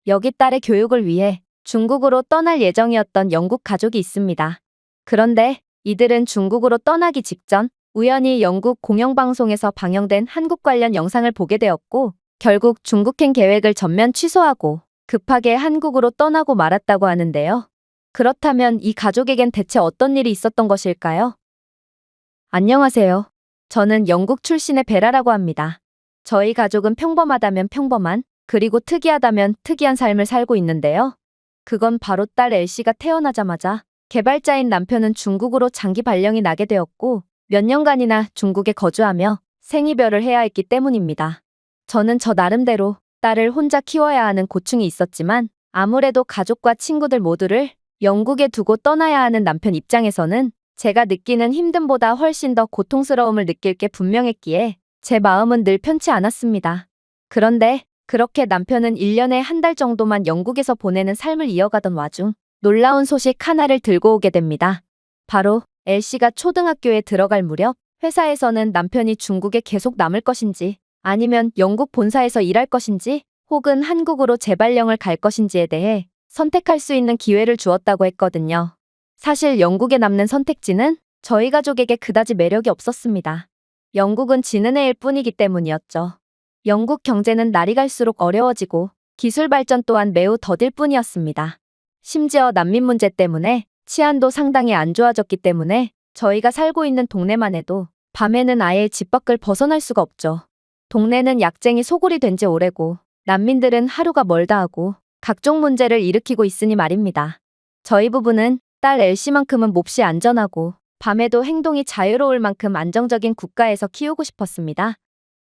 여기 딸의 교육을 위해 중국으로 떠날 예정이었던 영국 가족이 있습니다. 그런데 이들은 중국으로 떠나기 직전 우연히 영국 공영방송에서 방영된 한국 관련 영상을 보게 되었고, 결국 중국행 계획을 전면 취소하고 급하게 한국으로 떠나고 말았다고 하는데요. 그렇다면 이 가족에겐 대체 어떤 일이 있었던 것일까요? 안녕하세요. 저는 영국 출신의 베라라고 합니다. 저희 가족은 평범하다면 평범한, 그리고 특이하다면 특이한 삶을 살고 있는데요. 그건 바로 딸 엘씨가 태어나자마자 개발자인 남편은 중국으로 장기 발령이 나게 되었고, 몇 년간이나 중국에 거주하며 생이별을 해야 했기 때문입니다. 저는 저 나름대로 딸을 혼자 키워야 하는 고충이 있었지만, 아무래도 가족과 친구들 모두를 영국에 두고 떠나야 하는 남편 입장에서는 제가 느끼는 힘듦보다 훨씬 더 고통스러움을 느낄 게 분명했기에 제 마음은 늘 편치 않았습니다. 그런데 그렇게 남편은 1년에 한 달 정도만 영국에서 보내는 삶을 이어가던 와중 놀라운 소식 하나를 들고 오게 됩니다. 바로 엘씨가 초등학교에 들어갈 무렵 회사에서는 남편이 중국에 계속 남을 것인지, 아니면 영국 본사에서 일할 것인지, 혹은 한국으로 재발령을 갈 것인지에 대해 선택할 수 있는 기회를 주었다고 했거든요. 사실 영국에 남는 선택지는 저희 가족에게 그다지 매력이 없었습니다. 영국은 지는 해일 뿐이기 때문이었죠. 영국 경제는 날이 갈수록 어려워지고 기술 발전 또한 매우 더딜 뿐이었습니다. 심지어 난민 문제 때문에 치안도 상당히 안 좋아졌기 때문에 저희가 살고 있는 동네만 해도 밤에는 아예 집 밖을 벗어날 수가 없죠. 동네는 약쟁이 소굴이 된 지 오래고 난민들은 하루가 멀다 하고 각종 문제를 일으키고 있으니 말입니다. 저희 부부는 딸 엘씨만큼은 몹시 안전하고 밤에도 행동이 자유로울 만큼 안정적인 국가에서 키우고 싶었습니다.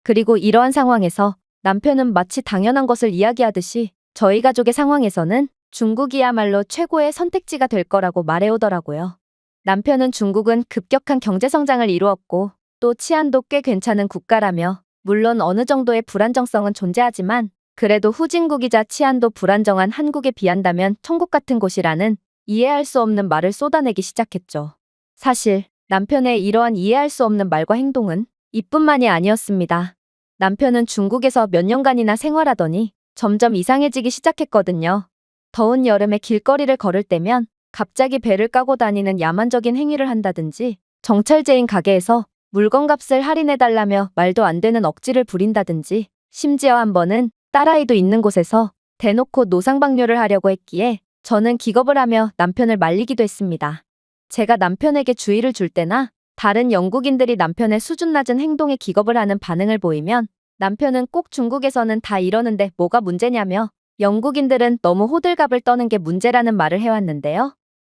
그리고 이러한 상황에서 남편은 마치 당연한 것을 이야기하듯이 저희 가족의 상황에서는 중국이야말로 최고의 선택지가 될 거라고 말해오더라고요. 남편은 중국은 급격한 경제 성장을 이루었고 또 치안도 꽤 괜찮은 국가라며, 물론 어느 정도의 불안정성은 존재하지만 그래도 후진국이자 치안도 불안정한 한국에 비한다면 천국 같은 곳이라는 이해할 수 없는 말을 쏟아내기 시작했죠. 사실 남편의 이러한 이해할 수 없는 말과 행동은 이뿐만이 아니었습니다. 남편은 중국에서 몇 년간이나 생활하더니 점점 이상해지기 시작했거든요. 더운 여름에 길거리를 걸을 때면 갑자기 배를 까고 다니는 야만적인 행위를 한다든지, 정찰제인 가게에서 물건값을 할인해달라며 말도 안 되는 억지를 부린다든지, 심지어 한 번은 딸아이도 있는 곳에서 대놓고 노상방뇨를 하려고 했기에 저는 기겁을 하며 남편을 말리기도 했습니다. 제가 남편에게 주의를 줄 때나 다른 영국인들이 남편의 수준 낮은 행동에 기겁을 하는 반응을 보이면 남편은 꼭 중국에서는 다 이러는데 뭐가 문제냐며 영국인들은 너무 호들갑을 떠는 게 문제라는 말을 해왔는데요.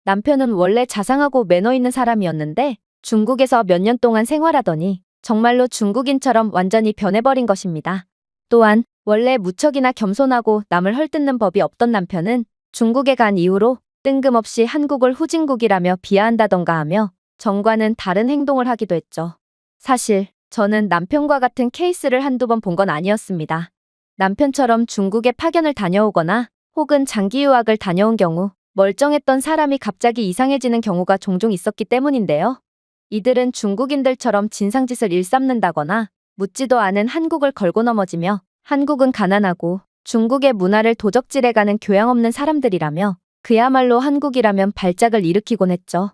남편은 원래 자상하고 매너 있는 사람이었는데 중국에서 몇 년 동안 생활하더니 정말로 중국인처럼 완전히 변해버린 것입니다. 또한 원래 무척이나 겸손하고 남을 헐뜯는 법이 없던 남편은 중국에 간 이후로 뜬금없이 한국을 후진국이라며 비하한다던가 하며 정과는 다른 행동을 하기도 했죠. 사실 저는 남편과 같은 케이스를 한두 번 본 건 아니었습니다. 남편처럼 중국에 파견을 다녀오거나 혹은 장기 유학을 다녀온 경우 멀쩡했던 사람이 갑자기 이상해지는 경우가 종종 있었기 때문인데요. 이들은 중국인들처럼 진상짓을 일삼는다거나 묻지도 않은 한국을 걸고 넘어지며 한국은 가난하고 중국의 문화를 도적질해가는 교양 없는 사람들이라며 그야말로 한국이라면 발작을 일으키곤 했죠.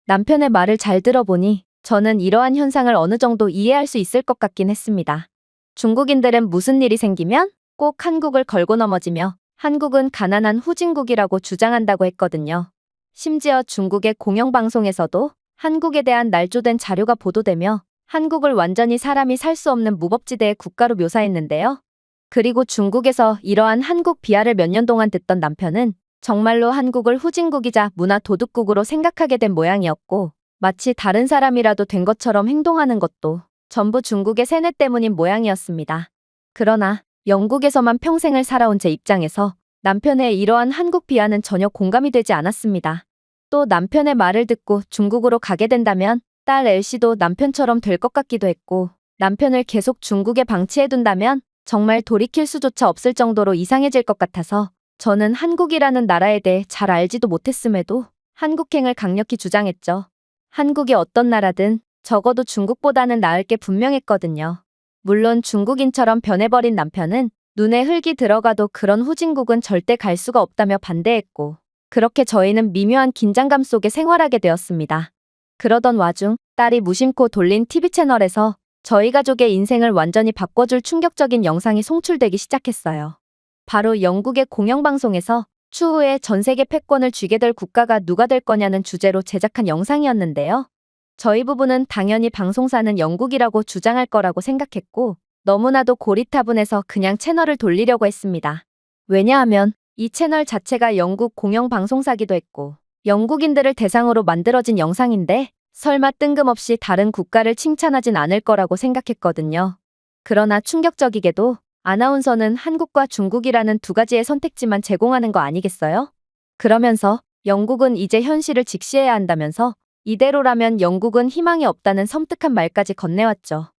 남편의 말을 잘 들어보니 저는 이러한 현상을 어느 정도 이해할 수 있을 것 같긴 했습니다. 중국인들은 무슨 일이 생기면 꼭 한국을 걸고 넘어지며 한국은 가난한 후진국이라고 주장한다고 했거든요. 심지어 중국의 공영방송에서도 한국에 대한 날조된 자료가 보도되며 한국을 완전히 사람이 살 수 없는 무법지대의 국가로 묘사했는데요. 그리고 중국에서 이러한 한국 비하를 몇 년 동안 듣던 남편은 정말로 한국을 후진국이자 문화 도둑국으로 생각하게 된 모양이었고, 마치 다른 사람이라도 된 것처럼 행동하는 것도 전부 중국의 세뇌 때문인 모양이었습니다. 그러나 영국에서만 평생을 살아온 제 입장에서 남편의 이러한 한국 비하는 전혀 공감이 되지 않았습니다. 또 남편의 말을 듣고 중국으로 가게 된다면 딸 엘씨도 남편처럼 될 것 같기도 했고, 남편을 계속 중국에 방치해둔다면 정말 돌이킬 수조차 없을 정도로 이상해질 것 같아서 저는 한국이라는 나라에 대해 잘 알지도 못했음에도 한국행을 강력히 주장했죠. 한국이 어떤 나라든 적어도 중국보다는 나을 게 분명했거든요. 물론 중국인처럼 변해버린 남편은 눈에 흙이 들어가도 그런 후진국은 절대 갈 수가 없다며 반대했고, 그렇게 저희는 미묘한 긴장감 속에 생활하게 되었습니다. 그러던 와중 딸이 무심코 돌린 TV 채널에서 저희 가족의 인생을 완전히 바꿔줄 충격적인 영상이 송출되기 시작했어요. 바로 영국의 공영방송에서 추후에 전 세계 패권을 쥐게 될 국가가 누가 될 거냐는 주제로 제작한 영상이었는데요. 저희 부부는 당연히 방송사는 영국이라고 주장할 거라고 생각했고, 너무나도 고리타분해서 그냥 채널을 돌리려고 했습니다. 왜냐하면 이 채널 자체가 영국 공영방송사기도 했고, 영국인들을 대상으로 만들어진 영상인데 설마 뜬금없이 다른 국가를 칭찬하진 않을 거라고 생각했거든요. 그러나 충격적이게도 아나운서는 한국과 중국이라는 두 가지의 선택지만 제공하는 거 아니겠어요? 그러면서 영국은 이제 현실을 직시해야 한다면서 이대로라면 영국은 희망이 없다는 섬뜩한 말까지 건네왔죠.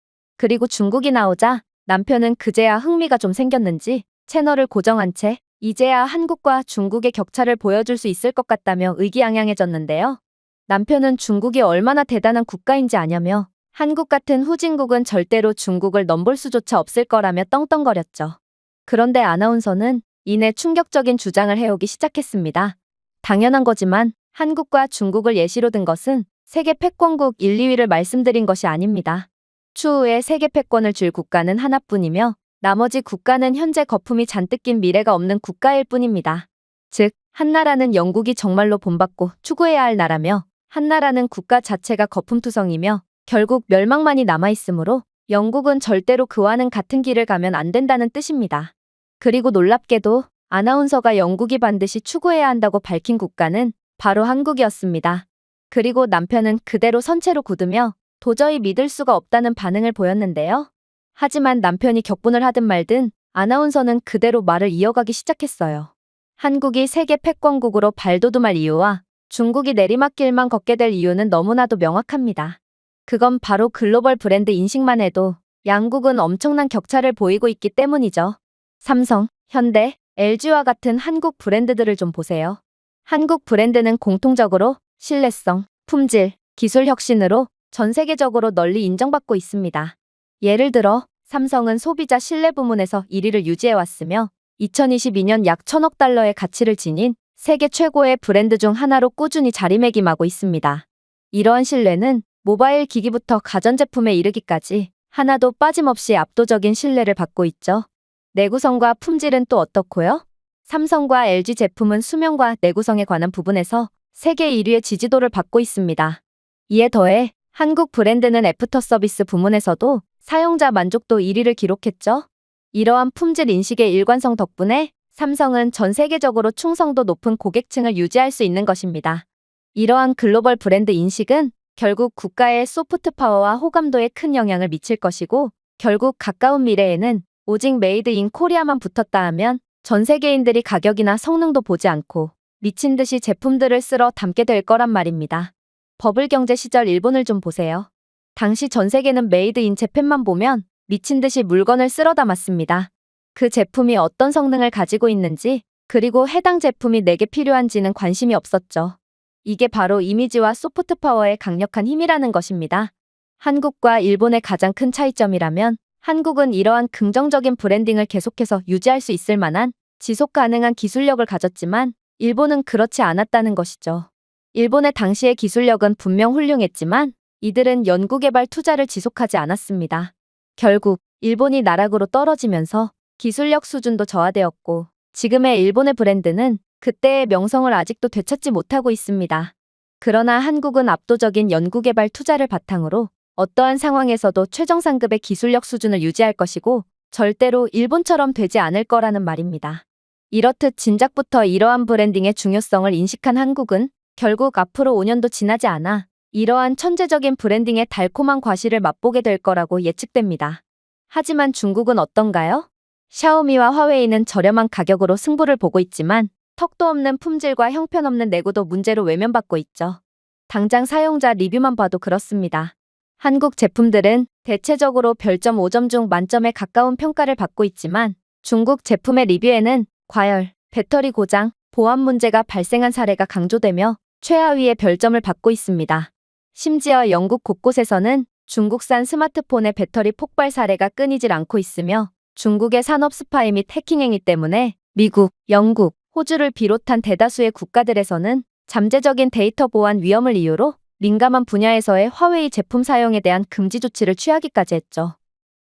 그리고 중국이 나오자 남편은 그제야 흥미가 좀 생겼는지 채널을 고정한 채 이제야 한국과 중국의 격차를 보여줄 수 있을 것 같다며 의기양양해졌는데요. 남편은 중국이 얼마나 대단한 국가인지 아냐며 한국 같은 후진국은 절대로 중국을 넘볼 수조차 없을 거라며 떵떵거렸죠. 그런데 아나운서는 이내 충격적인 주장을 해오기 시작했습니다. 당연한 거지만 한국과 중국을 예시로 든 것은 세계 패권국 1, 2위를 말씀드린 것이 아닙니다. 추후에 세계 패권을 줄 국가는 하나뿐이며 나머지 국가는 현재 거품이 잔뜩 낀 미래가 없는 국가일 뿐입니다. 즉, 한 나라는 영국이 정말로 본받고 추구해야 할 나라며 한 나라는 국가 자체가 거품투성이며 결국 멸망만이 남아있으므로 영국은 절대로 그와는 같은 길을 가면 안 된다는 뜻입니다. 그리고 놀랍게도 아나운서가 영국이 반드시 추구해야 한다고 밝힌 국가는 바로 한국이었습니다. 그리고 남편은 그대로 선체로 굳으며 도저히 믿을 수가 없다는 반응을 보였는데요. 하지만 남편이 격분을 하든 말든 아나운서는 그대로 말을 이어가기 시작했어요. 한국이 세계 패권국으로 발돋움할 이유와 중국이 내리막길만 걷게 될 이유는 너무나도 명확합니다. 그건 바로 글로벌 브랜드 인식만 해도 양국은 엄청난 격차를 보이고 있기 때문이죠. 삼성, 현대, LG와 같은 한국 브랜드들을 좀 보세요. 한국 브랜드는 공통적으로 신뢰성, 품질, 기술 혁신으로 전 세계적으로 널리 인정받고 있습니다. 예를 들어 삼성은 소비자 신뢰 부문에서 1위를 유지해왔으며 2022년 약 1,000억 달러의 가치를 지닌 세계 최고의 브랜드 중 하나로 꾸준히 자리매김하고 있습니다. 이러한 신뢰는 모바일 기기부터 가전제품에 이르기까지 하나도 빠짐없이 압도적인 신뢰를 받고 있죠. 내구성과 품질은 또 어떻고요? 삼성과 LG 제품은 수명과 내구성에 관한 부분에서 세계 1위의 지지도를 받고 있습니다. 이에 더해 한국 브랜드는 애프터 서비스 부문에서도 사용자 만족도 1위를 기록했죠. 이러한 품질 인식의 일관성 덕분에 삼성은 전 세계적으로 충성도 높은 고객층을 유지할 수 있는 것입니다. 이러한 글로벌 브랜드 인식은 결국 국가의 소프트 파워와 호감도에 큰 영향을 미칠 것이고 결국 가까운 미래에는 오직 메이드 인 코리아만 붙었다 하면 전 세계인들이 가격이나 성능도 보지 않고 미친 듯이 제품들을 쓸어 담게 될 거란 말입니다. 버블 경제 시절 일본을 좀 보세요. 당시 전 세계는 메이드 인 재팬만 보면 미친 듯이 물건을 쓸어 담았습니다. 그 제품이 어떤 성능을 가지고 있는지 그리고 해당 제품이 내게 필요한지는 관심이 없었죠. 이게 바로 이미지와 소프트 파워의 강력한 힘이라는 것입니다. 한국과 일본의 가장 큰 차이점이라면 한국은 이러한 긍정적인 브랜딩을 계속해서 유지할 수 있을 만한 지속 가능한 기술력을 가졌지만 일본은 그렇지 않았다는 것이죠. 일본의 당시의 기술력은 분명 훌륭했지만 이들은 연구개발 투자를 지속하지 않았습니다. 결국 일본이 나락으로 떨어지면서 기술력 수준도 저하되었고 지금의 일본의 브랜드는 그때의 명성을 아직도 되찾지 못하고 있습니다. 그러나 한국은 압도적인 연구개발 투자를 바탕으로 어떠한 상황에서도 최정상급의 기술력 수준을 유지할 것이고 절대로 일본처럼 되지 않을 거라는 말입니다. 이렇듯 진작부터 이러한 브랜딩의 중요성을 인식한 한국은 결국 앞으로 5년도 지나지 않아 이러한 천재적인 브랜딩의 달콤한 과실을 맛보게 될 거라고 예측됩니다. 하지만 중국은 어떤가요? 샤오미와 화웨이는 저렴한 가격으로 승부를 보고 있지만 턱도 없는 품질과 형편없는 내구도 문제로 외면받고 있죠. 당장 사용자 리뷰만 봐도 그렇습니다. 한국 제품들은 대체적으로 별점 5점 중 만점에 가까운 평가를 받고 있지만 중국 제품의 리뷰에는 과열, 배터리 고장, 보안 문제가 발생한 사례가 강조되며 최하위의 별점을 받고 있습니다. 심지어 영국 곳곳에서는 중국산 스마트폰의 배터리 폭발 사례가 끊이질 않고 있으며 중국의 산업 스파이 및 해킹 행위 때문에 미국, 영국, 호주를 비롯한 대다수의 국가들에서는 잠재적인 데이터 보안 위험을 이유로 민감한 분야에서의 화웨이 제품 사용에 대한 금지 조치를 취하기까지 했죠.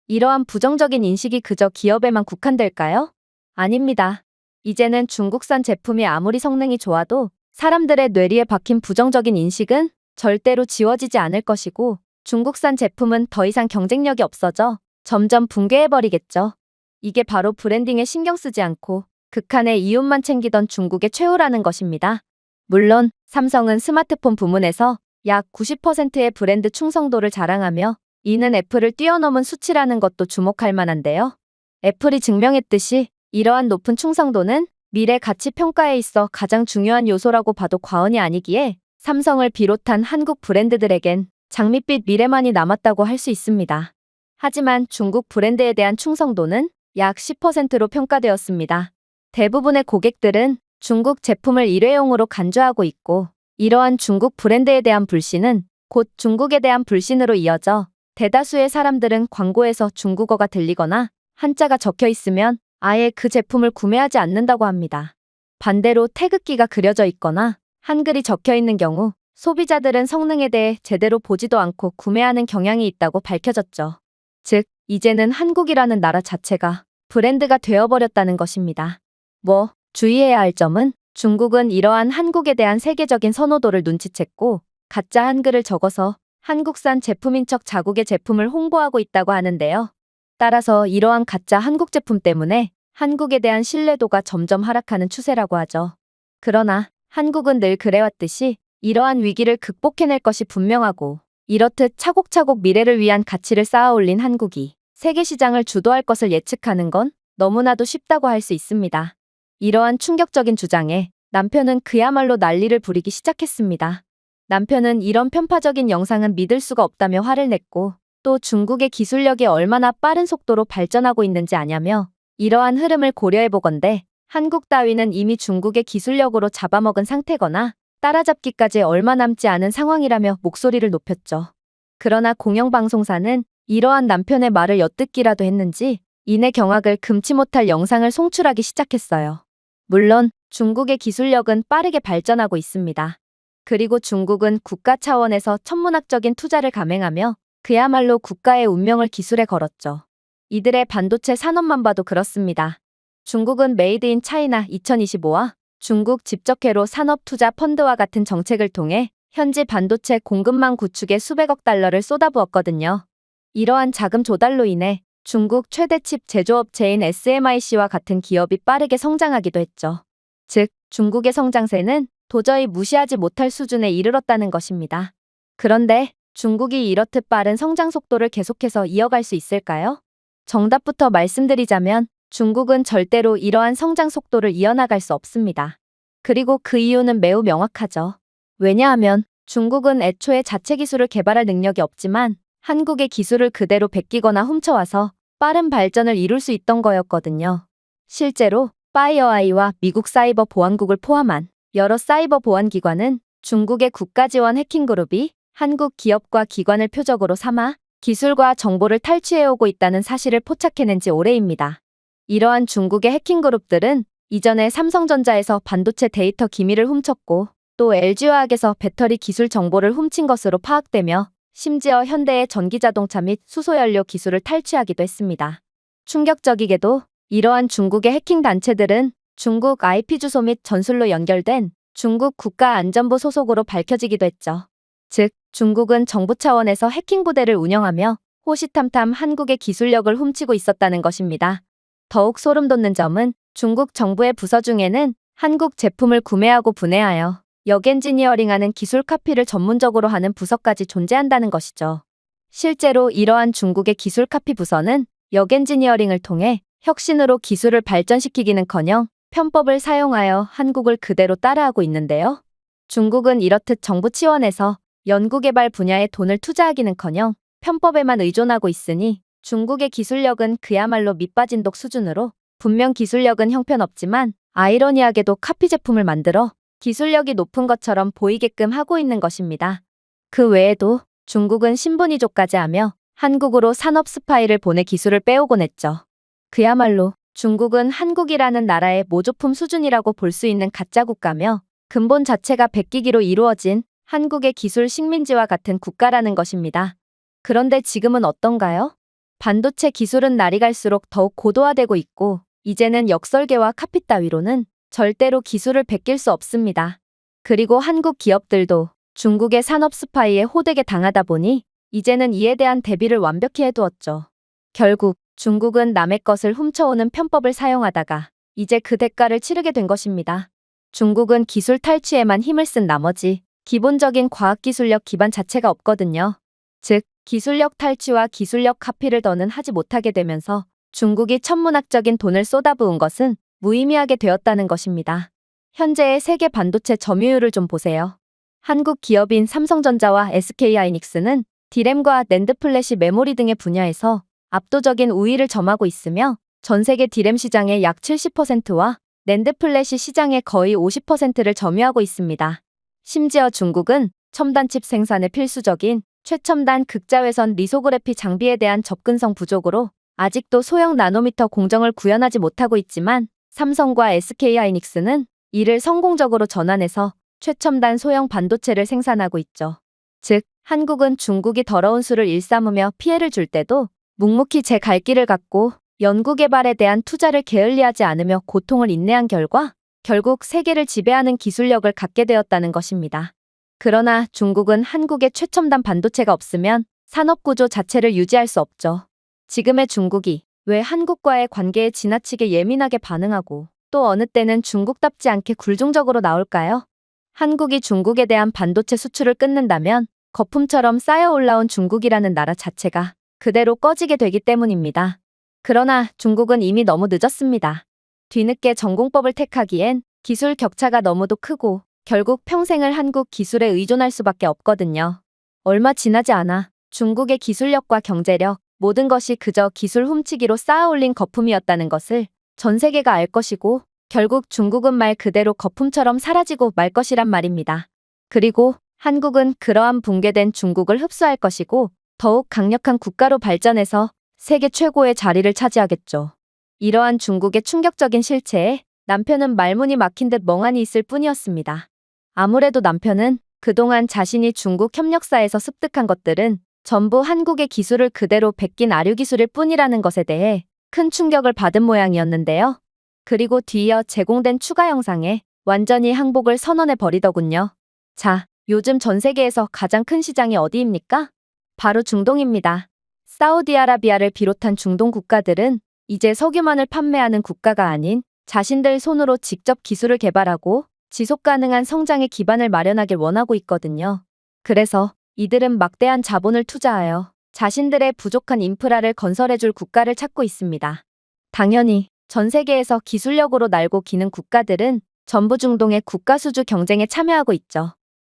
이러한 부정적인 인식이 그저 기업에만 국한될까요? 아닙니다. 이제는 중국산 제품이 아무리 성능이 좋아도 사람들의 뇌리에 박힌 부정적인 인식은 절대로 지워지지 않을 것이고, 중국산 제품은 더 이상 경쟁력이 없어져 점점 붕괴해버리겠죠. 이게 바로 브랜딩에 신경 쓰지 않고 극한의 이윤만 챙기던 중국의 최후라는 것입니다. 물론 삼성은 스마트폰 부문에서 약 90%의 브랜드 충성도를 자랑하며 이는 애플을 뛰어넘은 수치라는 것도 주목할 만한데요. 애플이 증명했듯이 이러한 높은 충성도는 미래 가치 평가에 있어 가장 중요한 요소라고 봐도 과언이 아니기에 삼성을 비롯한 한국 브랜드들에겐 장밋빛 미래만이 남았다고 할 수 있습니다. 하지만 중국 브랜드에 대한 충성도는 약 10%로 평가되었습니다. 대부분의 고객들은 중국 제품을 일회용으로 간주하고 있고, 이러한 중국 브랜드에 대한 불신은 곧 중국에 대한 불신으로 이어져 대다수의 사람들은 광고에서 중국어가 들리거나 한자가 적혀 있으면 아예 그 제품을 구매하지 않는다고 합니다. 반대로 태극기가 그려져 있거나 한글이 적혀 있는 경우 소비자들은 성능에 대해 제대로 보지도 않고 구매하는 경향이 있다고 밝혀졌죠. 즉, 이제는 한국이라는 나라 자체가 브랜드가 되어버렸다는 것입니다. 주의해야 할 점은 중국은 이러한 한국에 대한 세계적인 선호도를 눈치챘고 가짜 한글을 적어서 한국산 제품인 척 자국의 제품을 홍보하고 있다고 하는데요. 따라서 이러한 가짜 한국 제품 때문에 한국에 대한 신뢰도가 점점 하락하는 추세라고 하죠. 그러나 한국은 늘 그래왔듯이 이러한 위기를 극복해낼 것이 분명하고, 이렇듯 차곡차곡 미래를 위한 가치를 쌓아올린 한국이 세계 시장을 주도할 것을 예측하는 건 너무나도 쉽다고 할 수 있습니다. 이러한 충격적인 주장에 남편은 그야말로 난리를 부리기 시작했습니다. 남편은 이런 편파적인 영상은 믿을 수가 없다며 화를 냈고, 또 중국의 기술력이 얼마나 빠른 속도로 발전하고 있는지 아냐며 이러한 흐름을 고려해보건대 한국 따위는 이미 중국의 기술력으로 잡아먹은 상태거나 따라잡기까지 얼마 남지 않은 상황이라며 목소리를 높였죠. 그러나 공영방송사는 이러한 남편의 말을 엿듣기라도 했는지 이내 경악을 금치 못할 영상을 송출하기 시작했어요. 물론 중국의 기술력은 빠르게 발전하고 있습니다. 그리고 중국은 국가 차원에서 천문학적인 투자를 감행하며 그야말로 국가의 운명을 기술에 걸었죠. 이들의 반도체 산업만 봐도 그렇습니다. 중국은 메이드 인 차이나 2025와 중국 집적회로 산업투자 펀드와 같은 정책을 통해 현지 반도체 공급망 구축에 수백억 달러를 쏟아부었거든요. 이러한 자금 조달로 인해 중국 최대 칩 제조업체인 SMIC와 같은 기업이 빠르게 성장하기도 했죠. 즉, 중국의 성장세는 도저히 무시하지 못할 수준에 이르렀다는 것입니다. 그런데 중국이 이렇듯 빠른 성장 속도를 계속해서 이어갈 수 있을까요? 정답부터 말씀드리자면 중국은 절대로 이러한 성장 속도를 이어나갈 수 없습니다. 그리고 그 이유는 매우 명확하죠. 왜냐하면 중국은 애초에 자체 기술을 개발할 능력이 없지만 한국의 기술을 그대로 베끼거나 훔쳐와서 빠른 발전을 이룰 수 있던 거였거든요. 실제로 파이어아이와 미국 사이버 보안국을 포함한 여러 사이버 보안 기관은 중국의 국가 지원 해킹 그룹이 한국 기업과 기관을 표적으로 삼아 기술과 정보를 탈취해오고 있다는 사실을 포착해낸 지 오래입니다. 이러한 중국의 해킹 그룹들은 이전에 삼성전자에서 반도체 데이터 기밀을 훔쳤고, 또 LG화학에서 배터리 기술 정보를 훔친 것으로 파악되며 심지어 현대의 전기자동차 및 수소연료 기술을 탈취하기도 했습니다. 충격적이게도 이러한 중국의 해킹 단체들은 중국 IP 주소 및 전술로 연결된 중국 국가안전부 소속으로 밝혀지기도 했죠. 즉, 중국은 정부 차원에서 해킹 부대를 운영하며 호시탐탐 한국의 기술력을 훔치고 있었다는 것입니다. 더욱 소름 돋는 점은 중국 정부의 부서 중에는 한국 제품을 구매하고 분해하여 역엔지니어링하는 기술 카피를 전문적으로 하는 부서까지 존재한다는 것이죠. 실제로 이러한 중국의 기술 카피 부서는 역엔지니어링을 통해 혁신으로 기술을 발전시키기는커녕 편법을 사용하여 한국을 그대로 따라하고 있는데요. 중국은 이렇듯 정부 차원에서 연구개발 분야에 돈을 투자하기는커녕 편법에만 의존하고 있으니 중국의 기술력은 그야말로 밑빠진 독 수준으로, 분명 기술력은 형편없지만 아이러니하게도 카피 제품을 만들어 기술력이 높은 것처럼 보이게끔 하고 있는 것입니다. 그 외에도 중국은 신분이족까지 하며 한국으로 산업 스파이를 보내 기술을 빼오곤 했죠. 그야말로 중국은 한국이라는 나라의 모조품 수준이라고 볼 수 있는 가짜 국가며 근본 자체가 백기기로 이루어진 한국의 기술 식민지와 같은 국가라는 것입니다. 그런데 지금은 어떤가요? 반도체 기술은 날이 갈수록 더욱 고도화되고 있고 이제는 역설계와 카피 따위로는 절대로 기술을 베낄 수 없습니다. 그리고 한국 기업들도 중국의 산업 스파이에 호되게 당하다 보니 이제는 이에 대한 대비를 완벽히 해두었죠. 결국 중국은 남의 것을 훔쳐오는 편법을 사용하다가 이제 그 대가를 치르게 된 것입니다. 중국은 기술 탈취에만 힘을 쓴 나머지 기본적인 과학기술력 기반 자체가 없거든요. 즉, 기술력 탈취와 기술력 카피를 더는 하지 못하게 되면서 중국이 천문학적인 돈을 쏟아부은 것은 무의미하게 되었다는 것입니다. 현재의 세계 반도체 점유율을 좀 보세요. 한국 기업인 삼성전자와 SK하이닉스는 디램과 낸드 플래시 메모리 등의 분야에서 압도적인 우위를 점하고 있으며 전 세계 디램 시장의 약 70%와 낸드 플래시 시장의 거의 50%를 점유하고 있습니다. 심지어 중국은 첨단 칩 생산에 필수적인 최첨단 극자외선 리소그래피 장비에 대한 접근성 부족으로 아직도 소형 나노미터 공정을 구현하지 못하고 있지만 삼성과 SK하이닉스는 이를 성공적으로 전환해서 최첨단 소형 반도체를 생산하고 있죠. 즉, 한국은 중국이 더러운 수를 일삼으며 피해를 줄 때도 묵묵히 제 갈 길을 갔고 연구개발에 대한 투자를 게을리하지 않으며 고통을 인내한 결과 결국 세계를 지배하는 기술력을 갖게 되었다는 것입니다. 그러나 중국은 한국의 최첨단 반도체가 없으면 산업구조 자체를 유지할 수 없죠. 지금의 중국이 왜 한국과의 관계에 지나치게 예민하게 반응하고 또 어느 때는 중국답지 않게 굴종적으로 나올까요? 한국이 중국에 대한 반도체 수출을 끊는다면 거품처럼 쌓여 올라온 중국이라는 나라 자체가 그대로 꺼지게 되기 때문입니다. 그러나 중국은 이미 너무 늦었습니다. 뒤늦게 전공법을 택하기엔 기술 격차가 너무도 크고 결국 평생을 한국 기술에 의존할 수밖에 없거든요. 얼마 지나지 않아 중국의 기술력과 경제력, 모든 것이 그저 기술 훔치기로 쌓아올린 거품이었다는 것을 전 세계가 알 것이고 결국 중국은 말 그대로 거품처럼 사라지고 말 것이란 말입니다. 그리고 한국은 그러한 붕괴된 중국을 흡수할 것이고 더욱 강력한 국가로 발전해서 세계 최고의 자리를 차지하겠죠. 이러한 중국의 충격적인 실체에 남편은 말문이 막힌 듯 멍하니 있을 뿐이었습니다. 아무래도 남편은 그동안 자신이 중국 협력사에서 습득한 것들은 전부 한국의 기술을 그대로 베낀 아류기술일 뿐이라는 것에 대해 큰 충격을 받은 모양이었는데요. 그리고 뒤이어 제공된 추가 영상에 완전히 항복을 선언해 버리더군요. 자, 요즘 전 세계에서 가장 큰 시장이 어디입니까? 바로 중동입니다. 사우디아라비아를 비롯한 중동 국가들은 이제 석유만을 판매하는 국가가 아닌 자신들 손으로 직접 기술을 개발하고 지속 가능한 성장의 기반을 마련하길 원하고 있거든요. 그래서 이들은 막대한 자본을 투자하여 자신들의 부족한 인프라를 건설해줄 국가를 찾고 있습니다. 당연히 전 세계에서 기술력으로 날고 기는 국가들은 전부 중동의 국가수주 경쟁에 참여하고 있죠.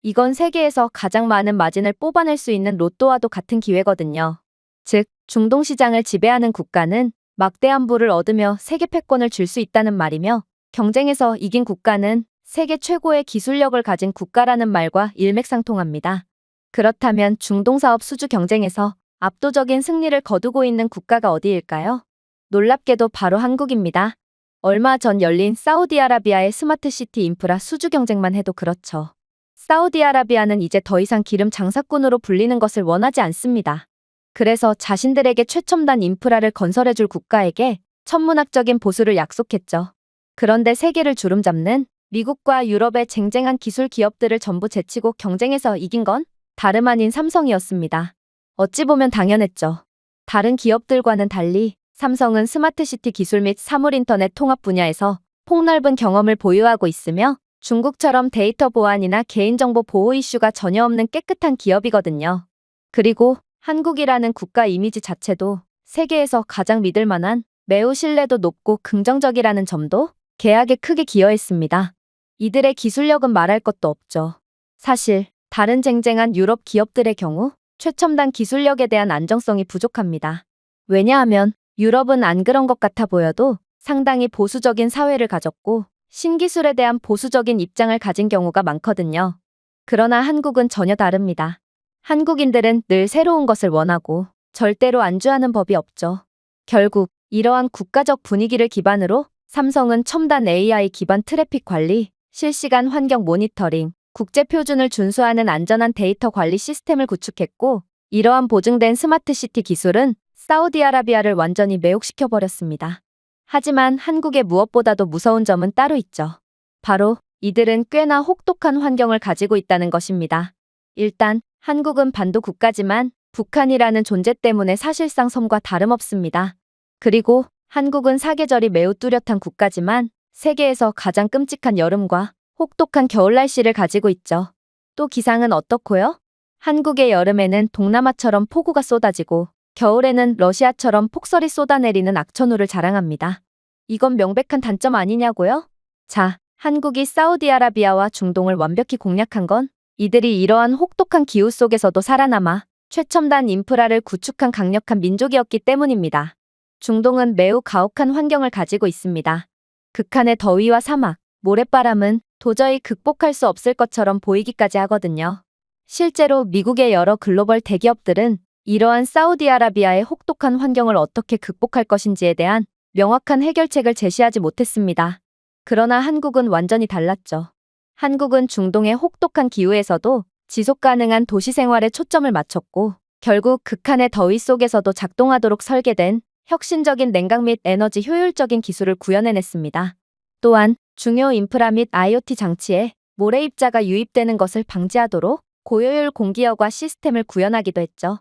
이건 세계에서 가장 많은 마진을 뽑아낼 수 있는 로또와도 같은 기회거든요. 즉, 중동 시장을 지배하는 국가는 막대한 부를 얻으며 세계 패권을 줄 수 있다는 말이며 경쟁에서 이긴 국가는 세계 최고의 기술력을 가진 국가라는 말과 일맥상통합니다. 그렇다면 중동 사업 수주 경쟁에서 압도적인 승리를 거두고 있는 국가가 어디일까요? 놀랍게도 바로 한국입니다. 얼마 전 열린 사우디아라비아의 스마트시티 인프라 수주 경쟁만 해도 그렇죠. 사우디아라비아는 이제 더 이상 기름 장사꾼으로 불리는 것을 원하지 않습니다. 그래서 자신들에게 최첨단 인프라를 건설해줄 국가에게 천문학적인 보수를 약속했죠. 그런데 세계를 주름잡는 미국과 유럽의 쟁쟁한 기술 기업들을 전부 제치고 경쟁에서 이긴 건 다름 아닌 삼성이었습니다. 어찌 보면 당연했죠. 다른 기업들과는 달리 삼성은 스마트시티 기술 및 사물인터넷 통합 분야에서 폭넓은 경험을 보유하고 있으며 중국처럼 데이터 보안이나 개인정보 보호 이슈가 전혀 없는 깨끗한 기업이거든요. 그리고 한국이라는 국가 이미지 자체도 세계에서 가장 믿을 만한 매우 신뢰도 높고 긍정적이라는 점도 계약에 크게 기여했습니다. 이들의 기술력은 말할 것도 없죠. 사실 다른 쟁쟁한 유럽 기업들의 경우 최첨단 기술력에 대한 안정성이 부족합니다. 왜냐하면 유럽은 안 그런 것 같아 보여도 상당히 보수적인 사회를 가졌고 신기술에 대한 보수적인 입장을 가진 경우가 많거든요. 그러나 한국은 전혀 다릅니다. 한국인들은 늘 새로운 것을 원하고 절대로 안주하는 법이 없죠. 결국 이러한 국가적 분위기를 기반으로 삼성은 첨단 AI 기반 트래픽 관리, 실시간 환경 모니터링, 국제 표준을 준수하는 안전한 데이터 관리 시스템을 구축했고, 이러한 보증된 스마트 시티 기술은 사우디아라비아를 완전히 매혹시켜 버렸습니다. 하지만 한국의 무엇보다도 무서운 점은 따로 있죠. 바로 이들은 꽤나 혹독한 환경을 가지고 있다는 것입니다. 일단 한국은 반도 국가지만 북한이라는 존재 때문에 사실상 섬과 다름없습니다. 그리고 한국은 사계절이 매우 뚜렷한 국가지만 세계에서 가장 끔찍한 여름과 혹독한 겨울 날씨를 가지고 있죠. 또 기상은 어떻고요? 한국의 여름에는 동남아처럼 폭우가 쏟아지고 겨울에는 러시아처럼 폭설이 쏟아내리는 악천후를 자랑합니다. 이건 명백한 단점 아니냐고요? 자, 한국이 사우디아라비아와 중동을 완벽히 공략한 건 이들이 이러한 혹독한 기후 속에서도 살아남아 최첨단 인프라를 구축한 강력한 민족이었기 때문입니다. 중동은 매우 가혹한 환경을 가지고 있습니다. 극한의 더위와 사막, 모래바람은 도저히 극복할 수 없을 것처럼 보이기까지 하거든요. 실제로 미국의 여러 글로벌 대기업들은 이러한 사우디아라비아의 혹독한 환경을 어떻게 극복할 것인지에 대한 명확한 해결책을 제시하지 못했습니다. 그러나 한국은 완전히 달랐죠. 한국은 중동의 혹독한 기후에서도 지속 가능한 도시 생활에 초점을 맞췄고 결국 극한의 더위 속에서도 작동하도록 설계된 혁신적인 냉각 및 에너지 효율적인 기술을 구현해냈습니다. 또한 중요 인프라 및 IoT 장치에 모래 입자가 유입되는 것을 방지하도록 고효율 공기여과 시스템을 구현하기도 했죠.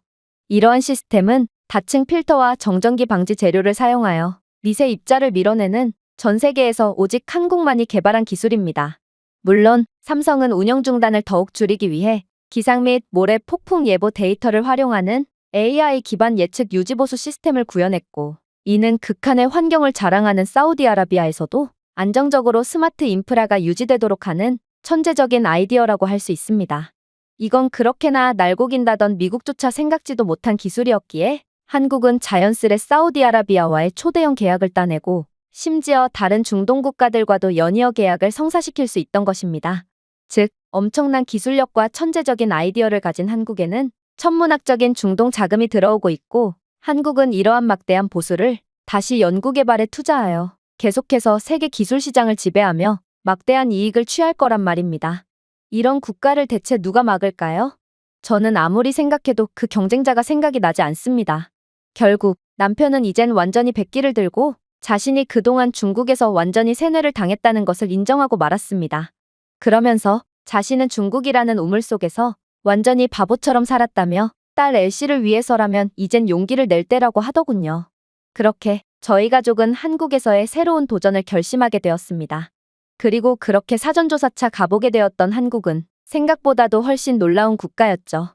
이러한 시스템은 다층 필터와 정전기 방지 재료를 사용하여 미세 입자를 밀어내는 전 세계에서 오직 한국만이 개발한 기술입니다. 물론 삼성은 운영 중단을 더욱 줄이기 위해 기상 및 모래 폭풍 예보 데이터를 활용하는 AI 기반 예측 유지보수 시스템을 구현했고, 이는 극한의 환경을 자랑하는 사우디아라비아에서도 안정적으로 스마트 인프라가 유지되도록 하는 천재적인 아이디어라고 할 수 있습니다. 이건 그렇게나 날고긴다던 미국조차 생각지도 못한 기술이었기에 한국은 자연스레 사우디아라비아와의 초대형 계약을 따내고 심지어 다른 중동 국가들과도 연이어 계약을 성사시킬 수 있던 것입니다. 즉, 엄청난 기술력과 천재적인 아이디어를 가진 한국에는 천문학적인 중동 자금이 들어오고 있고, 한국은 이러한 막대한 보수를 다시 연구개발에 투자하여 계속해서 세계 기술 시장을 지배하며 막대한 이익을 취할 거란 말입니다. 이런 국가를 대체 누가 막을까요? 저는 아무리 생각해도 그 경쟁자가 생각이 나지 않습니다. 결국 남편은 이젠 완전히 백기를 들고 자신이 그동안 중국에서 완전히 세뇌를 당했다는 것을 인정하고 말았습니다. 그러면서 자신은 중국이라는 우물 속에서 완전히 바보처럼 살았다며 딸 엘씨를 위해서라면 이젠 용기를 낼 때라고 하더군요. 그렇게 저희 가족은 한국에서의 새로운 도전을 결심하게 되었습니다. 그리고 그렇게 사전조사차 가보게 되었던 한국은 생각보다도 훨씬 놀라운 국가였죠.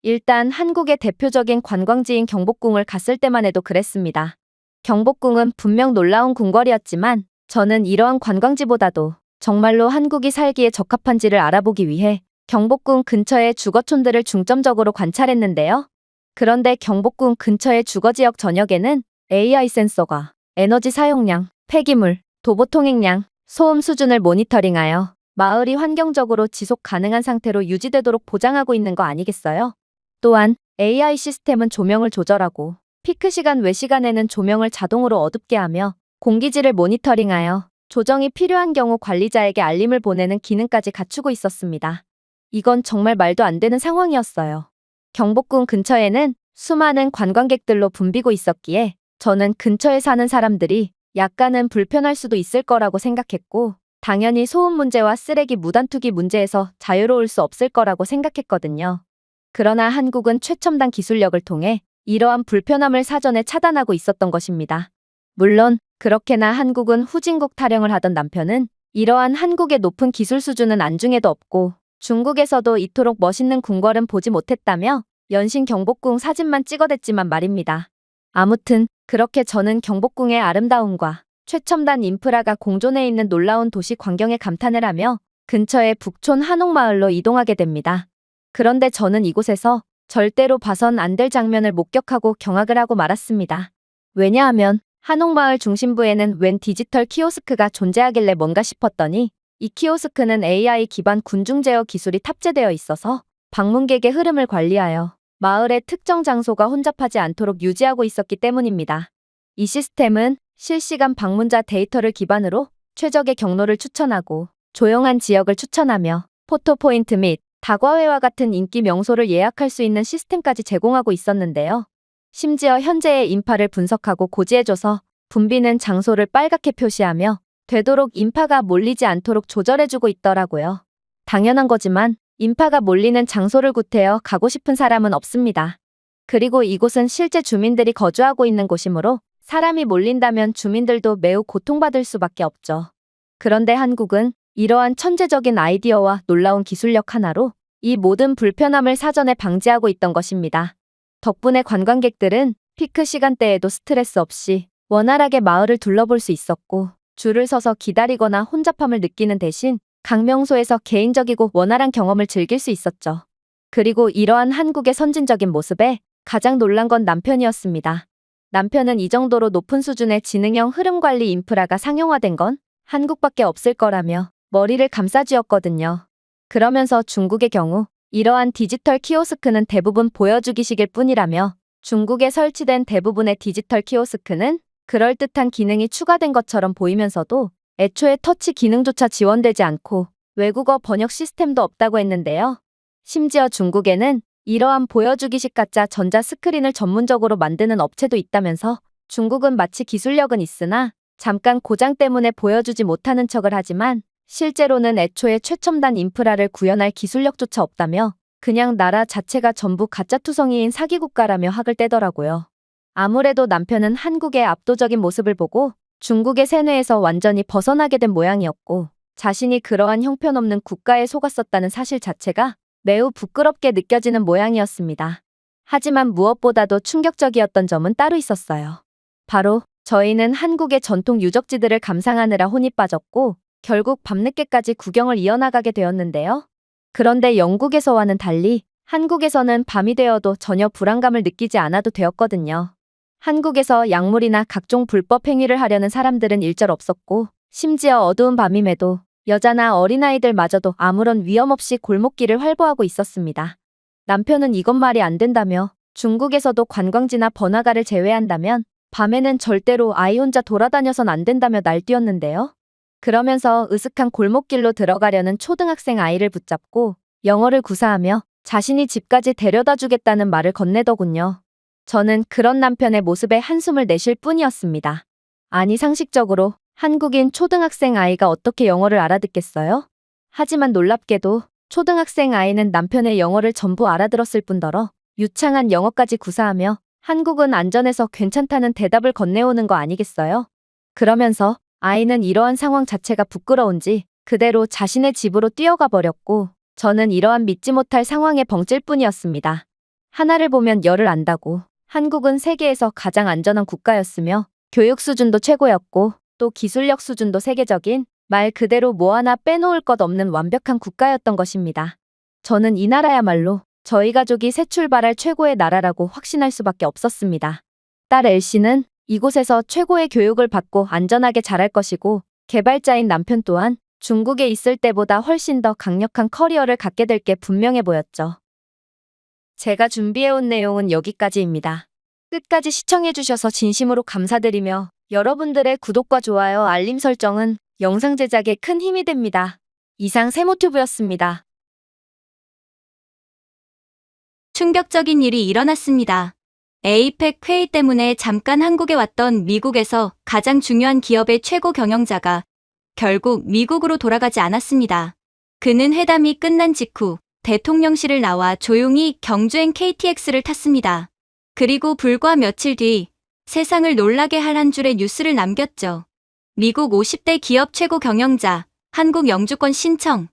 일단 한국의 대표적인 관광지인 경복궁을 갔을 때만 해도 그랬습니다. 경복궁은 분명 놀라운 궁궐이었지만 저는 이러한 관광지보다도 정말로 한국이 살기에 적합한지를 알아보기 위해 경복궁 근처의 주거촌들을 중점적으로 관찰했는데요. 그런데 경복궁 근처의 주거지역 전역에는 AI 센서가 에너지 사용량, 폐기물, 도보 통행량, 소음 수준을 모니터링하여 마을이 환경적으로 지속 가능한 상태로 유지되도록 보장하고 있는 거 아니겠어요? 또한 AI 시스템은 조명을 조절하고 피크 시간 외 시간에는 조명을 자동으로 어둡게 하며 공기질을 모니터링하여 조정이 필요한 경우 관리자에게 알림을 보내는 기능까지 갖추고 있었습니다. 이건 정말 말도 안 되는 상황이었어요. 경복궁 근처에는 수많은 관광객들로 붐비고 있었기에 저는 근처에 사는 사람들이 약간은 불편할 수도 있을 거라고 생각했고, 당연히 소음 문제와 쓰레기 무단 투기 문제에서 자유로울 수 없을 거라고 생각했거든요. 그러나 한국은 최첨단 기술력을 통해 이러한 불편함을 사전에 차단하고 있었던 것입니다. 물론 그렇게나 한국은 후진국 타령을 하던 남편은 이러한 한국의 높은 기술 수준은 안중에도 없고 중국에서도 이토록 멋있는 궁궐은 보지 못했다며 연신 경복궁 사진만 찍어댔지만 말입니다. 아무튼 그렇게 저는 경복궁의 아름다움과 최첨단 인프라가 공존해 있는 놀라운 도시 광경에 감탄을 하며 근처의 북촌 한옥마을로 이동하게 됩니다. 그런데 저는 이곳에서 절대로 봐선 안 될 장면을 목격하고 경악을 하고 말았습니다. 왜냐하면 한옥마을 중심부에는 웬 디지털 키오스크가 존재하길래 뭔가 싶었더니 이 키오스크는 AI 기반 군중 제어 기술이 탑재되어 있어서 방문객의 흐름을 관리하여 마을의 특정 장소가 혼잡하지 않도록 유지하고 있었기 때문입니다. 이 시스템은 실시간 방문자 데이터를 기반으로 최적의 경로를 추천하고 조용한 지역을 추천하며 포토포인트 및 다과회와 같은 인기 명소를 예약할 수 있는 시스템까지 제공하고 있었는데요. 심지어 현재의 인파를 분석하고 고지해줘서 붐비는 장소를 빨갛게 표시하며 되도록 인파가 몰리지 않도록 조절해주고 있더라고요. 당연한 거지만 인파가 몰리는 장소를 구태여 가고 싶은 사람은 없습니다. 그리고 이곳은 실제 주민들이 거주하고 있는 곳이므로 사람이 몰린다면 주민들도 매우 고통받을 수밖에 없죠. 그런데 한국은 이러한 천재적인 아이디어와 놀라운 기술력 하나로 이 모든 불편함을 사전에 방지하고 있던 것입니다. 덕분에 관광객들은 피크 시간대에도 스트레스 없이 원활하게 마을을 둘러볼 수 있었고 줄을 서서 기다리거나 혼잡함을 느끼는 대신 각 명소에서 개인적이고 원활한 경험을 즐길 수 있었죠. 그리고 이러한 한국의 선진적인 모습에 가장 놀란 건 남편이었습니다. 남편은 이 정도로 높은 수준의 지능형 흐름관리 인프라가 상용화된 건 한국밖에 없을 거라며 머리를 감싸쥐었거든요. 그러면서 중국의 경우 이러한 디지털 키오스크는 대부분 보여주기식일 뿐이라며 중국에 설치된 대부분의 디지털 키오스크는 그럴듯한 기능이 추가된 것처럼 보이면서도 애초에 터치 기능조차 지원되지 않고 외국어 번역 시스템도 없다고 했는데요. 심지어 중국에는 이러한 보여주기식 가짜 전자 스크린을 전문적으로 만드는 업체도 있다면서 중국은 마치 기술력은 있으나 잠깐 고장 때문에 보여주지 못하는 척을 하지만 실제로는 애초에 최첨단 인프라를 구현할 기술력조차 없다며 그냥 나라 자체가 전부 가짜투성이인 사기국가라며 학을 떼더라고요. 아무래도 남편은 한국의 압도적인 모습을 보고 중국의 세뇌에서 완전히 벗어나게 된 모양이었고 자신이 그러한 형편없는 국가에 속았었다는 사실 자체가 매우 부끄럽게 느껴지는 모양이었습니다. 하지만 무엇보다도 충격적이었던 점은 따로 있었어요. 바로 저희는 한국의 전통 유적지들을 감상하느라 혼이 빠졌고 결국 밤늦게까지 구경을 이어나가게 되었는데요. 그런데 영국에서와는 달리 한국에서는 밤이 되어도 전혀 불안감을 느끼지 않아도 되었거든요. 한국에서 약물이나 각종 불법 행위를 하려는 사람들은 일절 없었고 심지어 어두운 밤임에도 여자나 어린아이들마저도 아무런 위험 없이 골목길을 활보하고 있었습니다. 남편은 이것 말이 안 된다며 중국에서도 관광지나 번화가를 제외한다면 밤에는 절대로 아이 혼자 돌아다녀선 안 된다며 날뛰었는데요. 그러면서 으슥한 골목길로 들어가려는 초등학생 아이를 붙잡고 영어를 구사하며 자신이 집까지 데려다 주겠다는 말을 건네더군요. 저는 그런 남편의 모습에 한숨을 내쉴 뿐이었습니다. 아니 상식적으로 한국인 초등학생 아이가 어떻게 영어를 알아듣겠어요? 하지만 놀랍게도 초등학생 아이는 남편의 영어를 전부 알아들었을 뿐더러 유창한 영어까지 구사하며 한국은 안전해서 괜찮다는 대답을 건네오는 거 아니겠어요? 그러면서 아이는 이러한 상황 자체가 부끄러운지 그대로 자신의 집으로 뛰어가 버렸고 저는 이러한 믿지 못할 상황에 벙찔 뿐이었습니다. 하나를 보면 열을 안다고 한국은 세계에서 가장 안전한 국가였으며 교육 수준도 최고였고 또 기술력 수준도 세계적인 말 그대로 뭐 하나 빼놓을 것 없는 완벽한 국가였던 것입니다. 저는 이 나라야말로 저희 가족이 새 출발할 최고의 나라라고 확신할 수밖에 없었습니다. 딸 엘씨는 이곳에서 최고의 교육을 받고 안전하게 자랄 것이고 개발자인 남편 또한 중국에 있을 때보다 훨씬 더 강력한 커리어를 갖게 될 게 분명해 보였죠. 제가 준비해온 내용은 여기까지입니다. 끝까지 시청해주셔서 진심으로 감사드리며 여러분들의 구독과 좋아요, 알림 설정은 영상 제작에 큰 힘이 됩니다. 이상 세모튜브였습니다. 충격적인 일이 일어났습니다. 에이펙 회의 때문에 잠깐 한국에 왔던 미국에서 가장 중요한 기업의 최고 경영자가 결국 미국으로 돌아가지 않았습니다. 그는 회담이 끝난 직후 대통령실을 나와 조용히 경주행 KTX를 탔습니다. 그리고 불과 며칠 뒤 세상을 놀라게 할 한 줄의 뉴스를 남겼죠. 미국 50대 기업 최고 경영자, 한국 영주권 신청.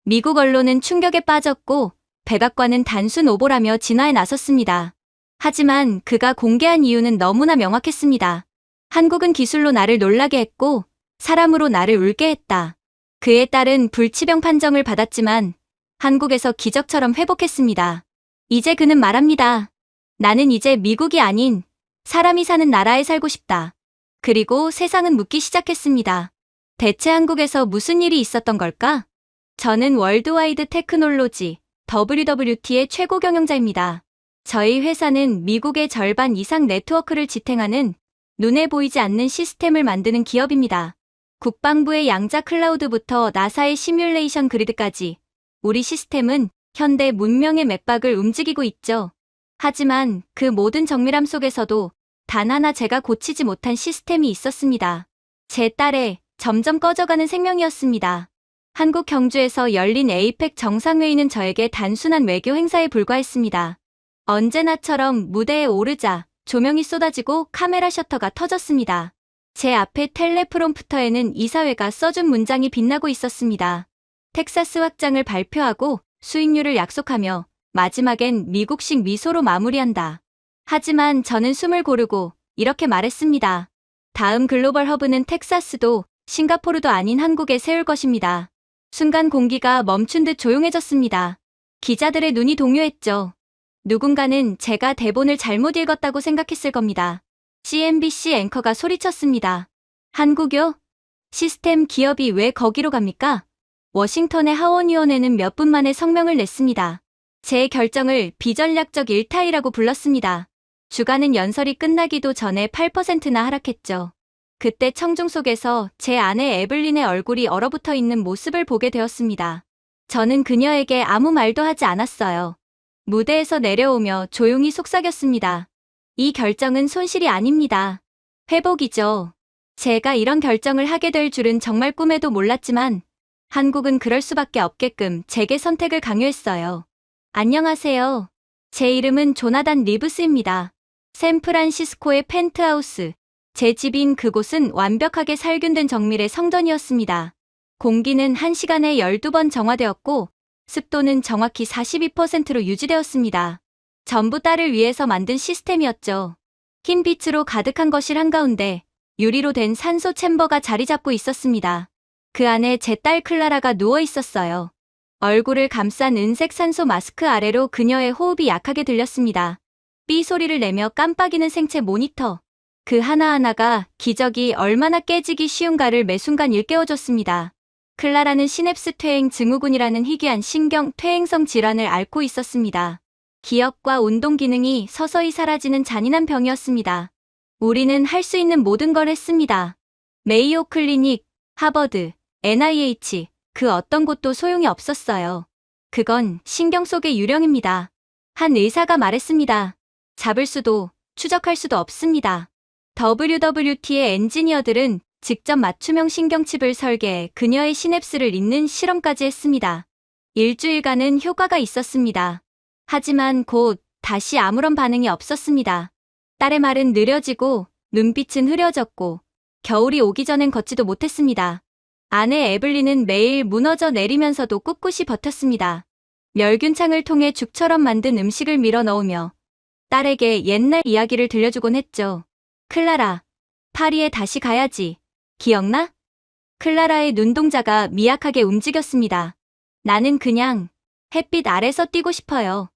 미국 언론은 충격에 빠졌고 백악관은 단순 오보라며 진화에 나섰습니다. 하지만 그가 공개한 이유는 너무나 명확했습니다. 한국은 기술로 나를 놀라게 했고 사람으로 나를 울게 했다. 그에 따른 불치병 판정을 받았지만 한국에서 기적처럼 회복했습니다. 이제 그는 말합니다. 나는 이제 미국이 아닌 사람이 사는 나라에 살고 싶다. 그리고 세상은 묻기 시작했습니다. 대체 한국에서 무슨 일이 있었던 걸까? 저는 월드와이드 테크놀로지 WWT의 최고 경영자입니다. 저희 회사는 미국의 절반 이상 네트워크를 지탱하는 눈에 보이지 않는 시스템을 만드는 기업입니다. 국방부의 양자 클라우드부터 나사의 시뮬레이션 그리드까지 우리 시스템은 현대 문명의 맥박을 움직이고 있죠. 하지만 그 모든 정밀함 속에서도 단 하나 제가 고치지 못한 시스템이 있었습니다. 제 딸의 점점 꺼져가는 생명이었습니다. 한국 경주에서 열린 에이펙 정상회의는 저에게 단순한 외교 행사에 불과했습니다. 언제나처럼 무대에 오르자 조명이 쏟아지고 카메라 셔터가 터졌습니다. 제 앞에 텔레프롬프터에는 이사회가 써준 문장이 빛나고 있었습니다. 텍사스 확장을 발표하고 수익률을 약속하며 마지막엔 미국식 미소로 마무리한다. 하지만 저는 숨을 고르고 이렇게 말했습니다. 다음 글로벌 허브는 텍사스도 싱가포르도 아닌 한국에 세울 것입니다. 순간 공기가 멈춘 듯 조용해졌습니다. 기자들의 눈이 동요했죠. 누군가는 제가 대본을 잘못 읽었다고 생각했을 겁니다. CNBC 앵커가 소리쳤습니다. 한국요? 시스템 기업이 왜 거기로 갑니까? 워싱턴의 하원의원회는 몇 분 만에 성명을 냈습니다. 제 결정을 비전략적 일타이라고 불렀습니다. 주가는 연설이 끝나기도 전에 8%나 하락했죠. 그때 청중 속에서 제 아내 에블린의 얼굴이 얼어붙어 있는 모습을 보게 되었습니다. 저는 그녀에게 아무 말도 하지 않았어요. 무대에서 내려오며 조용히 속삭였습니다. 이 결정은 손실이 아닙니다. 회복이죠. 제가 이런 결정을 하게 될 줄은 정말 꿈에도 몰랐지만 한국은 그럴 수밖에 없게끔 제게 선택을 강요했어요. 안녕하세요. 제 이름은 조나단 리브스입니다. 샌프란시스코의 펜트하우스. 제 집인 그곳은 완벽하게 살균된 정밀의 성전이었습니다. 공기는 1시간에 12번 정화되었고 습도는 정확히 42%로 유지되었습니다. 전부 딸을 위해서 만든 시스템이었죠. 흰 빛으로 가득한 거실 한가운데 유리로 된 산소 챔버가 자리 잡고 있었습니다. 그 안에 제 딸 클라라가 누워 있었어요. 얼굴을 감싼 은색 산소 마스크 아래로 그녀의 호흡이 약하게 들렸습니다. 삐 소리를 내며 깜빡이는 생체 모니터. 그 하나하나가 기적이 얼마나 깨지기 쉬운가를 매 순간 일깨워줬습니다. 클라라는 시냅스 퇴행 증후군이라는 희귀한 신경 퇴행성 질환을 앓고 있었습니다. 기억과 운동 기능이 서서히 사라지는 잔인한 병이었습니다. 우리는 할 수 있는 모든 걸 했습니다. 메이오 클리닉, 하버드, NIH, 그 어떤 곳도 소용이 없었어요. 그건 신경 속의 유령입니다. 한 의사가 말했습니다. 잡을 수도, 추적할 수도 없습니다. WWT의 엔지니어들은 직접 맞춤형 신경칩을 설계해 그녀의 시냅스를 잇는 실험까지 했습니다. 일주일간은 효과가 있었습니다. 하지만 곧 다시 아무런 반응이 없었습니다. 딸의 말은 느려지고 눈빛은 흐려졌고 겨울이 오기 전엔 걷지도 못했습니다. 아내 에블린은 매일 무너져 내리면서도 꿋꿋이 버텼습니다. 멸균창을 통해 죽처럼 만든 음식을 밀어 넣으며 딸에게 옛날 이야기를 들려주곤 했죠. 클라라, 파리에 다시 가야지. 기억나? 클라라의 눈동자가 미약하게 움직였습니다. 나는 그냥 햇빛 아래서 뛰고 싶어요.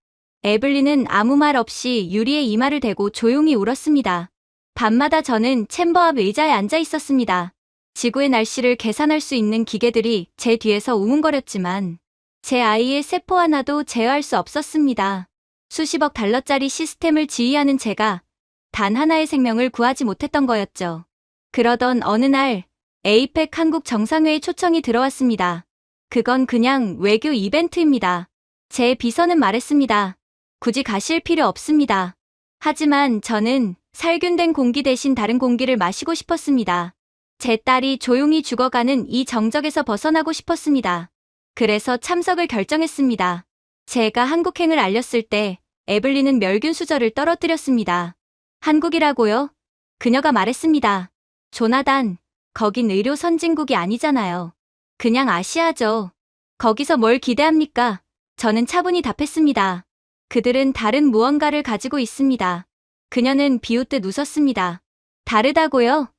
에블린은 아무 말 없이 유리에 이마를 대고 조용히 울었습니다. 밤마다 저는 챔버 앞 의자에 앉아 있었습니다. 지구의 날씨를 계산할 수 있는 기계들이 제 뒤에서 우문거렸지만 제 아이의 세포 하나도 제어할 수 없었습니다. 수십억 달러짜리 시스템을 지휘하는 제가 단 하나의 생명을 구하지 못했던 거였죠. 그러던 어느 날 에이펙 한국 정상회의 초청이 들어왔습니다. 그건 그냥 외교 이벤트입니다. 제 비서는 말했습니다. 굳이 가실 필요 없습니다. 하지만 저는 살균된 공기 대신 다른 공기를 마시고 싶었습니다. 제 딸이 조용히 죽어가는 이 정적에서 벗어나고 싶었습니다. 그래서 참석을 결정했습니다. 제가 한국행을 알렸을 때 에블린은 멸균 수저를 떨어뜨렸습니다. 한국이라고요? 그녀가 말했습니다. 조나단, 거긴 의료 선진국이 아니잖아요. 그냥 아시아죠. 거기서 뭘 기대합니까? 저는 차분히 답했습니다. 그들은 다른 무언가를 가지고 있습니다. 그녀는 비웃듯 웃었습니다. 다르다고요?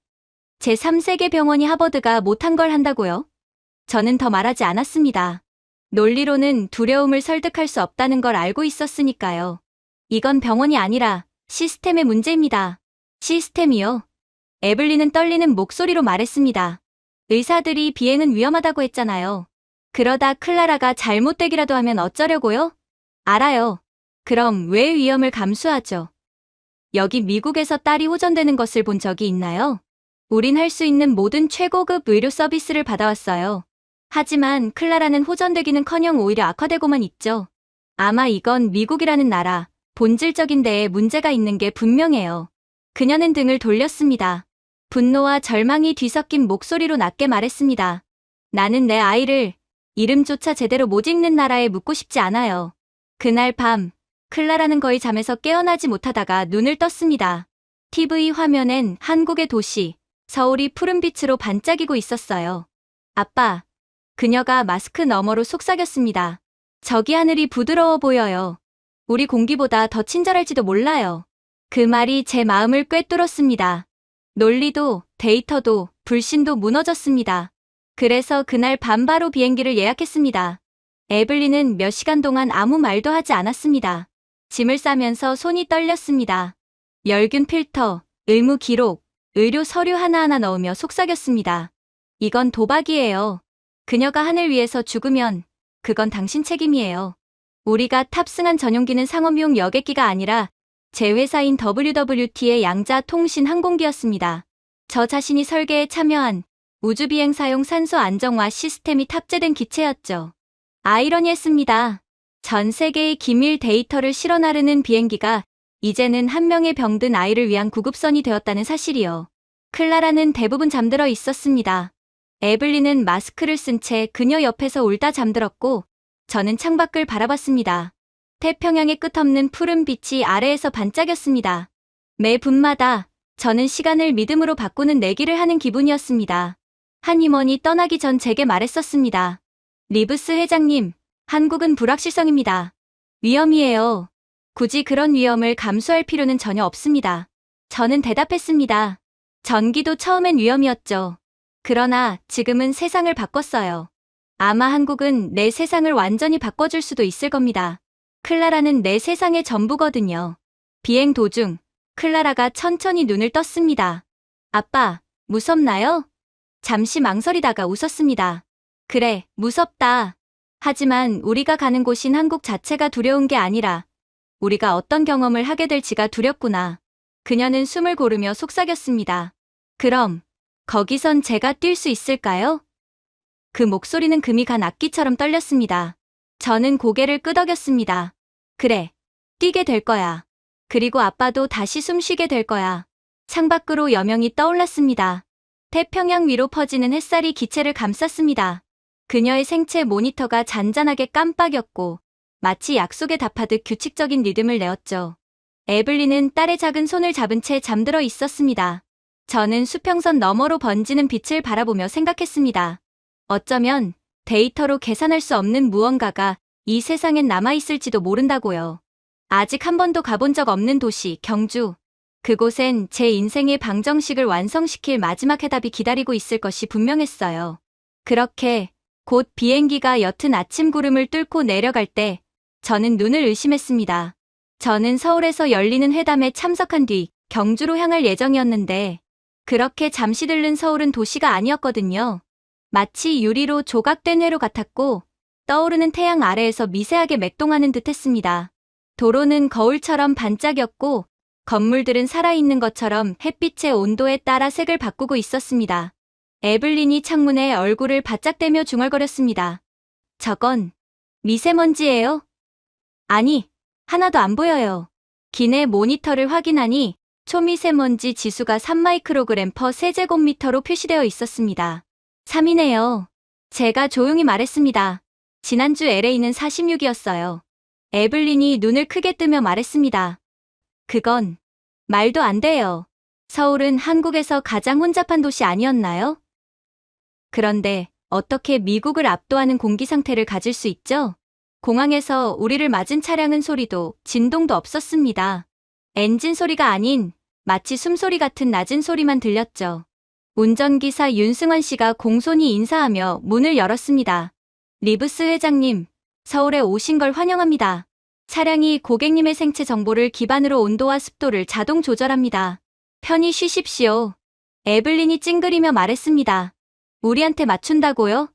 제3세계 병원이 하버드가 못한 걸 한다고요? 저는 더 말하지 않았습니다. 논리로는 두려움을 설득할 수 없다는 걸 알고 있었으니까요. 이건 병원이 아니라 시스템의 문제입니다. 시스템이요? 에블린은 떨리는 목소리로 말했습니다. 의사들이 비행은 위험하다고 했잖아요. 그러다 클라라가 잘못되기라도 하면 어쩌려고요? 알아요. 그럼 왜 위험을 감수하죠? 여기 미국에서 딸이 호전되는 것을 본 적이 있나요? 우린 할 수 있는 모든 최고급 의료 서비스를 받아왔어요. 하지만 클라라는 호전되기는커녕 오히려 악화되고만 있죠. 아마 이건 미국이라는 나라, 본질적인 데에 문제가 있는 게 분명해요. 그녀는 등을 돌렸습니다. 분노와 절망이 뒤섞인 목소리로 낮게 말했습니다. 나는 내 아이를 이름조차 제대로 못 읽는 나라에 묻고 싶지 않아요. 그날 밤, 클라라는 거의 잠에서 깨어나지 못하다가 눈을 떴습니다. TV 화면엔 한국의 도시, 서울이 푸른빛으로 반짝이고 있었어요. 아빠, 그녀가 마스크 너머로 속삭였습니다. 저기 하늘이 부드러워 보여요. 우리 공기보다 더 친절할지도 몰라요. 그 말이 제 마음을 꿰뚫었습니다. 논리도, 데이터도, 불신도 무너졌습니다. 그래서 그날 밤 바로 비행기를 예약했습니다. 에블린은 몇 시간 동안 아무 말도 하지 않았습니다. 짐을 싸면서 손이 떨렸습니다. 멸균 필터, 의무 기록, 의료 서류 하나하나 넣으며 속삭였습니다. 이건 도박이에요. 그녀가 하늘 위에서 죽으면 그건 당신 책임이에요. 우리가 탑승한 전용기는 상업용 여객기가 아니라 제 회사인 WWT의 양자 통신 항공기였습니다. 저 자신이 설계에 참여한 우주비행사용 산소 안정화 시스템이 탑재된 기체였죠. 아이러니했습니다. 전 세계의 기밀 데이터를 실어 나르는 비행기가 이제는 한 명의 병든 아이를 위한 구급선이 되었다는 사실이요. 클라라는 대부분 잠들어 있었습니다. 에블린은 마스크를 쓴 채 그녀 옆에서 울다 잠들었고 저는 창밖을 바라봤습니다. 태평양의 끝없는 푸른 빛이 아래에서 반짝였습니다. 매 분마다 저는 시간을 믿음으로 바꾸는 내기를 하는 기분이었습니다. 한 임원이 떠나기 전 제게 말했었습니다. 리브스 회장님, 한국은 불확실성입니다. 위험이에요. 굳이 그런 위험을 감수할 필요는 전혀 없습니다. 저는 대답했습니다. 전기도 처음엔 위험이었죠. 그러나 지금은 세상을 바꿨어요. 아마 한국은 내 세상을 완전히 바꿔줄 수도 있을 겁니다. 클라라는 내 세상의 전부거든요. 비행 도중, 클라라가 천천히 눈을 떴습니다. 아빠, 무섭나요? 잠시 망설이다가 웃었습니다. 그래, 무섭다. 하지만 우리가 가는 곳인 한국 자체가 두려운 게 아니라 우리가 어떤 경험을 하게 될지가 두렵구나. 그녀는 숨을 고르며 속삭였습니다. 그럼 거기선 제가 뛸 수 있을까요? 그 목소리는 금이 간 악기처럼 떨렸습니다. 저는 고개를 끄덕였습니다. 그래, 뛰게 될 거야. 그리고 아빠도 다시 숨쉬게 될 거야. 창밖으로 여명이 떠올랐습니다. 태평양 위로 퍼지는 햇살이 기체를 감쌌습니다. 그녀의 생체 모니터가 잔잔하게 깜빡였고 마치 약속에 답하듯 규칙적인 리듬을 내었죠. 에블린은 딸의 작은 손을 잡은 채 잠들어 있었습니다. 저는 수평선 너머로 번지는 빛을 바라보며 생각했습니다. 어쩌면 데이터로 계산할 수 없는 무언가가 이 세상엔 남아있을지도 모른다고요. 아직 한 번도 가본 적 없는 도시, 경주. 그곳엔 제 인생의 방정식을 완성시킬 마지막 해답이 기다리고 있을 것이 분명했어요. 그렇게 곧 비행기가 옅은 아침 구름을 뚫고 내려갈 때 저는 눈을 의심했습니다. 저는 서울에서 열리는 회담에 참석한 뒤 경주로 향할 예정이었는데 그렇게 잠시 들른 서울은 도시가 아니었거든요. 마치 유리로 조각된 회로 같았고 떠오르는 태양 아래에서 미세하게 맥동하는 듯했습니다. 도로는 거울처럼 반짝였고 건물들은 살아있는 것처럼 햇빛의 온도에 따라 색을 바꾸고 있었습니다. 에블린이 창문에 얼굴을 바짝대며 중얼거렸습니다. 저건 미세먼지예요? 아니, 하나도 안 보여요. 기내 모니터를 확인하니 초미세먼지 지수가 3마이크로그램/, 세제곱미터로 표시되어 있었습니다. 3이네요. 제가 조용히 말했습니다. 지난주 LA는 46이었어요. 에블린이 눈을 크게 뜨며 말했습니다. 그건 말도 안 돼요. 서울은 한국에서 가장 혼잡한 도시 아니었나요? 그런데 어떻게 미국을 압도하는 공기 상태를 가질 수 있죠? 공항에서 우리를 맞은 차량은 소리도 진동도 없었습니다. 엔진 소리가 아닌 마치 숨소리 같은 낮은 소리만 들렸죠. 운전기사 윤승환 씨가 공손히 인사하며 문을 열었습니다. 리브스 회장님, 서울에 오신 걸 환영합니다. 차량이 고객님의 생체 정보를 기반으로 온도와 습도를 자동 조절합니다. 편히 쉬십시오. 에블린이 찡그리며 말했습니다. 우리한테 맞춘다고요?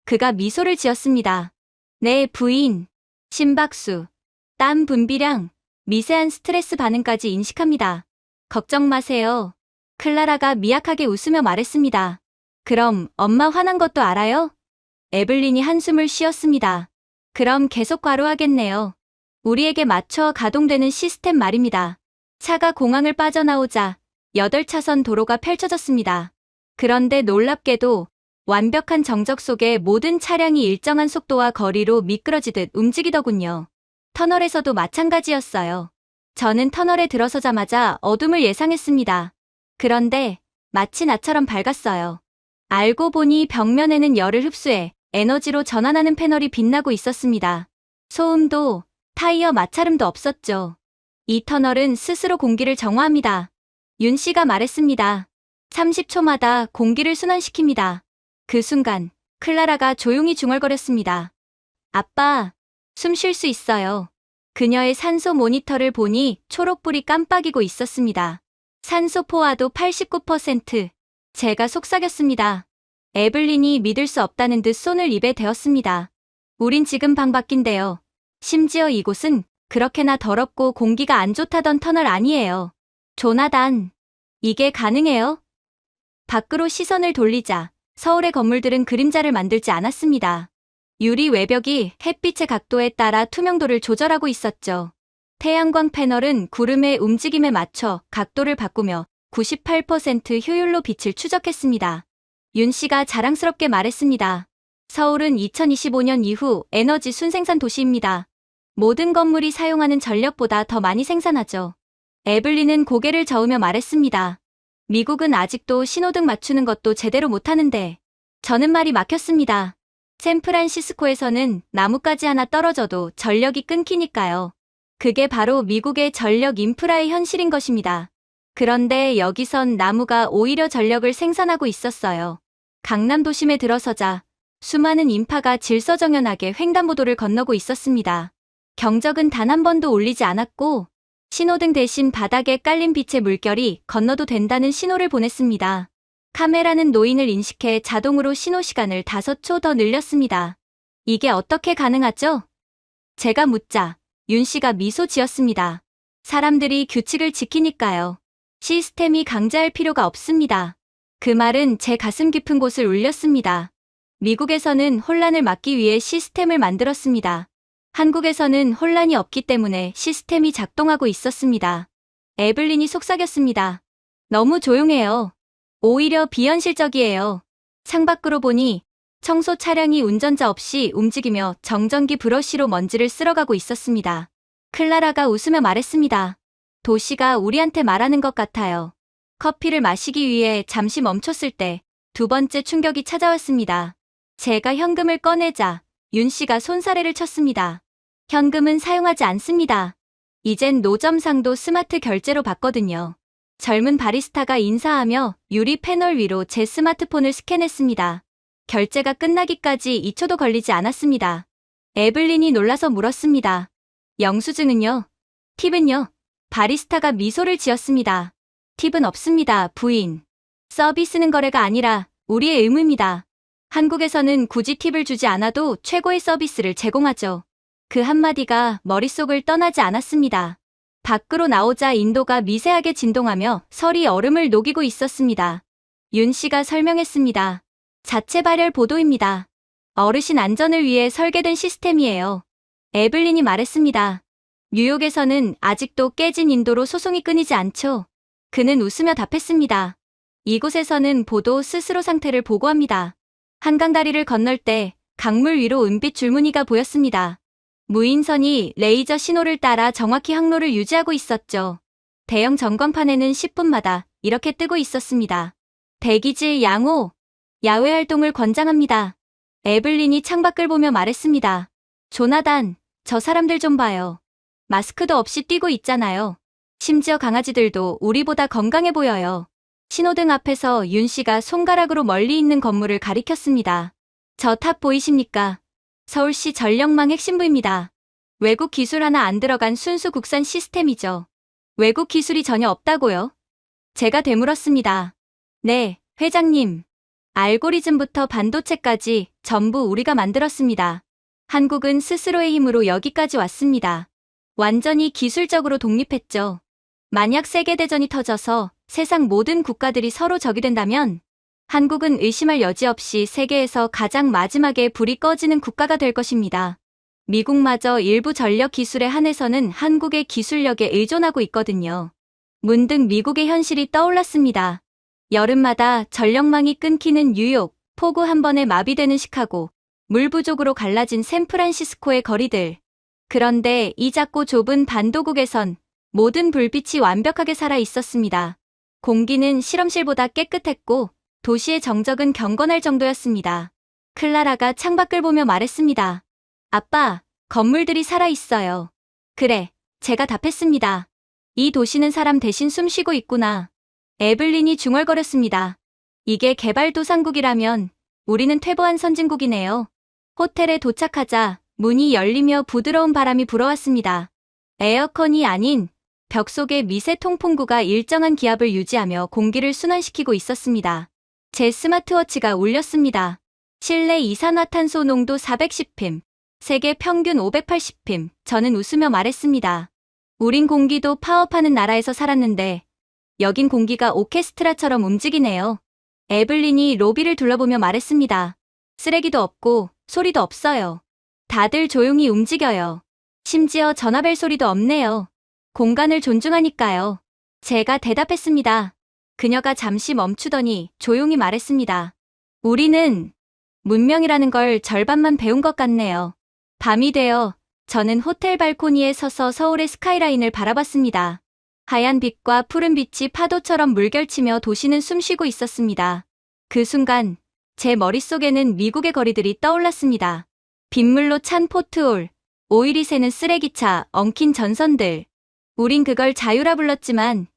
그가 미소를 지었습니다. 네, 부인. 심박수, 땀 분비량, 미세한 스트레스 반응까지 인식합니다. 걱정 마세요. 클라라가 미약하게 웃으며 말했습니다. 그럼 엄마 화난 것도 알아요? 에블린이 한숨을 쉬었습니다. 그럼 계속 과로하겠네요. 우리에게 맞춰 가동되는 시스템 말입니다. 차가 공항을 빠져나오자 8차선 도로가 펼쳐졌습니다. 그런데 놀랍게도 완벽한 정적 속에 모든 차량이 일정한 속도와 거리로 미끄러지듯 움직이더군요. 터널에서도 마찬가지였어요. 저는 터널에 들어서자마자 어둠을 예상했습니다. 그런데 마치 나처럼 밝았어요. 알고 보니 벽면에는 열을 흡수해 에너지로 전환하는 패널이 빛나고 있었습니다. 소음도 타이어 마찰음도 없었죠. 이 터널은 스스로 공기를 정화합니다. 윤 씨가 말했습니다. 30초마다 공기를 순환시킵니다. 그 순간 클라라가 조용히 중얼거렸습니다. 아빠, 숨 쉴 수 있어요. 그녀의 산소 모니터를 보니 초록불이 깜빡이고 있었습니다. 산소 포화도 89%. 제가 속삭였습니다. 에블린이 믿을 수 없다는 듯 손을 입에 대었습니다. 우린 지금 방 밖인데요. 심지어 이곳은 그렇게나 더럽고 공기가 안 좋다던 터널 아니에요. 조나단, 이게 가능해요? 밖으로 시선을 돌리자 서울의 건물들은 그림자를 만들지 않았습니다. 유리 외벽이 햇빛의 각도에 따라 투명도를 조절하고 있었죠. 태양광 패널은 구름의 움직임에 맞춰 각도를 바꾸며 98% 효율로 빛을 추적했습니다. 윤 씨가 자랑스럽게 말했습니다. 서울은 2025년 이후 에너지 순생산 도시입니다. 모든 건물이 사용하는 전력보다 더 많이 생산하죠. 에블린은 고개를 저으며 말했습니다. 미국은 아직도 신호등 맞추는 것도 제대로 못하는데. 저는 말이 막혔습니다. 샌프란시스코에서는 나뭇가지 하나 떨어져도 전력이 끊기니까요. 그게 바로 미국의 전력 인프라의 현실인 것입니다. 그런데 여기선 나무가 오히려 전력을 생산하고 있었어요. 강남 도심에 들어서자 수많은 인파가 질서정연하게 횡단보도를 건너고 있었습니다. 경적은 단 한 번도 울리지 않았고 신호등 대신 바닥에 깔린 빛의 물결이 건너도 된다는 신호를 보냈습니다. 카메라는 노인을 인식해 자동으로 신호 시간을 5초 더 늘렸습니다. 이게 어떻게 가능하죠? 제가 묻자 윤 씨가 미소 지었습니다. 사람들이 규칙을 지키니까요. 시스템이 강제할 필요가 없습니다. 그 말은 제 가슴 깊은 곳을 울렸습니다. 미국에서는 혼란을 막기 위해 시스템을 만들었습니다. 한국에서는 혼란이 없기 때문에 시스템이 작동하고 있었습니다. 에블린이 속삭였습니다. 너무 조용해요. 오히려 비현실적이에요. 창밖으로 보니 청소 차량이 운전자 없이 움직이며 정전기 브러쉬로 먼지를 쓸어가고 있었습니다. 클라라가 웃으며 말했습니다. 도시가 우리한테 말하는 것 같아요. 커피를 마시기 위해 잠시 멈췄을 때 두 번째 충격이 찾아왔습니다. 제가 현금을 꺼내자 윤 씨가 손사래를 쳤습니다. 현금은 사용하지 않습니다. 이젠 노점상도 스마트 결제로 봤거든요. 젊은 바리스타가 인사하며 유리 패널 위로 제 스마트폰을 스캔했습니다. 결제가 끝나기까지 2초도 걸리지 않았습니다. 에블린이 놀라서 물었습니다. 영수증은요? 팁은요? 바리스타가 미소를 지었습니다. 팁은 없습니다, 부인. 서비스는 거래가 아니라 우리의 의무입니다. 한국에서는 굳이 팁을 주지 않아도 최고의 서비스를 제공하죠. 그 한마디가 머릿속을 떠나지 않았습니다. 밖으로 나오자 인도가 미세하게 진동하며 설이 얼음을 녹이고 있었습니다. 윤 씨가 설명했습니다. 자체 발열 보도입니다. 어르신 안전을 위해 설계된 시스템이에요. 에블린이 말했습니다. 뉴욕에서는 아직도 깨진 인도로 소송이 끊이지 않죠. 그는 웃으며 답했습니다. 이곳에서는 보도 스스로 상태를 보고합니다. 한강다리를 건널 때 강물 위로 은빛 줄무늬가 보였습니다. 무인선이 레이저 신호를 따라 정확히 항로를 유지하고 있었죠. 대형 전광판에는 10분마다 이렇게 뜨고 있었습니다. 대기질 양호, 야외 활동을 권장합니다. 에블린이 창밖을 보며 말했습니다. 조나단, 저 사람들 좀 봐요. 마스크도 없이 뛰고 있잖아요. 심지어 강아지들도 우리보다 건강해 보여요. 신호등 앞에서 윤 씨가 손가락으로 멀리 있는 건물을 가리켰습니다. 저 탑 보이십니까? 서울시 전력망 핵심부입니다. 외국 기술 하나 안 들어간 순수 국산 시스템이죠. 외국 기술이 전혀 없다고요? 제가 되물었습니다. 네, 회장님. 알고리즘부터 반도체까지 전부 우리가 만들었습니다. 한국은 스스로의 힘으로 여기까지 왔습니다. 완전히 기술적으로 독립했죠. 만약 세계대전이 터져서 세상 모든 국가들이 서로 적이 된다면 한국은 의심할 여지 없이 세계에서 가장 마지막에 불이 꺼지는 국가가 될 것입니다. 미국마저 일부 전력 기술에 한해서는 한국의 기술력에 의존하고 있거든요. 문득 미국의 현실이 떠올랐습니다. 여름마다 전력망이 끊기는 뉴욕, 폭우 한 번에 마비되는 시카고, 물 부족으로 갈라진 샌프란시스코의 거리들. 그런데 이 작고 좁은 반도국에선 모든 불빛이 완벽하게 살아 있었습니다. 공기는 실험실보다 깨끗했고 도시의 정적은 경건할 정도였습니다. 클라라가 창밖을 보며 말했습니다. 아빠, 건물들이 살아 있어요. 그래, 제가 답했습니다. 이 도시는 사람 대신 숨쉬고 있구나. 에블린이 중얼거렸습니다. 이게 개발도상국이라면 우리는 퇴보한 선진국이네요. 호텔에 도착하자 문이 열리며 부드러운 바람이 불어왔습니다. 에어컨이 아닌 벽 속의 미세 통풍구가 일정한 기압을 유지하며 공기를 순환시키고 있었습니다. 제 스마트워치가 울렸습니다. 실내 이산화탄소 농도 410ppm, 세계 평균 580ppm. 저는 웃으며 말했습니다. 우린 공기도 파업하는 나라에서 살았는데 여긴 공기가 오케스트라처럼 움직이네요. 에블린이 로비를 둘러보며 말했습니다. 쓰레기도 없고 소리도 없어요. 다들 조용히 움직여요. 심지어 전화벨 소리도 없네요. 공간을 존중하니까요. 제가 대답했습니다. 그녀가 잠시 멈추더니 조용히 말했습니다. 우리는 문명이라는 걸 절반만 배운 것 같네요. 밤이 되어 저는 호텔 발코니에 서서 서울의 스카이라인을 바라봤습니다. 하얀 빛과 푸른 빛이 파도처럼 물결치며 도시는 숨쉬고 있었습니다. 그 순간 제 머릿속에는 미국의 거리들이 떠올랐습니다. 빗물로 찬 포트홀, 오일이 새는 쓰레기차, 엉킨 전선들. 우린 그걸 자유라 불렀지만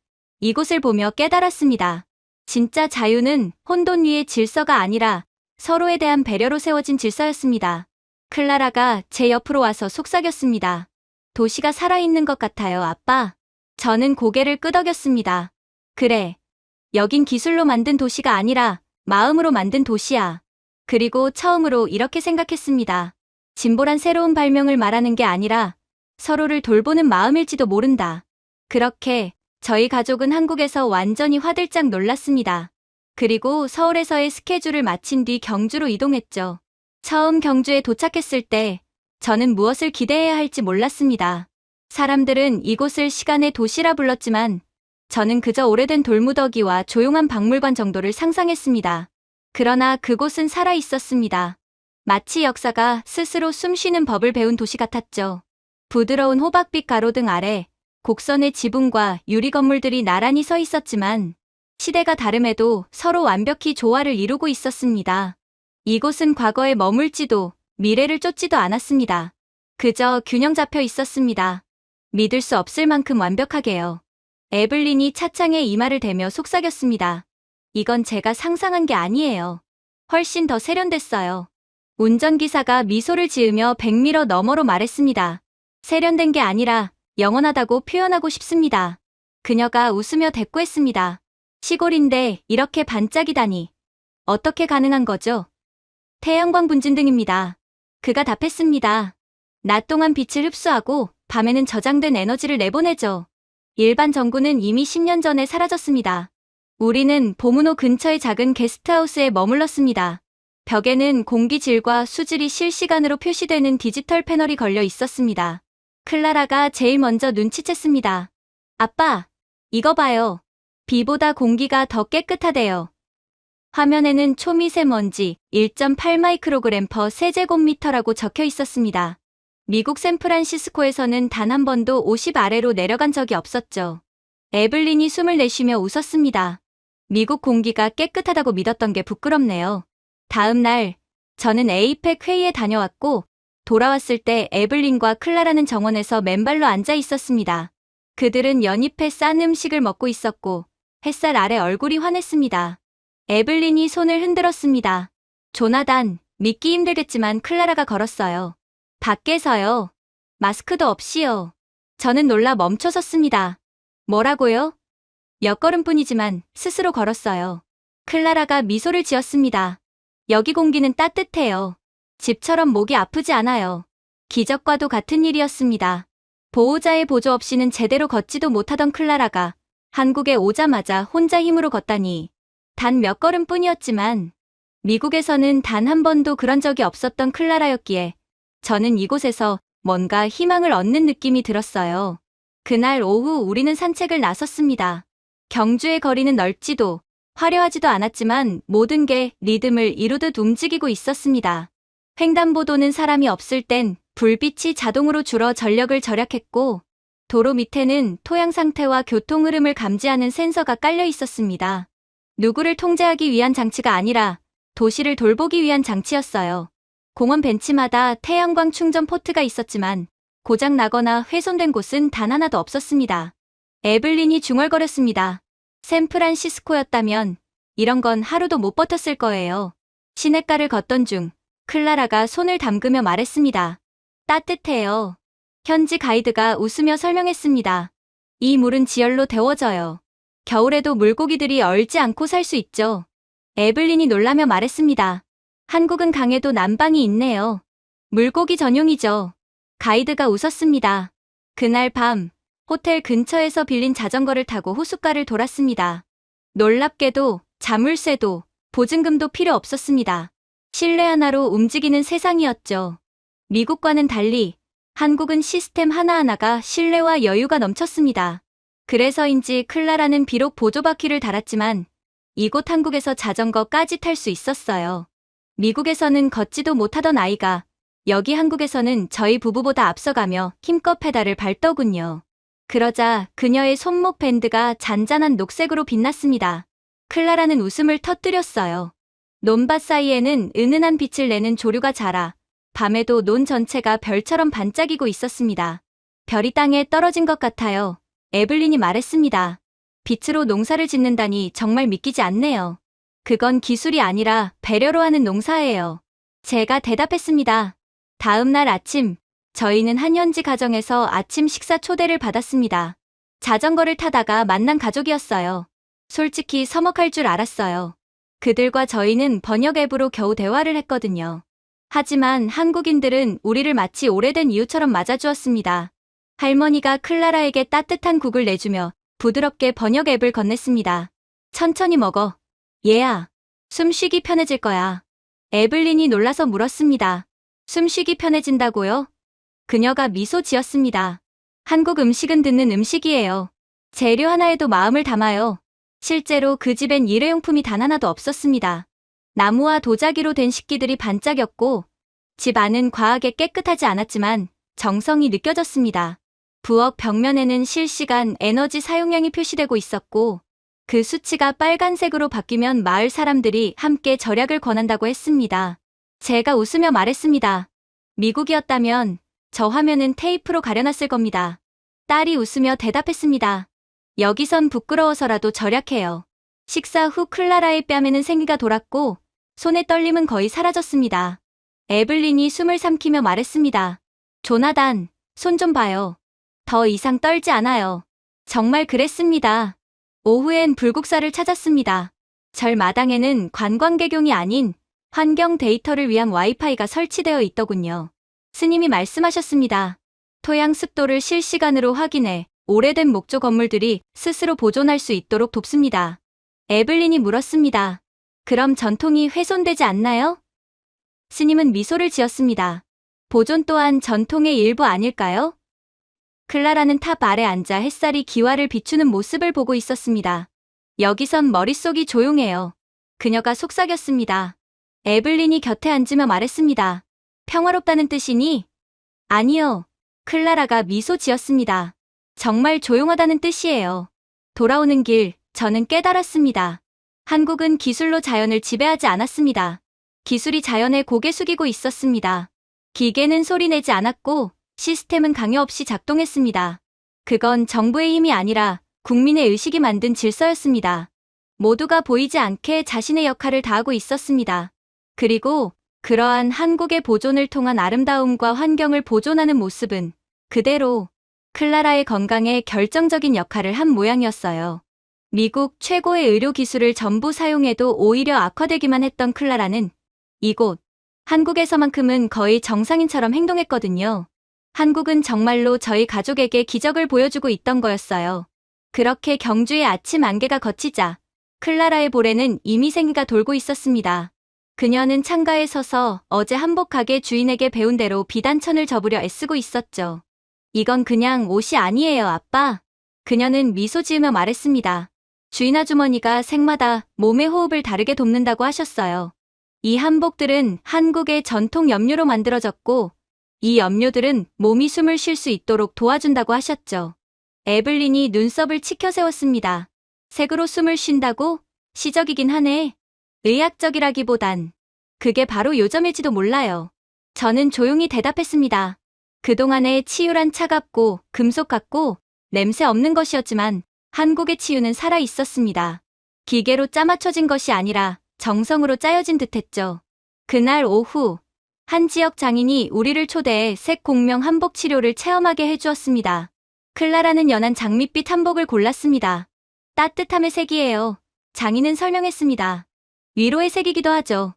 이곳을 보며 깨달았습니다. 진짜 자유는 혼돈 위의 질서가 아니라 서로에 대한 배려로 세워진 질서였습니다. 클라라가 제 옆으로 와서 속삭였습니다. 도시가 살아있는 것 같아요, 아빠. 저는 고개를 끄덕였습니다. 그래. 여긴 기술로 만든 도시가 아니라 마음으로 만든 도시야. 그리고 처음으로 이렇게 생각했습니다. 진보란 새로운 발명을 말하는 게 아니라 서로를 돌보는 마음일지도 모른다. 그렇게 저희 가족은 한국에서 완전히 화들짝 놀랐습니다. 그리고 서울에서의 스케줄을 마친 뒤 경주로 이동했죠. 처음 경주에 도착했을 때 저는 무엇을 기대해야 할지 몰랐습니다. 사람들은 이곳을 시간의 도시라 불렀지만 저는 그저 오래된 돌무더기와 조용한 박물관 정도를 상상했습니다. 그러나 그곳은 살아 있었습니다. 마치 역사가 스스로 숨쉬는 법을 배운 도시 같았죠. 부드러운 호박빛 가로등 아래 곡선의 지붕과 유리 건물들이 나란히 서 있었지만 시대가 다름에도 서로 완벽히 조화를 이루고 있었습니다. 이곳은 과거에 머물지도 미래를 쫓지도 않았습니다. 그저 균형 잡혀 있었습니다. 믿을 수 없을 만큼 완벽하게요. 에블린이 차창에 이마를 대며 속삭였습니다. 이건 제가 상상한 게 아니에요. 훨씬 더 세련됐어요. 운전기사가 미소를 지으며 100m 너머로 말했습니다. 세련된 게 아니라 영원하다고 표현하고 싶습니다. 그녀가 웃으며 대꾸했습니다. 시골인데 이렇게 반짝이다니. 어떻게 가능한 거죠? 태양광 분진등입니다. 그가 답했습니다. 낮 동안 빛을 흡수하고 밤에는 저장된 에너지를 내보내죠. 일반 전구는 이미 10년 전에 사라졌습니다. 우리는 보문호 근처의 작은 게스트하우스에 머물렀습니다. 벽에는 공기질과 수질이 실시간으로 표시되는 디지털 패널이 걸려 있었습니다. 클라라가 제일 먼저 눈치챘습니다. 아빠, 이거 봐요. 비보다 공기가 더 깨끗하대요. 화면에는 초미세먼지 1.8 마이크로그램 퍼 세제곱미터라고 적혀 있었습니다. 미국 샌프란시스코에서는 단 한 번도 50 아래로 내려간 적이 없었죠. 에블린이 숨을 내쉬며 웃었습니다. 미국 공기가 깨끗하다고 믿었던 게 부끄럽네요. 다음 날, 저는 에이펙 회의에 다녀왔고 돌아왔을 때 에블린과 클라라는 정원에서 맨발로 앉아 있었습니다. 그들은 연잎에 싼 음식을 먹고 있었고 햇살 아래 얼굴이 환했습니다. 에블린이 손을 흔들었습니다. 조나단, 믿기 힘들겠지만 클라라가 걸었어요. 밖에서요. 마스크도 없이요. 저는 놀라 멈춰섰습니다. 뭐라고요? 몇 걸음뿐이지만 스스로 걸었어요. 클라라가 미소를 지었습니다. 여기 공기는 따뜻해요. 집처럼 목이 아프지 않아요. 기적과도 같은 일이었습니다. 보호자의 보조 없이는 제대로 걷지도 못하던 클라라가 한국에 오자마자 혼자 힘으로 걷다니. 단 몇 걸음뿐이었지만 미국에서는 단 한 번도 그런 적이 없었던 클라라였기에 저는 이곳에서 뭔가 희망을 얻는 느낌이 들었어요. 그날 오후 우리는 산책을 나섰습니다. 경주의 거리는 넓지도 화려하지도 않았지만 모든 게 리듬을 이루듯 움직이고 있었습니다. 횡단보도는 사람이 없을 땐 불빛이 자동으로 줄어 전력을 절약했고 도로 밑에는 토양 상태와 교통 흐름을 감지하는 센서가 깔려 있었습니다. 누구를 통제하기 위한 장치가 아니라 도시를 돌보기 위한 장치였어요. 공원 벤치마다 태양광 충전 포트가 있었지만 고장 나거나 훼손된 곳은 단 하나도 없었습니다. 에블린이 중얼거렸습니다. 샌프란시스코였다면 이런 건 하루도 못 버텼을 거예요. 시냇가를 걷던 중 클라라가 손을 담그며 말했습니다. 따뜻해요. 현지 가이드가 웃으며 설명했습니다. 이 물은 지열로 데워져요. 겨울에도 물고기들이 얼지 않고 살 수 있죠. 에블린이 놀라며 말했습니다. 한국은 강에도 난방이 있네요. 물고기 전용이죠. 가이드가 웃었습니다. 그날 밤 호텔 근처에서 빌린 자전거를 타고 호숫가를 돌았습니다. 놀랍게도 자물쇠도 보증금도 필요 없었습니다. 실내 하나로 움직이는 세상이었죠. 미국과는 달리 한국은 시스템 하나하나가 신뢰와 여유가 넘쳤습니다. 그래서인지 클라라는 비록 보조바퀴를 달았지만 이곳 한국에서 자전거까지 탈 수 있었어요. 미국에서는 걷지도 못하던 아이가 여기 한국에서는 저희 부부보다 앞서가며 힘껏 페달을 밟더군요. 그러자 그녀의 손목 밴드가 잔잔한 녹색으로 빛났습니다. 클라라는 웃음을 터뜨렸어요. 논밭 사이에는 은은한 빛을 내는 조류가 자라 밤에도 논 전체가 별처럼 반짝이고 있었습니다. 별이 땅에 떨어진 것 같아요. 에블린이 말했습니다. 빛으로 농사를 짓는다니 정말 믿기지 않네요. 그건 기술이 아니라 배려로 하는 농사예요. 제가 대답했습니다. 다음 날 아침, 저희는 한 현지 가정에서 아침 식사 초대를 받았습니다. 자전거를 타다가 만난 가족이었어요. 솔직히 서먹할 줄 알았어요. 그들과 저희는 번역 앱으로 겨우 대화를 했거든요. 하지만 한국인들은 우리를 마치 오래된 이웃처럼 맞아주었습니다. 할머니가 클라라에게 따뜻한 국을 내주며 부드럽게 번역 앱을 건넸습니다. 천천히 먹어. 얘야, 숨쉬기 편해질 거야. 에블린이 놀라서 물었습니다. 숨쉬기 편해진다고요? 그녀가 미소 지었습니다. 한국 음식은 듣는 음식이에요. 재료 하나에도 마음을 담아요. 실제로 그 집엔 일회용품이 단 하나도 없었습니다. 나무와 도자기로 된 식기들이 반짝였고 집 안은 과하게 깨끗하지 않았지만 정성이 느껴졌습니다. 부엌 벽면에는 실시간 에너지 사용량이 표시되고 있었고 그 수치가 빨간색으로 바뀌면 마을 사람들이 함께 절약을 권한다고 했습니다. 제가 웃으며 말했습니다. 미국이었다면 저 화면은 테이프로 가려놨을 겁니다. 딸이 웃으며 대답했습니다. 여기선 부끄러워서라도 절약해요. 식사 후 클라라의 뺨에는 생기가 돌았고 손의 떨림은 거의 사라졌습니다. 에블린이 숨을 삼키며 말했습니다. 조나단, 손 좀 봐요. 더 이상 떨지 않아요. 정말 그랬습니다. 오후엔 불국사를 찾았습니다. 절 마당에는 관광객용이 아닌 환경 데이터를 위한 와이파이가 설치되어 있더군요. 스님이 말씀하셨습니다. 토양 습도를 실시간으로 확인해 오래된 목조 건물들이 스스로 보존할 수 있도록 돕습니다. 에블린이 물었습니다. 그럼 전통이 훼손되지 않나요? 스님은 미소를 지었습니다. 보존 또한 전통의 일부 아닐까요? 클라라는 탑 아래 앉아 햇살이 기와를 비추는 모습을 보고 있었습니다. 여기선 머릿속이 조용해요. 그녀가 속삭였습니다. 에블린이 곁에 앉으며 말했습니다. 평화롭다는 뜻이니? 아니요. 클라라가 미소 지었습니다. 정말 조용하다는 뜻이에요. 돌아오는 길, 저는 깨달았습니다. 한국은 기술로 자연을 지배하지 않았습니다. 기술이 자연에 고개 숙이고 있었습니다. 기계는 소리내지 않았고 시스템은 강요 없이 작동했습니다. 그건 정부의 힘이 아니라 국민의 의식이 만든 질서였습니다. 모두가 보이지 않게 자신의 역할을 다하고 있었습니다. 그리고 그러한 한국의 보존을 통한 아름다움과 환경을 보존하는 모습은 그대로 클라라의 건강에 결정적인 역할을 한 모양이었어요. 미국 최고의 의료 기술을 전부 사용해도 오히려 악화되기만 했던 클라라는 이곳 한국에서만큼은 거의 정상인처럼 행동했거든요. 한국은 정말로 저희 가족에게 기적을 보여주고 있던 거였어요. 그렇게 경주의 아침 안개가 걷히자 클라라의 볼에는 이미 생기가 돌고 있었습니다. 그녀는 창가에 서서 어제 한복하게 주인에게 배운 대로 비단천을 접으려 애쓰고 있었죠. 이건 그냥 옷이 아니에요, 아빠. 그녀는 미소 지으며 말했습니다. 주인 아주머니가 생마다 몸의 호흡을 다르게 돕는다고 하셨어요. 이 한복들은 한국의 전통 염료로 만들어졌고 이 염료들은 몸이 숨을 쉴 수 있도록 도와준다고 하셨죠. 에블린이 눈썹을 치켜 세웠습니다. 색으로 숨을 쉰다고? 시적이긴 하네. 의학적이라기보단 그게 바로 요점일지도 몰라요. 저는 조용히 대답했습니다. 그동안의 치유란 차갑고 금속 같고 냄새 없는 것이었지만 한국의 치유는 살아 있었습니다. 기계로 짜맞춰진 것이 아니라 정성으로 짜여진 듯했죠. 그날 오후 한 지역 장인이 우리를 초대해 색 공명 한복 치료를 체험하게 해주었습니다. 클라라는 연한 장밋빛 한복을 골랐습니다. 따뜻함의 색이에요. 장인은 설명했습니다. 위로의 색이기도 하죠.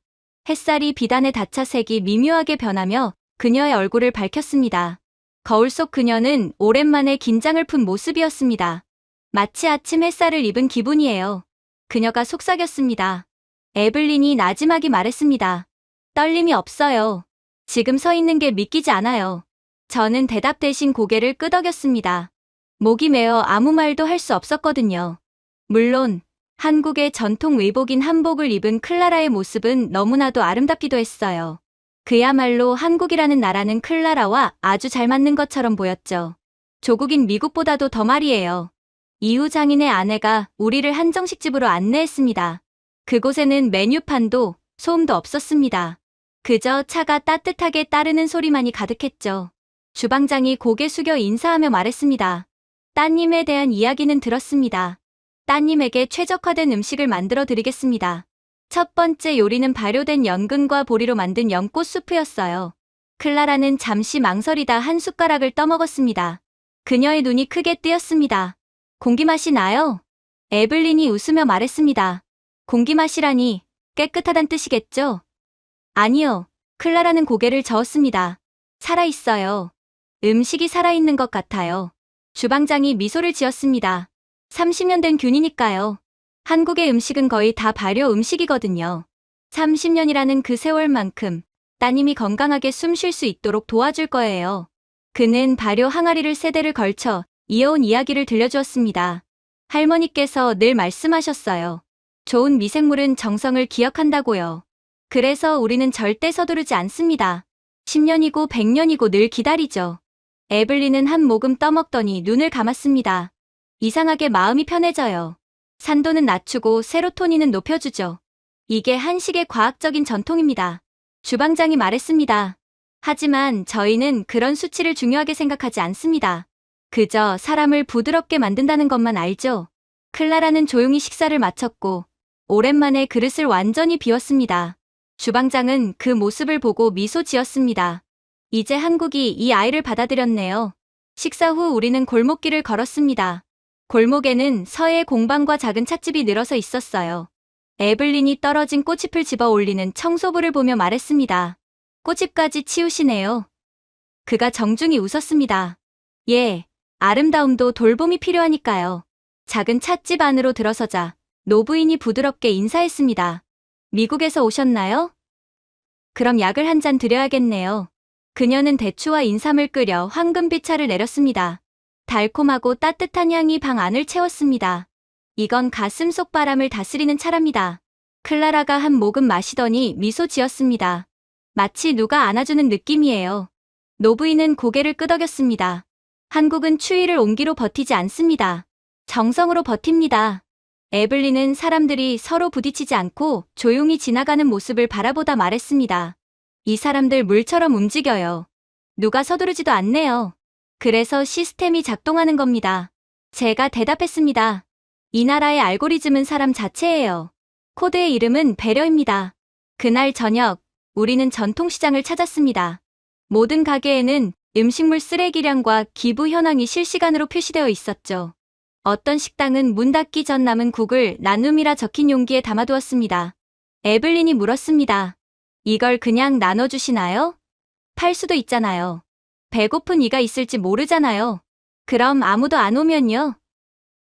햇살이 비단의 다차색이 미묘하게 변하며 그녀의 얼굴을 밝혔습니다. 거울 속 그녀는 오랜만에 긴장을 푼 모습이었습니다. 마치 아침 햇살을 입은 기분이에요. 그녀가 속삭였습니다. 에블린이 나지막이 말했습니다. 떨림이 없어요. 지금 서 있는 게 믿기지 않아요. 저는 대답 대신 고개를 끄덕였습니다. 목이 메어 아무 말도 할 수 없었거든요. 물론 한국의 전통 의복인 한복을 입은 클라라의 모습은 너무나도 아름답기도 했어요. 그야말로 한국이라는 나라는 클라라와 아주 잘 맞는 것처럼 보였죠. 조국인 미국보다도 더 말이에요. 이후 장인의 아내가 우리를 한정식집으로 안내했습니다. 그곳에는 메뉴판도 소음도 없었습니다. 그저 차가 따뜻하게 따르는 소리만이 가득했죠. 주방장이 고개 숙여 인사하며 말했습니다. 따님에 대한 이야기는 들었습니다. 따님에게 최적화된 음식을 만들어 드리겠습니다. 첫 번째 요리는 발효된 연근과 보리로 만든 연꽃 수프였어요. 클라라는 잠시 망설이다 한 숟가락을 떠먹었습니다. 그녀의 눈이 크게 뜨였습니다. 공기 맛이 나요? 에블린이 웃으며 말했습니다. 공기 맛이라니 깨끗하단 뜻이겠죠? 아니요. 클라라는 고개를 저었습니다. 살아있어요. 음식이 살아있는 것 같아요. 주방장이 미소를 지었습니다. 30년 된 균이니까요. 한국의 음식은 거의 다 발효 음식이거든요. 30년이라는 그 세월만큼 따님이 건강하게 숨 쉴 수 있도록 도와줄 거예요. 그는 발효 항아리를 세대를 걸쳐 이어온 이야기를 들려주었습니다. 할머니께서 늘 말씀하셨어요. 좋은 미생물은 정성을 기억한다고요. 그래서 우리는 절대 서두르지 않습니다. 10년이고 100년이고 늘 기다리죠. 에블린은 한 모금 떠먹더니 눈을 감았습니다. 이상하게 마음이 편해져요. 산도는 낮추고 세로토닌은 높여주죠. 이게 한식의 과학적인 전통입니다. 주방장이 말했습니다. 하지만 저희는 그런 수치를 중요하게 생각하지 않습니다. 그저 사람을 부드럽게 만든다는 것만 알죠. 클라라는 조용히 식사를 마쳤고 오랜만에 그릇을 완전히 비웠습니다. 주방장은 그 모습을 보고 미소 지었습니다. 이제 한국이 이 아이를 받아들였네요. 식사 후 우리는 골목길을 걸었습니다. 골목에는 서예 공방과 작은 찻집이 늘어서 있었어요. 에블린이 떨어진 꽃잎을 집어 올리는 청소부를 보며 말했습니다. 꽃잎까지 치우시네요. 그가 정중히 웃었습니다. 예, 아름다움도 돌봄이 필요하니까요. 작은 찻집 안으로 들어서자 노부인이 부드럽게 인사했습니다. 미국에서 오셨나요? 그럼 약을 한 잔 드려야겠네요. 그녀는 대추와 인삼을 끓여 황금빛 차를 내렸습니다. 달콤하고 따뜻한 향이 방 안을 채웠습니다. 이건 가슴 속 바람을 다스리는 차랍니다. 클라라가 한 모금 마시더니 미소 지었습니다. 마치 누가 안아주는 느낌이에요. 노부인은 고개를 끄덕였습니다. 한국은 추위를 온기로 버티지 않습니다. 정성으로 버팁니다. 에블린은 사람들이 서로 부딪히지 않고 조용히 지나가는 모습을 바라보다 말했습니다. 이 사람들 물처럼 움직여요. 누가 서두르지도 않네요. 그래서 시스템이 작동하는 겁니다. 제가 대답했습니다. 이 나라의 알고리즘은 사람 자체예요. 코드의 이름은 배려입니다. 그날 저녁, 우리는 전통시장을 찾았습니다. 모든 가게에는 음식물 쓰레기량과 기부 현황이 실시간으로 표시되어 있었죠. 어떤 식당은 문 닫기 전 남은 국을 나눔이라 적힌 용기에 담아두었습니다. 에블린이 물었습니다. 이걸 그냥 나눠주시나요? 팔 수도 있잖아요. 배고픈 이가 있을지 모르잖아요. 그럼 아무도 안 오면요?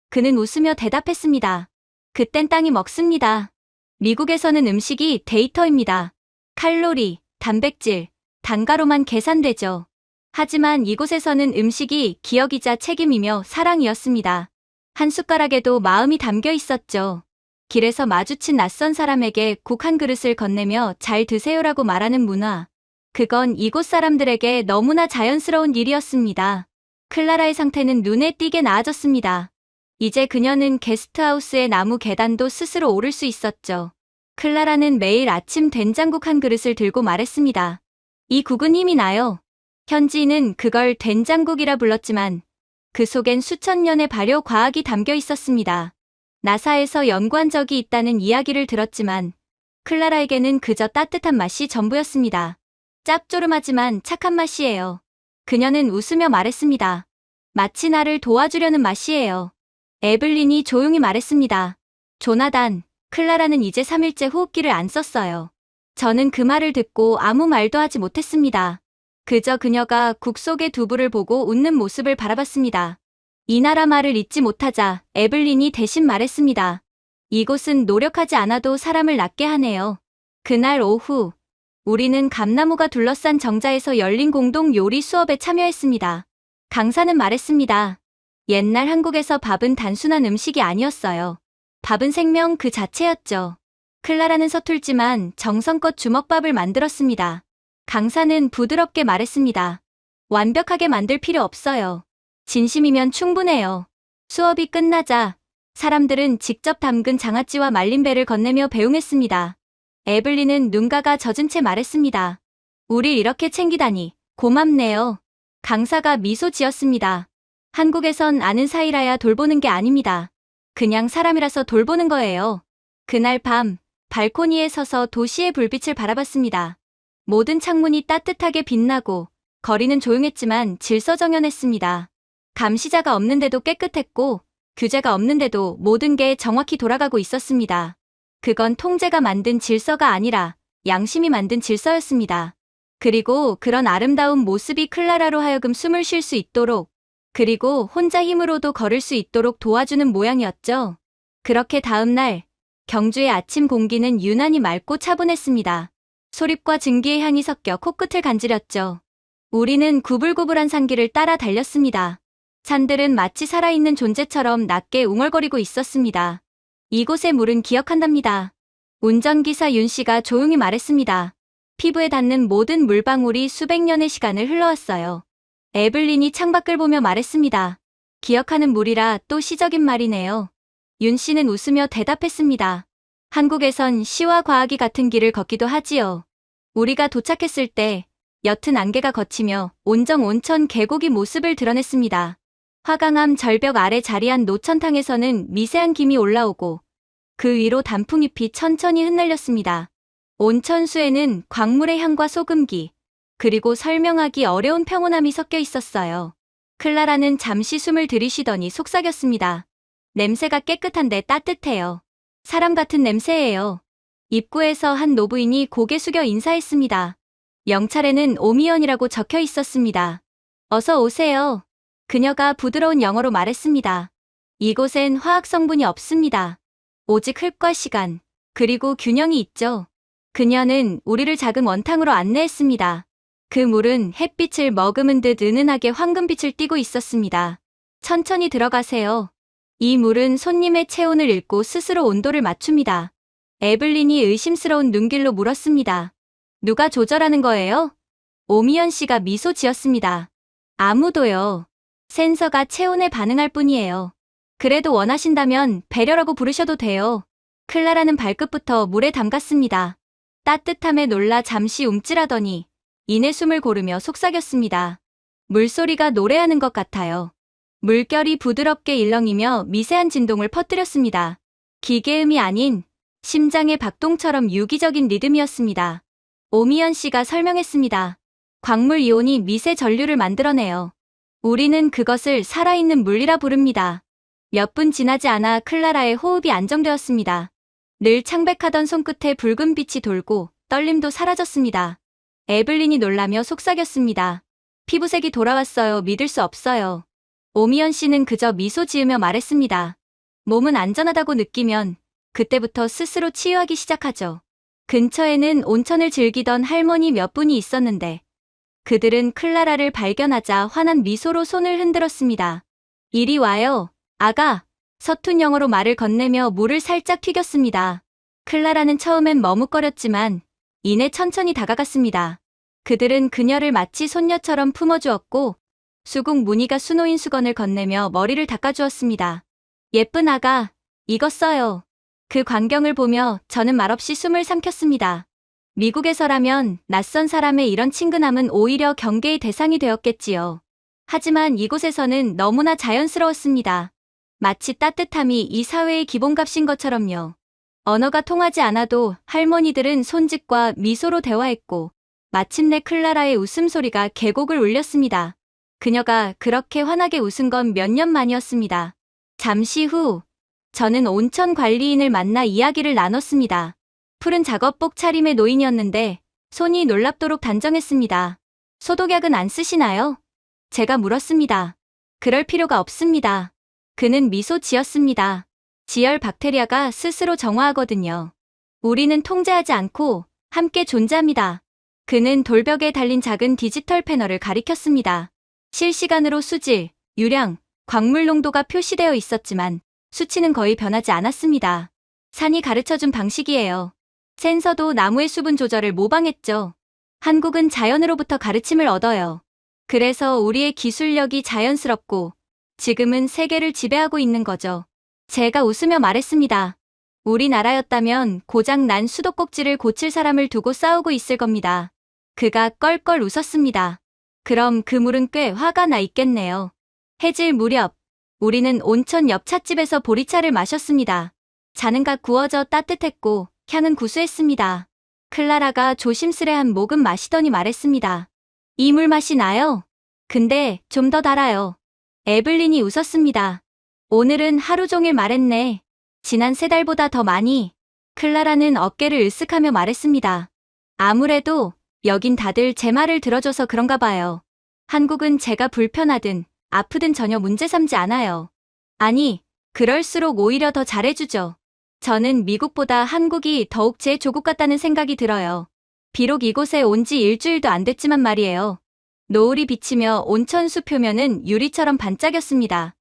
그는 웃으며 대답했습니다. 그땐 땅이 먹습니다. 미국에서는 음식이 데이터입니다. 칼로리, 단백질, 단가로만 계산되죠. 하지만 이곳에서는 음식이 기억이자 책임이며 사랑이었습니다. 한 숟가락에도 마음이 담겨 있었죠. 길에서 마주친 낯선 사람에게 국 한 그릇을 건네며 잘 드세요라고 말하는 문화. 그건 이곳 사람들에게 너무나 자연스러운 일이었습니다. 클라라의 상태는 눈에 띄게 나아졌습니다. 이제 그녀는 게스트하우스의 나무 계단도 스스로 오를 수 있었죠. 클라라는 매일 아침 된장국 한 그릇을 들고 말했습니다. 이 국은 힘이 나요. 현지인은 그걸 된장국이라 불렀지만 그 속엔 수천 년의 발효 과학이 담겨 있었습니다. 나사에서 연구한 적이 있다는 이야기를 들었지만 클라라에게는 그저 따뜻한 맛이 전부였습니다. 짭조름하지만 착한 맛이에요. 그녀는 웃으며 말했습니다. 마치 나를 도와주려는 맛이에요. 에블린이 조용히 말했습니다. 조나단, 클라라는 이제 3일째 호흡기를 안 썼어요. 저는 그 말을 듣고 아무 말도 하지 못했습니다. 그저 그녀가 국 속의 두부를 보고 웃는 모습을 바라봤습니다. 이 나라 말을 잊지 못하자 에블린이 대신 말했습니다. 이곳은 노력하지 않아도 사람을 낫게 하네요. 그날 오후, 우리는 감나무가 둘러싼 정자에서 열린 공동 요리 수업에 참여했습니다. 강사는 말했습니다. 옛날 한국에서 밥은 단순한 음식이 아니었어요. 밥은 생명 그 자체였죠. 클라라는 서툴지만 정성껏 주먹밥을 만들었습니다. 강사는 부드럽게 말했습니다. 완벽하게 만들 필요 없어요. 진심이면 충분해요. 수업이 끝나자 사람들은 직접 담근 장아찌와 말린 배를 건네며 배웅했습니다. 에블린은 눈가가 젖은 채 말했습니다. 우릴 이렇게 챙기다니 고맙네요. 강사가 미소 지었습니다. 한국에선 아는 사이라야 돌보는 게 아닙니다. 그냥 사람이라서 돌보는 거예요. 그날 밤 발코니에 서서 도시의 불빛을 바라봤습니다. 모든 창문이 따뜻하게 빛나고 거리는 조용했지만 질서정연했습니다. 감시자가 없는데도 깨끗했고 규제가 없는데도 모든 게 정확히 돌아가고 있었습니다. 그건 통제가 만든 질서가 아니라 양심이 만든 질서였습니다. 그리고 그런 아름다운 모습이 클라라로 하여금 숨을 쉴 수 있도록 그리고 혼자 힘으로도 걸을 수 있도록 도와주는 모양이었죠. 그렇게 다음 날 경주의 아침 공기는 유난히 맑고 차분했습니다. 소립과 증기의 향이 섞여 코끝을 간지렸죠. 우리는 구불구불한 산길을 따라 달렸습니다. 산들은 마치 살아있는 존재처럼 낮게 웅얼거리고 있었습니다. 이곳의 물은 기억한답니다. 운전기사 윤 씨가 조용히 말했습니다. 피부에 닿는 모든 물방울이 수백 년의 시간을 흘러왔어요. 에블린이 창밖을 보며 말했습니다. 기억하는 물이라 또 시적인 말이네요. 윤 씨는 웃으며 대답했습니다. 한국에선 시와 과학이 같은 길을 걷기도 하지요. 우리가 도착했을 때 옅은 안개가 걷히며 온정 온천 계곡이 모습을 드러냈습니다. 화강암 절벽 아래 자리한 노천탕에서는 미세한 김이 올라오고 그 위로 단풍잎이 천천히 흩날렸습니다. 온천수에는 광물의 향과 소금기, 그리고 설명하기 어려운 평온함이 섞여 있었어요. 클라라는 잠시 숨을 들이쉬더니 속삭였습니다. 냄새가 깨끗한데 따뜻해요. 사람 같은 냄새예요. 입구에서 한 노부인이 고개 숙여 인사했습니다. 영찰에는 오미연이라고 적혀 있었습니다. 어서 오세요. 그녀가 부드러운 영어로 말했습니다. 이곳엔 화학 성분이 없습니다. 오직 흙과 시간, 그리고 균형이 있죠. 그녀는 우리를 작은 원탕으로 안내했습니다. 그 물은 햇빛을 머금은 듯 은은하게 황금빛을 띠고 있었습니다. 천천히 들어가세요. 이 물은 손님의 체온을 읽고 스스로 온도를 맞춥니다. 에블린이 의심스러운 눈길로 물었습니다. 누가 조절하는 거예요? 오미연 씨가 미소 지었습니다. 아무도요. 센서가 체온에 반응할 뿐이에요. 그래도 원하신다면 배려라고 부르셔도 돼요. 클라라는 발끝부터 물에 담갔습니다. 따뜻함에 놀라 잠시 움찔하더니 이내 숨을 고르며 속삭였습니다. 물소리가 노래하는 것 같아요. 물결이 부드럽게 일렁이며 미세한 진동을 퍼뜨렸습니다. 기계음이 아닌 심장의 박동처럼 유기적인 리듬이었습니다. 오미연 씨가 설명했습니다. 광물 이온이 미세 전류를 만들어내요. 우리는 그것을 살아있는 물이라 부릅니다. 몇 분 지나지 않아 클라라의 호흡이 안정되었습니다. 늘 창백하던 손끝에 붉은 빛이 돌고 떨림도 사라졌습니다. 에블린이 놀라며 속삭였습니다. 피부색이 돌아왔어요. 믿을 수 없어요. 오미연 씨는 그저 미소 지으며 말했습니다. 몸은 안전하다고 느끼면 그때부터 스스로 치유하기 시작하죠. 근처에는 온천을 즐기던 할머니 몇 분이 있었는데 그들은 클라라를 발견하자 환한 미소로 손을 흔들었습니다. 이리 와요, 아가. 서툰 영어로 말을 건네며 물을 살짝 튀겼습니다. 클라라는 처음엔 머뭇거렸지만 이내 천천히 다가갔습니다. 그들은 그녀를 마치 손녀처럼 품어주었고 수국 무늬가 수놓인 수건을 건네며 머리를 닦아주었습니다. 예쁜 아가, 이거 써요. 그 광경을 보며 저는 말없이 숨을 삼켰습니다. 미국에서라면 낯선 사람의 이런 친근함은 오히려 경계의 대상이 되었겠지요. 하지만 이곳에서는 너무나 자연스러웠습니다. 마치 따뜻함이 이 사회의 기본값인 것처럼요. 언어가 통하지 않아도 할머니들은 손짓과 미소로 대화했고 마침내 클라라의 웃음소리가 계곡을 울렸습니다. 그녀가 그렇게 환하게 웃은 건 몇 년 만이었습니다. 잠시 후 저는 온천 관리인을 만나 이야기를 나눴습니다. 푸른 작업복 차림의 노인이었는데 손이 놀랍도록 단정했습니다. 소독약은 안 쓰시나요? 제가 물었습니다. 그럴 필요가 없습니다. 그는 미소 지었습니다. 지열 박테리아가 스스로 정화하거든요. 우리는 통제하지 않고 함께 존재합니다. 그는 돌벽에 달린 작은 디지털 패널을 가리켰습니다. 실시간으로 수질, 유량, 광물 농도가 표시되어 있었지만 수치는 거의 변하지 않았습니다. 산이 가르쳐준 방식이에요. 센서도 나무의 수분 조절을 모방했죠. 한국은 자연으로부터 가르침을 얻어요. 그래서 우리의 기술력이 자연스럽고 지금은 세계를 지배하고 있는 거죠. 제가 웃으며 말했습니다. 우리나라였다면 고장 난 수도꼭지를 고칠 사람을 두고 싸우고 있을 겁니다. 그가 껄껄 웃었습니다. 그럼 그 물은 꽤 화가 나 있겠네요. 해질 무렵 우리는 온천 옆 찻집에서 보리차를 마셨습니다. 잔은 갓 구워져 따뜻했고 향은 구수했습니다. 클라라가 조심스레 모금 마시더니 말했습니다. 이 물 맛이 나요. 근데 좀 더 달아요. 에블린이 웃었습니다. 오늘은 하루 종일 말했네. 지난 3달보다 더 많이. 클라라는 어깨를 으쓱하며 말했습니다. 아무래도 여긴 다들 제 말을 들어줘서 그런가 봐요. 한국은 제가 불편하든 아프든 전혀 문제 삼지 않아요. 아니, 그럴수록 오히려 더 잘해주죠. 저는 미국보다 한국이 더욱 제 조국 같다는 생각이 들어요. 비록 이곳에 온 지 일주일도 안 됐지만 말이에요. 노을이 비치며 온천수 표면은 유리처럼 반짝였습니다.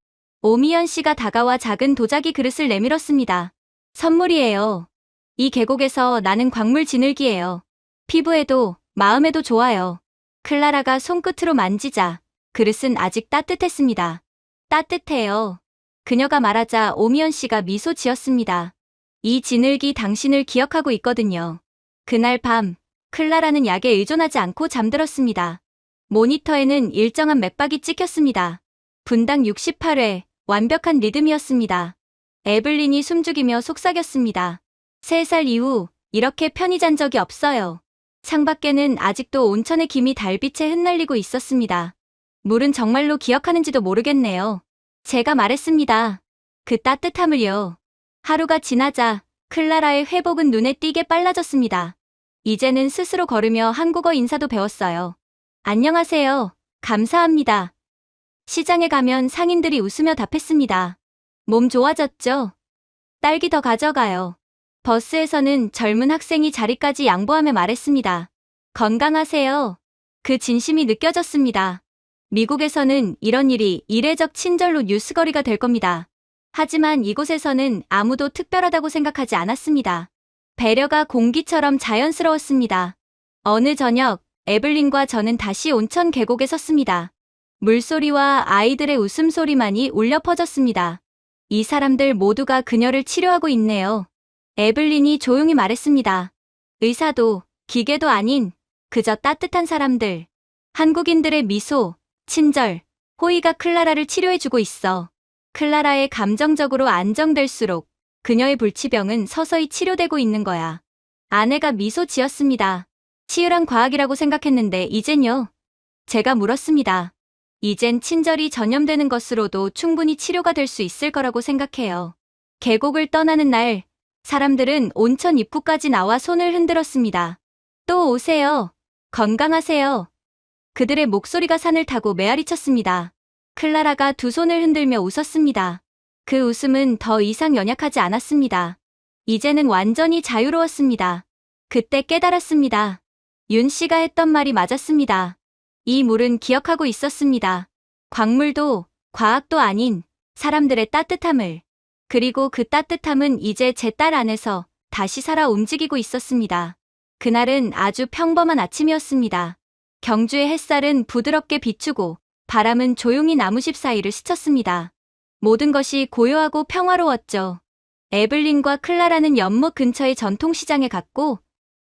오미연 씨가 다가와 작은 도자기 그릇을 내밀었습니다. 선물이에요. 이 계곡에서 나는 광물 진흙이에요. 피부에도 마음에도 좋아요. 클라라가 손끝으로 만지자 그릇은 아직 따뜻했습니다. 따뜻해요. 그녀가 말하자 오미연 씨가 미소 지었습니다. 이 진흙이 당신을 기억하고 있거든요. 그날 밤 클라라는 약에 의존하지 않고 잠들었습니다. 모니터에는 일정한 맥박이 찍혔습니다. 분당 68회, 완벽한 리듬이었습니다. 에블린이 숨죽이며 속삭였습니다. 3살 이후 이렇게 편히 잔 적이 없어요. 창밖에는 아직도 온천의 김이 달빛에 흩날리고 있었습니다. 물은 정말로 기억하는지도 모르겠네요. 제가 말했습니다. 그 따뜻함을요. 하루가 지나자 클라라의 회복은 눈에 띄게 빨라졌습니다. 이제는 스스로 걸으며 한국어 인사도 배웠어요. 안녕하세요. 감사합니다. 시장에 가면 상인들이 웃으며 답했습니다. 몸 좋아졌죠? 딸기 더 가져가요. 버스에서는 젊은 학생이 자리까지 양보하며 말했습니다. 건강하세요. 그 진심이 느껴졌습니다. 미국에서는 이런 일이 이례적 친절로 뉴스거리가 될 겁니다. 하지만 이곳에서는 아무도 특별하다고 생각하지 않았습니다. 배려가 공기처럼 자연스러웠습니다. 어느 저녁, 에블린과 저는 다시 온천 계곡에 섰습니다. 물소리와 아이들의 웃음소리만이 울려 퍼졌습니다. 이 사람들 모두가 그녀를 치료하고 있네요. 에블린이 조용히 말했습니다. 의사도, 기계도 아닌 그저 따뜻한 사람들. 한국인들의 미소, 친절, 호의가 클라라를 치료해주고 있어. 클라라의 감정적으로 안정될수록 그녀의 불치병은 서서히 치료되고 있는 거야. 아내가 미소 지었습니다. 치열한 과학이라고 생각했는데 이젠요? 제가 물었습니다. 이젠 친절이 전염되는 것으로도 충분히 치료가 될 수 있을 거라고 생각해요. 계곡을 떠나는 날, 사람들은 온천 입구까지 나와 손을 흔들었습니다. 또 오세요. 건강하세요. 그들의 목소리가 산을 타고 메아리쳤습니다. 클라라가 두 손을 흔들며 웃었습니다. 그 웃음은 더 이상 연약하지 않았습니다. 이제는 완전히 자유로웠습니다. 그때 깨달았습니다. 윤 씨가 했던 말이 맞았습니다. 이 물은 기억하고 있었습니다. 광물도, 과학도 아닌 사람들의 따뜻함을. 그리고 그 따뜻함은 이제 제 딸 안에서 다시 살아 움직이고 있었습니다. 그날은 아주 평범한 아침이었습니다. 경주의 햇살은 부드럽게 비추고 바람은 조용히 나무집 사이를 스쳤습니다. 모든 것이 고요하고 평화로웠죠. 에블린과 클라라는 연못 근처의 전통시장에 갔고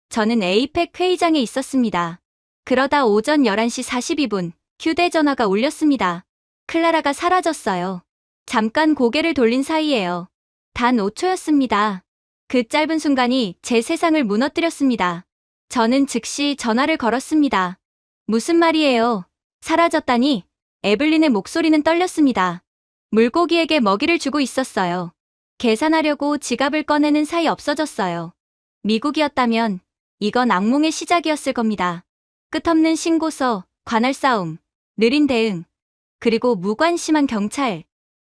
저는 에이펙 회의장에 있었습니다. 그러다 오전 11시 42분 휴대전화가 울렸습니다. 클라라가 사라졌어요. 잠깐 고개를 돌린 사이에요. 단 5초였습니다. 그 짧은 순간이 제 세상을 무너뜨렸습니다. 저는 즉시 전화를 걸었습니다. 무슨 말이에요? 사라졌다니? 에블린의 목소리는 떨렸습니다. 물고기에게 먹이를 주고 있었어요. 계산하려고 지갑을 꺼내는 사이 없어졌어요. 미국이었다면 이건 악몽의 시작이었을 겁니다. 끝없는 신고서, 관할 싸움, 느린 대응, 그리고 무관심한 경찰.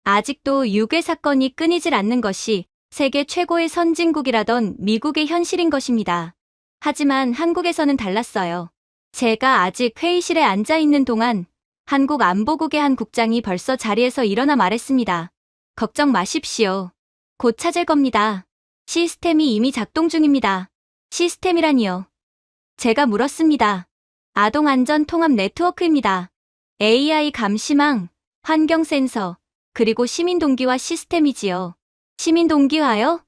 아직도 유괴 사건이 끊이질 않는 것이 세계 최고의 선진국이라던 미국의 현실인 것입니다. 하지만 한국에서는 달랐어요. 제가 아직 회의실에 앉아 있는 동안 한국 안보국의 한 국장이 벌써 자리에서 일어나 말했습니다. 걱정 마십시오. 곧 찾을 겁니다. 시스템이 이미 작동 중입니다. 시스템이라니요. 제가 물었습니다. 아동안전 통합 네트워크입니다. AI 감시망, 환경 센서, 그리고 시민 동기화 시스템이지요. 시민 동기화요?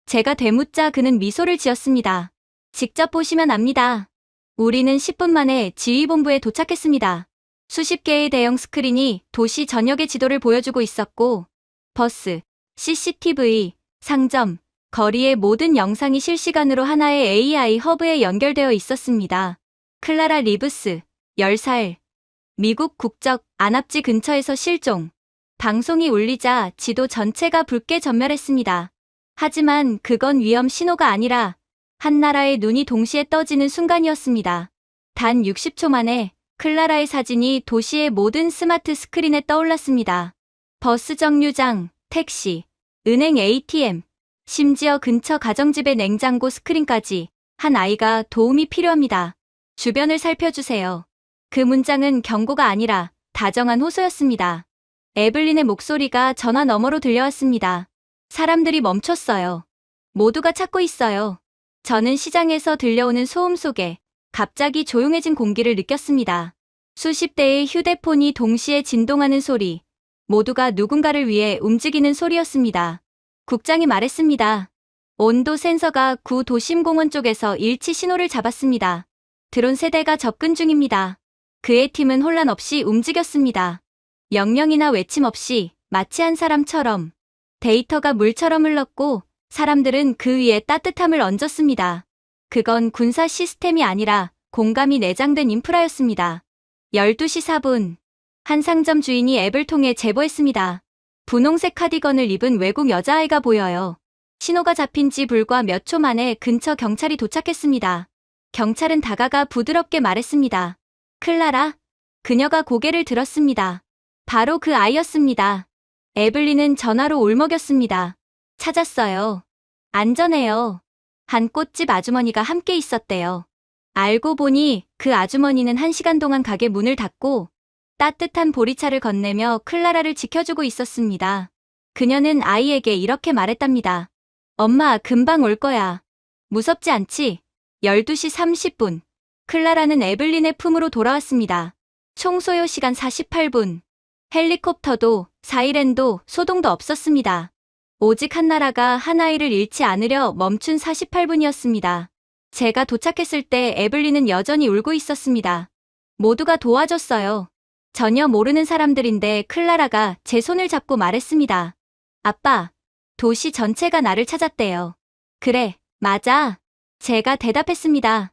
제가 되묻자 그는 미소를 지었습니다. 직접 보시면 압니다. 우리는 10분 만에 지휘본부에 도착했습니다. 수십 개의 대형 스크린이 도시 전역의 지도를 보여주고 있었고, 버스, CCTV, 상점, 거리의 모든 영상이 실시간으로 하나의 AI 허브에 연결되어 있었습니다. 클라라 리브스, 10살, 미국 국적, 안압지 근처에서 실종. 방송이 울리자 지도 전체가 붉게 전멸했습니다. 하지만 그건 위험 신호가 아니라 한 나라의 눈이 동시에 떠지는 순간이었습니다. 단 60초 만에 클라라의 사진이 도시의 모든 스마트 스크린에 떠올랐습니다. 버스 정류장, 택시, 은행 ATM, 심지어 근처 가정집의 냉장고 스크린까지 한 아이가 도움이 필요합니다. 주변을 살펴주세요. 그 문장은 경고가 아니라 다정한 호소였습니다. 에블린의 목소리가 전화 너머로 들려왔습니다. 사람들이 멈췄어요. 모두가 찾고 있어요. 저는 시장에서 들려오는 소음 속에 갑자기 조용해진 공기를 느꼈습니다. 수십 대의 휴대폰이 동시에 진동하는 소리, 모두가 누군가를 위해 움직이는 소리였습니다. 국장이 말했습니다. 온도 센서가 구 도심공원 쪽에서 일치 신호를 잡았습니다. 드론 세대가 접근 중입니다. 그의 팀은 혼란 없이 움직였습니다. 명령이나 외침 없이 마치 한 사람처럼 데이터가 물처럼 흘렀고 사람들은 그 위에 따뜻함을 얹었습니다. 그건 군사 시스템이 아니라 공감이 내장된 인프라였습니다. 12시 4분. 한 상점 주인이 앱을 통해 제보했습니다. 분홍색 카디건을 입은 외국 여자아이가 보여요. 신호가 잡힌 지 불과 몇 초 만에 근처 경찰이 도착했습니다. 경찰은 다가가 부드럽게 말했습니다. 클라라? 그녀가 고개를 들었습니다. 바로 그 아이였습니다. 에블린은 전화로 울먹였습니다. 찾았어요. 안전해요. 한 꽃집 아주머니가 함께 있었대요. 알고 보니 그 아주머니는 1시간 동안 가게 문을 닫고 따뜻한 보리차를 건네며 클라라를 지켜주고 있었습니다. 그녀는 아이에게 이렇게 말했답니다. 엄마, 금방 올 거야. 무섭지 않지? 12시 30분. 클라라는 에블린의 품으로 돌아왔습니다. 총 소요 시간 48분. 헬리콥터도, 사이렌도, 소동도 없었습니다. 오직 한 나라가 한 아이를 잃지 않으려 멈춘 48분이었습니다. 제가 도착했을 때 에블린은 여전히 울고 있었습니다. 모두가 도와줬어요. 전혀 모르는 사람들인데 클라라가 제 손을 잡고 말했습니다. 아빠, 도시 전체가 나를 찾았대요. 그래, 맞아. 제가 대답했습니다.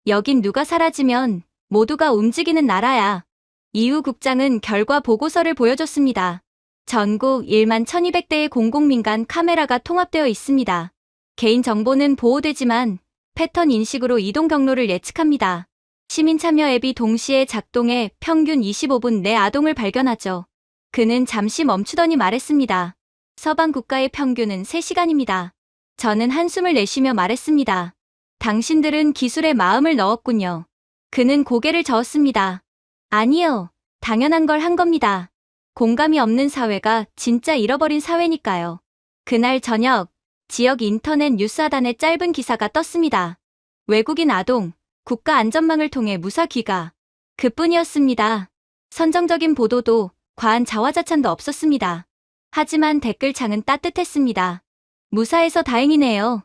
여긴 누가 사라지면 모두가 움직이는 나라야. 이후 국장은 결과 보고서를 보여줬습니다. 전국 1만 1200대의 공공민간 카메라가 통합되어 있습니다. 개인정보는 보호되지만 패턴 인식으로 이동 경로를 예측합니다. 시민 참여 앱이 동시에 작동해 평균 25분 내 아동을 발견하죠. 그는 잠시 멈추더니 말했습니다. 서방 국가의 평균은 3시간입니다. 저는 한숨을 내쉬며 말했습니다. 당신들은 기술에 마음을 넣었군요. 그는 고개를 저었습니다. 아니요. 당연한 걸 한 겁니다. 공감이 없는 사회가 진짜 잃어버린 사회니까요. 그날 저녁, 지역 인터넷 뉴스 하단에 짧은 기사가 떴습니다. 외국인 아동, 국가 안전망을 통해 무사 귀가. 그뿐이었습니다. 선정적인 보도도 과한 자화자찬도 없었습니다. 하지만 댓글창은 따뜻했습니다. 무사해서 다행이네요.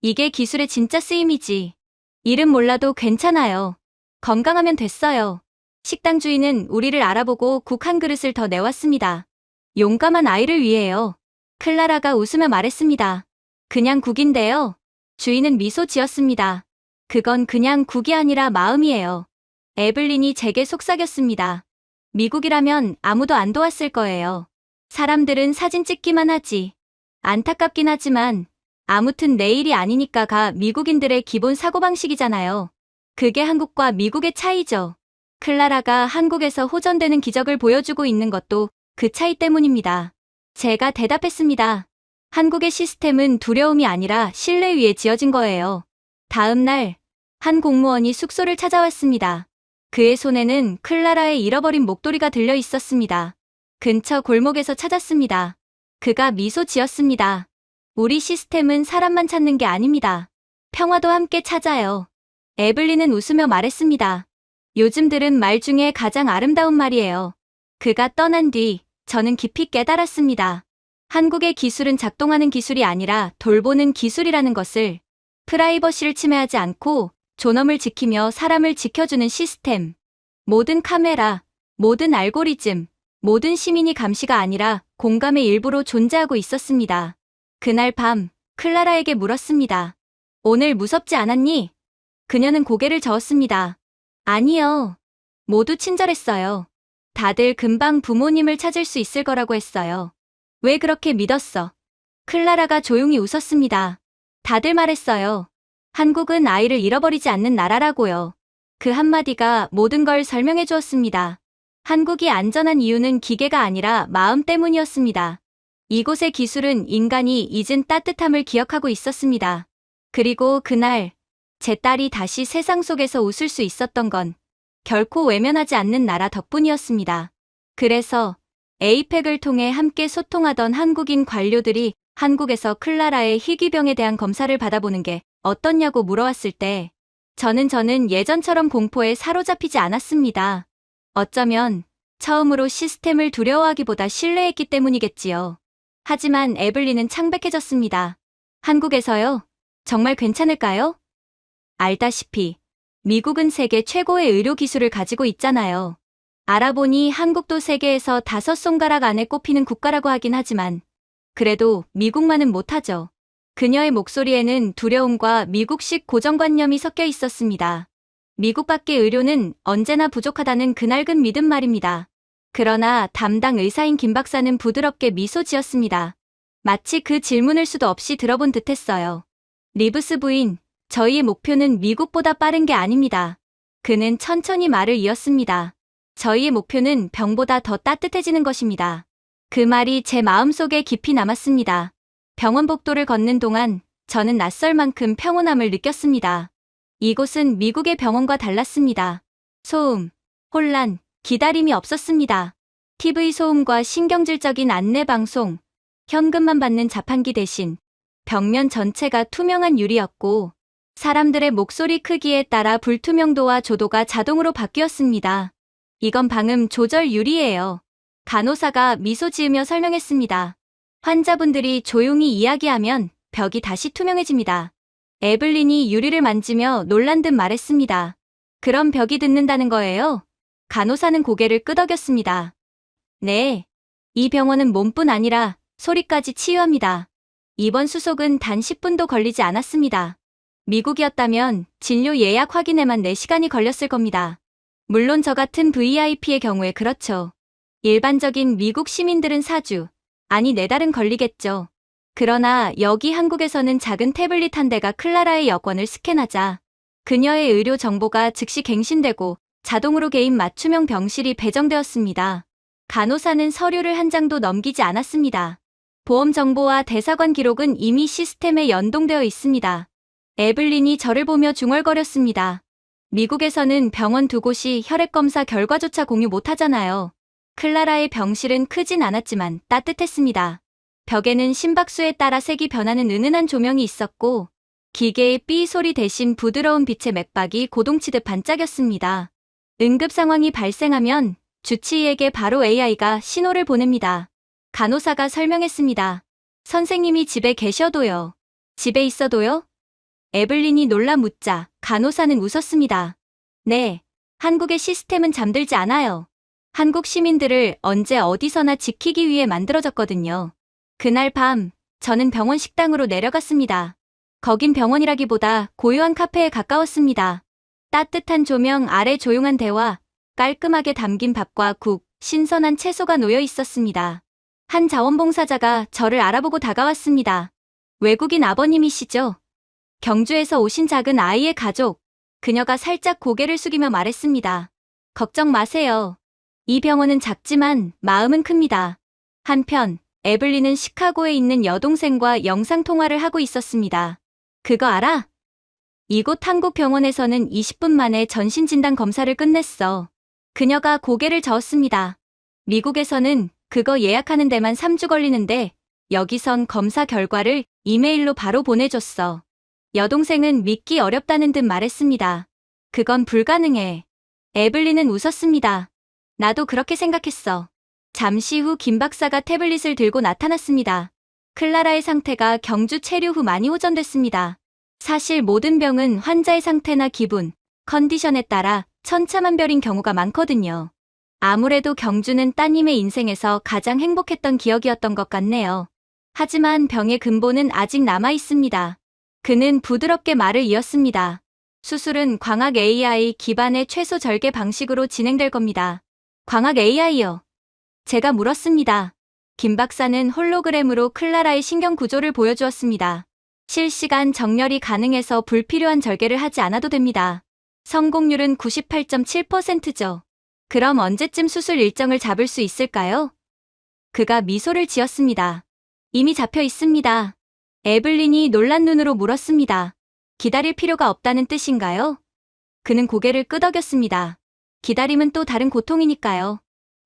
이게 기술의 진짜 쓰임이지. 이름 몰라도 괜찮아요. 건강하면 됐어요. 식당 주인은 우리를 알아보고 국 한 그릇을 더 내왔습니다. 용감한 아이를 위해요. 클라라가 웃으며 말했습니다. 그냥 국인데요. 주인은 미소 지었습니다. 그건 그냥 국이 아니라 마음이에요. 에블린이 제게 속삭였습니다. 미국이라면 아무도 안 도왔을 거예요. 사람들은 사진 찍기만 하지. 안타깝긴 하지만 아무튼 내일이 아니니까가 미국인들의 기본 사고방식이잖아요. 그게 한국과 미국의 차이죠. 클라라가 한국에서 호전되는 기적을 보여주고 있는 것도 그 차이 때문입니다. 제가 대답했습니다. 한국의 시스템은 두려움이 아니라 신뢰 위에 지어진 거예요. 다음 날, 한 공무원이 숙소를 찾아왔습니다. 그의 손에는 클라라의 잃어버린 목도리가 들려 있었습니다. 근처 골목에서 찾았습니다. 그가 미소 지었습니다. 우리 시스템은 사람만 찾는 게 아닙니다. 평화도 함께 찾아요. 에블린은 웃으며 말했습니다. 요즘들은 말 중에 가장 아름다운 말이에요. 그가 떠난 뒤 저는 깊이 깨달았습니다. 한국의 기술은 작동하는 기술이 아니라 돌보는 기술이라는 것을. 프라이버시를 침해하지 않고 존엄을 지키며 사람을 지켜주는 시스템. 모든 카메라, 모든 알고리즘, 모든 시민이 감시가 아니라 공감의 일부로 존재하고 있었습니다. 그날 밤, 클라라에게 물었습니다. 오늘 무섭지 않았니? 그녀는 고개를 저었습니다. 아니요. 모두 친절했어요. 다들 금방 부모님을 찾을 수 있을 거라고 했어요. 왜 그렇게 믿었어? 클라라가 조용히 웃었습니다. 다들 말했어요. 한국은 아이를 잃어버리지 않는 나라라고요. 그 한마디가 모든 걸 설명해 주었습니다. 한국이 안전한 이유는 기계가 아니라 마음 때문이었습니다. 이곳의 기술은 인간이 잊은 따뜻함을 기억하고 있었습니다. 그리고 그날, 제 딸이 다시 세상 속에서 웃을 수 있었던 건 결코 외면하지 않는 나라 덕분이었습니다. 그래서 에이펙을 통해 함께 소통하던 한국인 관료들이 한국에서 클라라의 희귀병에 대한 검사를 받아보는 게 어떻냐고 물어왔을 때 저는 예전처럼 공포에 사로잡히지 않았습니다. 어쩌면 처음으로 시스템을 두려워하기보다 신뢰했기 때문이겠지요. 하지만 에블린은 창백해졌습니다. 한국에서요? 정말 괜찮을까요? 알다시피 미국은 세계 최고의 의료 기술을 가지고 있잖아요. 알아보니 한국도 세계에서 5손가락 안에 꼽히는 국가라고 하긴 하지만 그래도 미국만은 못하죠. 그녀의 목소리에는 두려움과 미국식 고정관념이 섞여 있었습니다. 미국 밖의 의료는 언제나 부족하다는 그 낡은 믿음 말입니다. 그러나 담당 의사인 김 박사는 부드럽게 미소 지었습니다. 마치 그 질문을 수도 없이 들어본 듯했어요. 리브스 부인, 저희의 목표는 미국보다 빠른 게 아닙니다. 그는 천천히 말을 이었습니다. 저희의 목표는 병보다 더 따뜻해지는 것입니다. 그 말이 제 마음속에 깊이 남았습니다. 병원 복도를 걷는 동안 저는 낯설 만큼 평온함을 느꼈습니다. 이곳은 미국의 병원과 달랐습니다. 소음, 혼란, 기다림이 없었습니다. TV 소음과 신경질적인 안내방송, 현금만 받는 자판기 대신 벽면 전체가 투명한 유리였고 사람들의 목소리 크기에 따라 불투명도와 조도가 자동으로 바뀌었습니다. 이건 방음 조절 유리예요. 간호사가 미소 지으며 설명했습니다. 환자분들이 조용히 이야기하면 벽이 다시 투명해집니다. 에블린이 유리를 만지며 놀란 듯 말했습니다. 그럼 벽이 듣는다는 거예요? 간호사는 고개를 끄덕였습니다. 네. 이 병원은 몸뿐 아니라 소리까지 치유합니다. 이번 수속은 단 10분도 걸리지 않았습니다. 미국이었다면 진료 예약 확인에만 4시간이 걸렸을 겁니다. 물론 저 같은 VIP의 경우에 그렇죠. 일반적인 미국 시민들은 4주, 아니 4달은 걸리겠죠. 그러나 여기 한국에서는 작은 태블릿 한 대가 클라라의 여권을 스캔하자 그녀의 의료 정보가 즉시 갱신되고 자동으로 개인 맞춤형 병실이 배정되었습니다. 간호사는 서류를 한 장도 넘기지 않았습니다. 보험 정보와 대사관 기록은 이미 시스템에 연동되어 있습니다. 에블린이 저를 보며 중얼거렸습니다. 미국에서는 병원 두 곳이 혈액검사 결과조차 공유 못하잖아요. 클라라의 병실은 크진 않았지만 따뜻했습니다. 벽에는 심박수에 따라 색이 변하는 은은한 조명이 있었고 기계의 삐 소리 대신 부드러운 빛의 맥박이 고동치듯 반짝였습니다. 응급 상황이 발생하면 주치의에게 바로 AI가 신호를 보냅니다. 간호사가 설명했습니다. 선생님이 집에 계셔도요. 집에 있어도요? 에블린이 놀라 묻자 간호사는 웃었습니다. 네, 한국의 시스템은 잠들지 않아요. 한국 시민들을 언제 어디서나 지키기 위해 만들어졌거든요. 그날 밤, 저는 병원 식당으로 내려갔습니다. 거긴 병원이라기보다 고요한 카페에 가까웠습니다. 따뜻한 조명 아래 조용한 대화, 깔끔하게 담긴 밥과 국, 신선한 채소가 놓여 있었습니다. 한 자원봉사자가 저를 알아보고 다가왔습니다. 외국인 아버님이시죠? 경주에서 오신 작은 아이의 가족. 그녀가 살짝 고개를 숙이며 말했습니다. 걱정 마세요. 이 병원은 작지만 마음은 큽니다. 한편 에블린은 시카고에 있는 여동생과 영상통화를 하고 있었습니다. 그거 알아? 이곳 한국 병원에서는 20분 만에 전신진단 검사를 끝냈어. 그녀가 고개를 저었습니다. 미국에서는 그거 예약하는 데만 3주 걸리는데 여기선 검사 결과를 이메일로 바로 보내줬어. 여동생은 믿기 어렵다는 듯 말했습니다. 그건 불가능해. 에블린은 웃었습니다. 나도 그렇게 생각했어. 잠시 후 김 박사가 태블릿을 들고 나타났습니다. 클라라의 상태가 경주 체류 후 많이 호전됐습니다. 사실 모든 병은 환자의 상태나 기분, 컨디션에 따라 천차만별인 경우가 많거든요. 아무래도 경주는 따님의 인생에서 가장 행복했던 기억이었던 것 같네요. 하지만 병의 근본은 아직 남아 있습니다. 그는 부드럽게 말을 이었습니다. 수술은 광학 AI 기반의 최소 절개 방식으로 진행될 겁니다. 광학 AI요? 제가 물었습니다. 김 박사는 홀로그램으로 클라라의 신경 구조를 보여주었습니다. 실시간 정렬이 가능해서 불필요한 절개를 하지 않아도 됩니다. 성공률은 98.7%죠. 그럼 언제쯤 수술 일정을 잡을 수 있을까요? 그가 미소를 지었습니다. 이미 잡혀 있습니다. 에블린이 놀란 눈으로 물었습니다. 기다릴 필요가 없다는 뜻인가요? 그는 고개를 끄덕였습니다. 기다림은 또 다른 고통이니까요.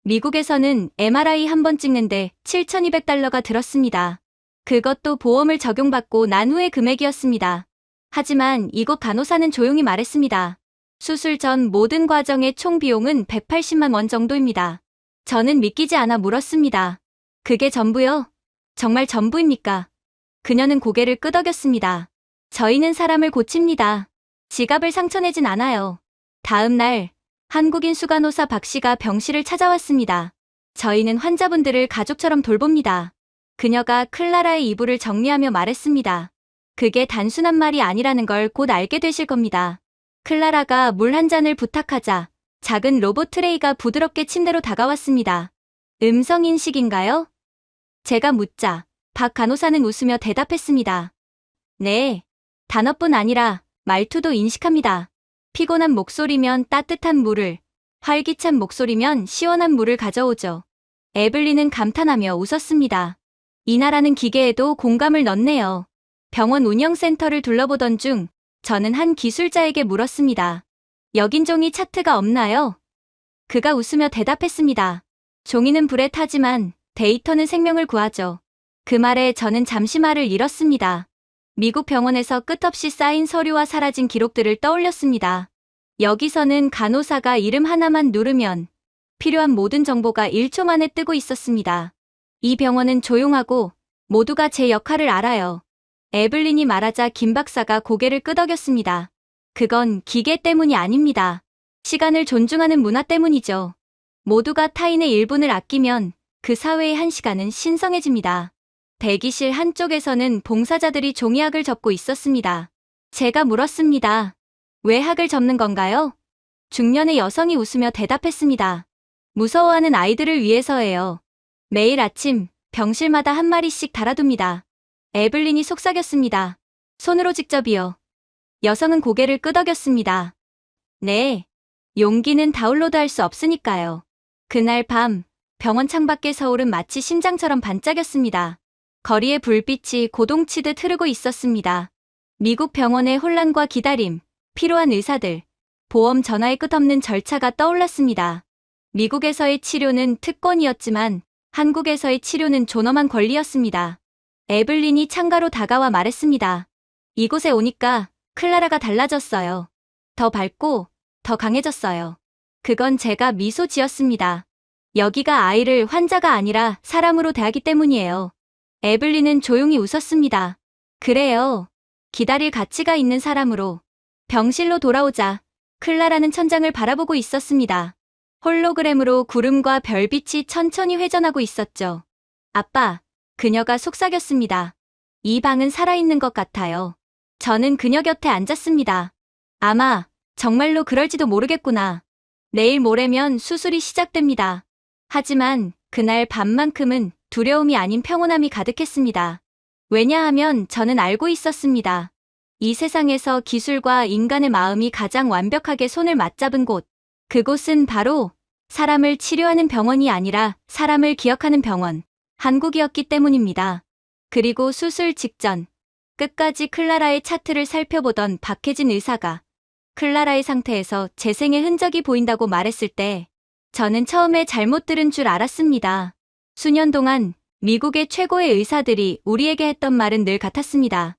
미국에서는 MRI 한 번 찍는데 $7,200가 들었습니다. 그것도 보험을 적용받고 난 후의 금액이었습니다. 하지만 이곳 간호사는 조용히 말했습니다. 수술 전 모든 과정의 총 비용은 180만 원 정도입니다. 저는 믿기지 않아 물었습니다. 그게 전부요? 정말 전부입니까? 그녀는 고개를 끄덕였습니다. 저희는 사람을 고칩니다. 지갑을 상처내진 않아요. 다음 날 한국인 수간호사 박 씨가 병실을 찾아왔습니다. 저희는 환자분들을 가족처럼 돌봅니다. 그녀가 클라라의 이불을 정리하며 말했습니다. 그게 단순한 말이 아니라는 걸 곧 알게 되실 겁니다. 클라라가 물 한 잔을 부탁하자 작은 로봇 트레이가 부드럽게 침대로 다가왔습니다. 음성 인식인가요? 제가 묻자 박 간호사는 웃으며 대답했습니다. 네, 단어뿐 아니라 말투도 인식합니다. 피곤한 목소리면 따뜻한 물을, 활기찬 목소리면 시원한 물을 가져오죠. 에블린은 감탄하며 웃었습니다. 이 나라는 기계에도 공감을 넣네요. 병원 운영센터를 둘러보던 중 저는 한 기술자에게 물었습니다. 여긴 종이 차트가 없나요? 그가 웃으며 대답했습니다. 종이는 불에 타지만 데이터는 생명을 구하죠. 그 말에 저는 잠시 말을 잃었습니다. 미국 병원에서 끝없이 쌓인 서류와 사라진 기록들을 떠올렸습니다. 여기서는 간호사가 이름 하나만 누르면 필요한 모든 정보가 1초 만에 뜨고 있었습니다. 이 병원은 조용하고 모두가 제 역할을 알아요. 에블린이 말하자 김 박사가 고개를 끄덕였습니다. 그건 기계 때문이 아닙니다. 시간을 존중하는 문화 때문이죠. 모두가 타인의 1분을 아끼면 그 사회의 1시간은 신성해집니다. 대기실 한쪽에서는 봉사자들이 종이학을 접고 있었습니다. 제가 물었습니다. 왜 학을 접는 건가요? 중년의 여성이 웃으며 대답했습니다. 무서워하는 아이들을 위해서예요. 매일 아침 병실마다 한 마리씩 달아둡니다. 에블린이 속삭였습니다. 손으로 직접이요. 여성은 고개를 끄덕였습니다. 네. 용기는 다운로드할 수 없으니까요. 그날 밤 병원 창밖의 서울은 마치 심장처럼 반짝였습니다. 거리에 불빛이 고동치듯 흐르고 있었습니다. 미국 병원의 혼란과 기다림, 필요한 의사들, 보험 전화의 끝없는 절차가 떠올랐습니다. 미국에서의 치료는 특권이었지만 한국에서의 치료는 존엄한 권리였습니다. 에블린이 창가로 다가와 말했습니다. 이곳에 오니까 클라라가 달라졌어요. 더 밝고 더 강해졌어요. 그건 제가 미소 지었습니다. 여기가 아이를 환자가 아니라 사람으로 대하기 때문이에요. 에블린은 조용히 웃었습니다. 그래요. 기다릴 가치가 있는 사람으로. 병실로 돌아오자 클라라는 천장을 바라보고 있었습니다. 홀로그램으로 구름과 별빛이 천천히 회전하고 있었죠. 아빠, 그녀가 속삭였습니다. 이 방은 살아있는 것 같아요. 저는 그녀 곁에 앉았습니다. 아마 정말로 그럴지도 모르겠구나. 내일 모레면 수술이 시작됩니다. 하지만 그날 밤만큼은 두려움이 아닌 평온함이 가득했습니다. 왜냐하면 저는 알고 있었습니다. 이 세상에서 기술과 인간의 마음이 가장 완벽하게 손을 맞잡은 곳. 그곳은 바로 사람을 치료하는 병원이 아니라 사람을 기억하는 병원, 한국이었기 때문입니다. 그리고 수술 직전, 끝까지 클라라의 차트를 살펴보던 박혜진 의사가 클라라의 상태에서 재생의 흔적이 보인다고 말했을 때 저는 처음에 잘못 들은 줄 알았습니다. 수년 동안 미국의 최고의 의사들이 우리에게 했던 말은 늘 같았습니다.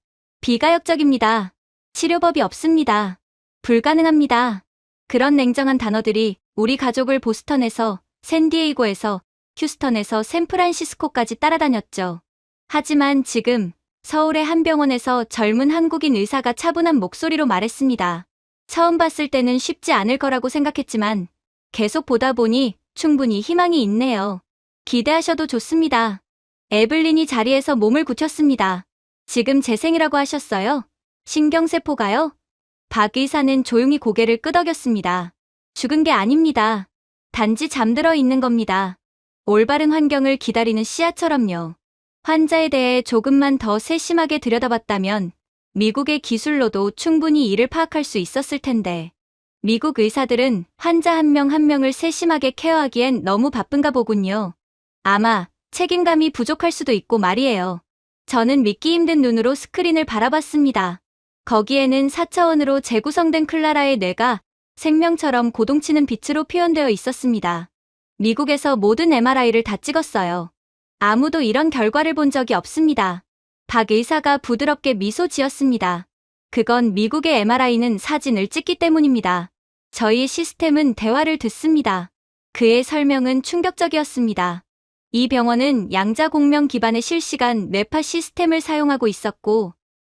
비가역적입니다. 치료법이 없습니다. 불가능합니다. 그런 냉정한 단어들이 우리 가족을 보스턴에서, 샌디에이고에서, 휴스턴에서 샌프란시스코까지 따라다녔죠. 하지만 지금 서울의 한 병원에서 젊은 한국인 의사가 차분한 목소리로 말했습니다. 처음 봤을 때는 쉽지 않을 거라고 생각했지만 계속 보다 보니 충분히 희망이 있네요. 기대하셔도 좋습니다. 에블린이 자리에서 몸을 굳혔습니다. 지금 재생이라고 하셨어요? 신경세포가요? 박 의사는 조용히 고개를 끄덕였습니다. 죽은 게 아닙니다. 단지 잠들어 있는 겁니다. 올바른 환경을 기다리는 씨앗처럼요. 환자에 대해 조금만 더 세심하게 들여다봤다면 미국의 기술로도 충분히 이를 파악할 수 있었을 텐데 미국 의사들은 환자 한 명 한 명을 세심하게 케어하기엔 너무 바쁜가 보군요. 아마 책임감이 부족할 수도 있고 말이에요. 저는 믿기 힘든 눈으로 스크린을 바라봤습니다. 거기에는 4차원으로 재구성된 클라라의 뇌가 생명처럼 고동치는 빛으로 표현되어 있었습니다. 미국에서 모든 MRI를 다 찍었어요. 아무도 이런 결과를 본 적이 없습니다. 박 의사가 부드럽게 미소 지었습니다. 그건 미국의 MRI는 사진을 찍기 때문입니다. 저희의 시스템은 대화를 듣습니다. 그의 설명은 충격적이었습니다. 이 병원은 양자 공명 기반의 실시간 뇌파 시스템을 사용하고 있었고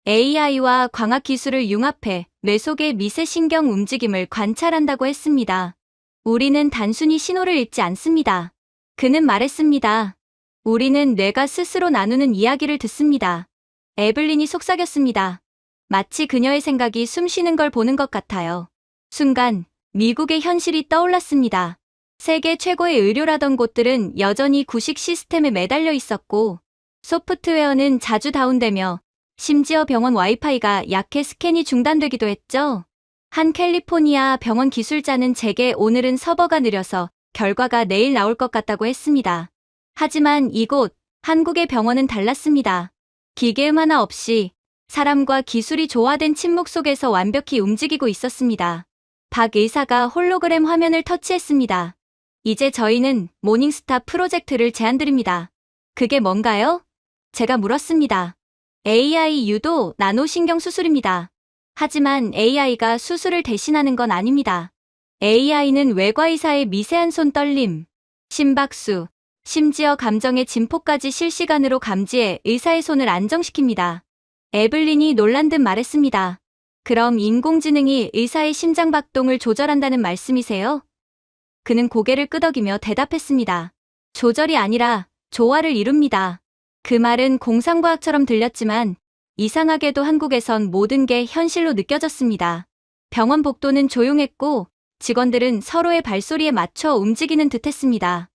AI와 광학 기술을 융합해 뇌 속의 미세 신경 움직임을 관찰한다고 했습니다. 우리는 단순히 신호를 읽지 않습니다. 그는 말했습니다. 우리는 뇌가 스스로 나누는 이야기를 듣습니다. 에블린이 속삭였습니다. 마치 그녀의 생각이 숨쉬는 걸 보는 것 같아요. 순간 미국의 현실이 떠올랐습니다. 세계 최고의 의료라던 곳들은 여전히 구식 시스템에 매달려 있었고 소프트웨어는 자주 다운되며 심지어 병원 와이파이가 약해 스캔이 중단되기도 했죠. 한 캘리포니아 병원 기술자는 제게 오늘은 서버가 느려서 결과가 내일 나올 것 같다고 했습니다. 하지만 이곳 한국의 병원은 달랐습니다. 기계음 하나 없이 사람과 기술이 조화된 침묵 속에서 완벽히 움직이고 있었습니다. 박 의사가 홀로그램 화면을 터치했습니다. 이제 저희는 모닝스타 프로젝트를 제안드립니다. 그게 뭔가요? 제가 물었습니다. AI 유도 나노신경 수술입니다. 하지만 AI가 수술을 대신하는 건 아닙니다. AI는 외과의사의 미세한 손떨림, 심박수, 심지어 감정의 진폭까지 실시간으로 감지해 의사의 손을 안정시킵니다. 에블린이 놀란 듯 말했습니다. 그럼 인공지능이 의사의 심장박동을 조절한다는 말씀이세요? 그는 고개를 끄덕이며 대답했습니다. 조절이 아니라 조화를 이룹니다. 그 말은 공상과학처럼 들렸지만 이상하게도 한국에선 모든 게 현실로 느껴졌습니다. 병원 복도는 조용했고 직원들은 서로의 발소리에 맞춰 움직이는 듯했습니다.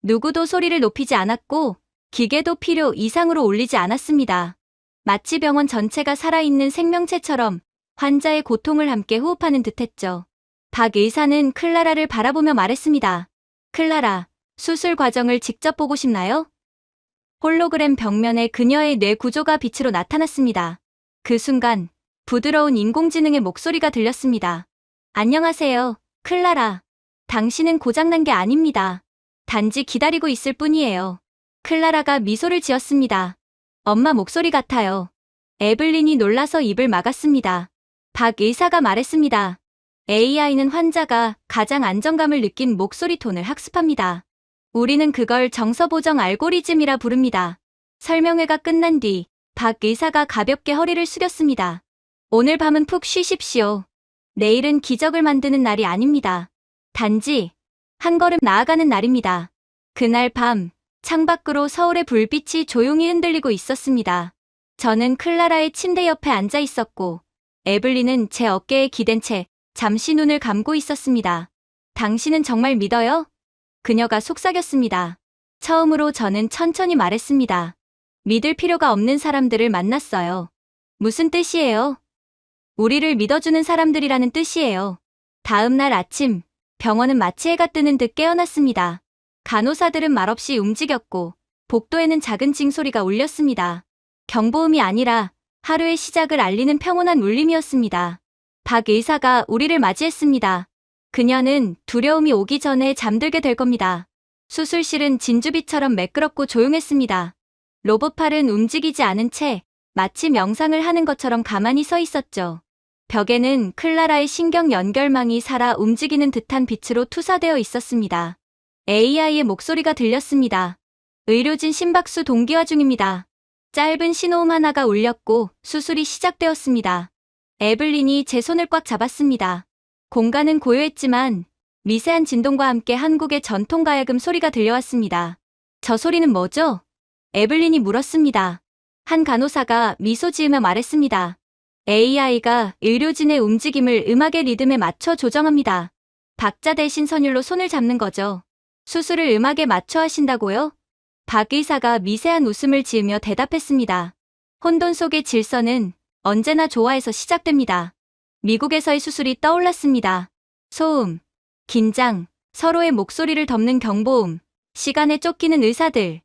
누구도 소리를 높이지 않았고 기계도 필요 이상으로 울리지 않았습니다. 마치 병원 전체가 살아있는 생명체처럼 환자의 고통을 함께 호흡하는 듯했죠. 박 의사는 클라라를 바라보며 말했습니다. 클라라, 수술 과정을 직접 보고 싶나요? 홀로그램 벽면에 그녀의 뇌 구조가 빛으로 나타났습니다. 그 순간 부드러운 인공지능의 목소리가 들렸습니다. 안녕하세요, 클라라. 당신은 고장난 게 아닙니다. 단지 기다리고 있을 뿐이에요. 클라라가 미소를 지었습니다. 엄마 목소리 같아요. 에블린이 놀라서 입을 막았습니다. 박 의사가 말했습니다. AI는 환자가 가장 안정감을 느낀 목소리 톤을 학습합니다. 우리는 그걸 정서보정 알고리즘이라 부릅니다. 설명회가 끝난 뒤 박 의사가 가볍게 허리를 숙였습니다. 오늘 밤은 푹 쉬십시오. 내일은 기적을 만드는 날이 아닙니다. 단지 한 걸음 나아가는 날입니다. 그날 밤 창밖으로 서울의 불빛이 조용히 흔들리고 있었습니다. 저는 클라라의 침대 옆에 앉아 있었고 에블린은 제 어깨에 기댄 채 잠시 눈을 감고 있었습니다. 당신은 정말 믿어요? 그녀가 속삭였습니다. 처음으로 저는 천천히 말했습니다. 믿을 필요가 없는 사람들을 만났어요. 무슨 뜻이에요? 우리를 믿어주는 사람들이라는 뜻이에요. 다음 날 아침, 병원은 마치 해가 뜨는 듯 깨어났습니다. 간호사들은 말없이 움직였고 복도에는 작은 징소리가 울렸습니다. 경보음이 아니라 하루의 시작을 알리는 평온한 울림이었습니다. 박 의사가 우리를 맞이했습니다. 그녀는 두려움이 오기 전에 잠들게 될 겁니다. 수술실은 진주비처럼 매끄럽고 조용했습니다. 로봇팔은 움직이지 않은 채 마치 명상을 하는 것처럼 가만히 서 있었죠. 벽에는 클라라의 신경 연결망이 살아 움직이는 듯한 빛으로 투사되어 있었습니다. AI의 목소리가 들렸습니다. 의료진 심박수 동기화 중입니다. 짧은 신호음 하나가 울렸고 수술이 시작되었습니다. 에블린이 제 손을 꽉 잡았습니다. 공간은 고요했지만 미세한 진동과 함께 한국의 전통 가야금 소리가 들려왔습니다. 저 소리는 뭐죠? 에블린이 물었습니다. 한 간호사가 미소 지으며 말했습니다. AI가 의료진의 움직임을 음악의 리듬에 맞춰 조정합니다. 박자 대신 선율로 손을 잡는 거죠. 수술을 음악에 맞춰 하신다고요? 박 의사가 미세한 웃음을 지으며 대답했습니다. 혼돈 속의 질서는 언제나 조화에서 시작됩니다. 미국에서의 수술이 떠올랐습니다. 소음, 긴장, 서로의 목소리를 덮는 경보음, 시간에 쫓기는 의사들.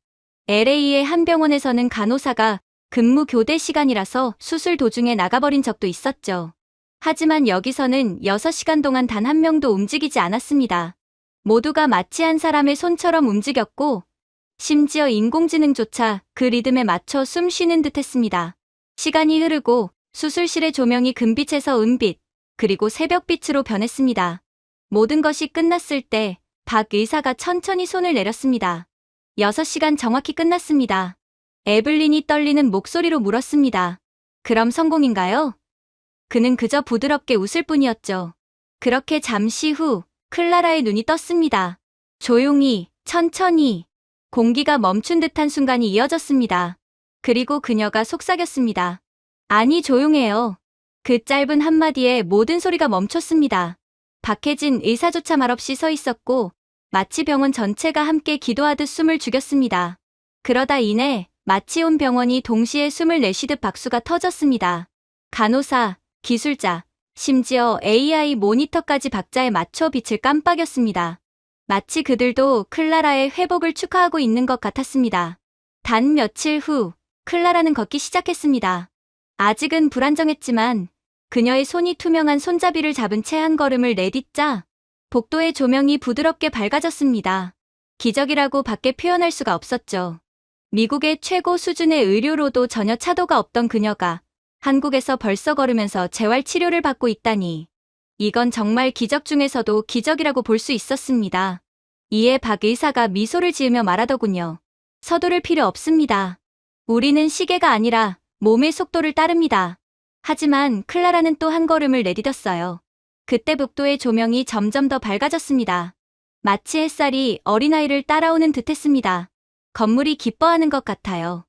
LA의 한 병원에서는 간호사가 근무 교대 시간이라서 수술 도중에 나가버린 적도 있었죠. 하지만 여기서는 6시간 동안 단 한 명도 움직이지 않았습니다. 모두가 마치 한 사람의 손처럼 움직였고 심지어 인공지능조차 그 리듬에 맞춰 숨 쉬는 듯 했습니다. 시간이 흐르고 수술실의 조명이 금빛에서 은빛, 그리고 새벽빛으로 변했습니다. 모든 것이 끝났을 때 박 의사가 천천히 손을 내렸습니다. 6시간 정확히 끝났습니다. 에블린이 떨리는 목소리로 물었습니다. 그럼 성공인가요? 그는 그저 부드럽게 웃을 뿐이었죠. 그렇게 잠시 후 클라라의 눈이 떴습니다. 조용히, 천천히, 공기가 멈춘 듯한 순간이 이어졌습니다. 그리고 그녀가 속삭였습니다. 아니, 조용해요. 그 짧은 한마디에 모든 소리가 멈췄습니다. 박혜진 의사조차 말없이 서 있었고 마치 병원 전체가 함께 기도하듯 숨을 죽였습니다. 그러다 이내 마치 온 병원이 동시에 숨을 내쉬듯 박수가 터졌습니다. 간호사, 기술자, 심지어 AI 모니터까지 박자에 맞춰 빛을 깜빡였습니다. 마치 그들도 클라라의 회복을 축하하고 있는 것 같았습니다. 단 며칠 후 클라라는 걷기 시작했습니다. 아직은 불안정했지만 그녀의 손이 투명한 손잡이를 잡은 채 한 걸음을 내딛자 복도의 조명이 부드럽게 밝아졌습니다. 기적이라고 밖에 표현할 수가 없었죠. 미국의 최고 수준의 의료로도 전혀 차도가 없던 그녀가 한국에서 벌써 걸으면서 재활 치료를 받고 있다니. 이건 정말 기적 중에서도 기적이라고 볼 수 있었습니다. 이에 박 의사가 미소를 지으며 말하더군요. 서두를 필요 없습니다. 우리는 시계가 아니라 몸의 속도를 따릅니다. 하지만 클라라는 또 한 걸음을 내디뎠어요. 그때 복도의 조명이 점점 더 밝아졌습니다. 마치 햇살이 어린아이를 따라오는 듯했습니다. 건물이 기뻐하는 것 같아요.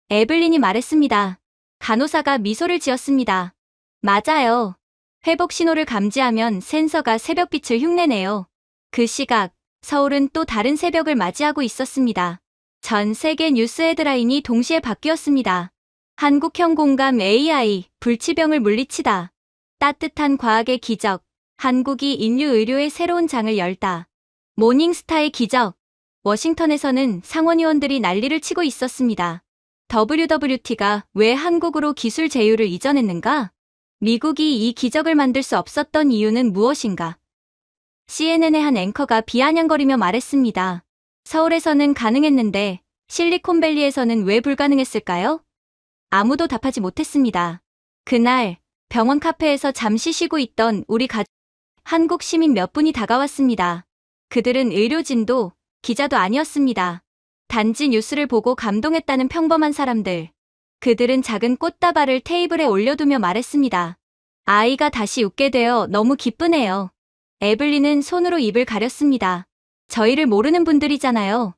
에블린이 말했습니다. 간호사가 미소를 지었습니다. 맞아요. 회복 신호를 감지하면 센서가 새벽빛을 흉내내요. 그 시각, 서울은 또 다른 새벽을 맞이하고 있었습니다. 전 세계 뉴스 헤드라인이 동시에 바뀌었습니다. 한국형 공감 AI, 불치병을 물리치다. 따뜻한 과학의 기적. 한국이 인류 의료의 새로운 장을 열다. 모닝스타의 기적. 워싱턴에서는 상원의원들이 난리를 치고 있었습니다. WWT가 왜 한국으로 기술 제휴를 이전했는가? 미국이 이 기적을 만들 수 없었던 이유는 무엇인가? CNN의 한 앵커가 비아냥거리며 말했습니다. 서울에서는 가능했는데 실리콘밸리에서는 왜 불가능했을까요? 아무도 답하지 못했습니다. 그날 병원 카페에서 잠시 쉬고 있던 우리 한국 시민 몇 분이 다가왔습니다. 그들은 의료진도 기자도 아니었습니다. 단지 뉴스를 보고 감동했다는 평범한 사람들. 그들은 작은 꽃다발을 테이블에 올려두며 말했습니다. 아이가 다시 웃게 되어 너무 기쁘네요. 에블린은 손으로 입을 가렸습니다. 저희를 모르는 분들이잖아요.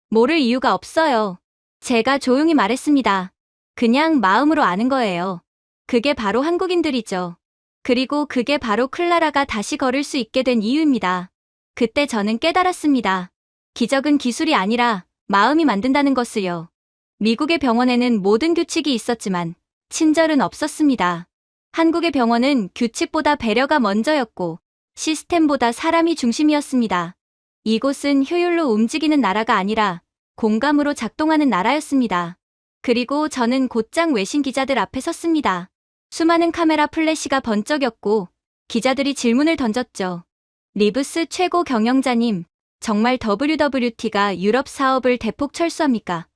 모를 이유가 없어요. 제가 조용히 말했습니다. 그냥 마음으로 아는 거예요. 그게 바로 한국인들이죠. 그리고 그게 바로 클라라가 다시 걸을 수 있게 된 이유입니다. 그때 저는 깨달았습니다. 기적은 기술이 아니라 마음이 만든다는 것을요. 미국의 병원에는 모든 규칙이 있었지만 친절은 없었습니다. 한국의 병원은 규칙보다 배려가 먼저였고 시스템보다 사람이 중심이었습니다. 이곳은 효율로 움직이는 나라가 아니라 공감으로 작동하는 나라였습니다. 그리고 저는 곧장 외신 기자들 앞에 섰습니다. 수많은 카메라 플래시가 번쩍였고 기자들이 질문을 던졌죠. 리브스 최고 경영자님, 정말 WWT가 유럽 사업을 대폭 철수합니까?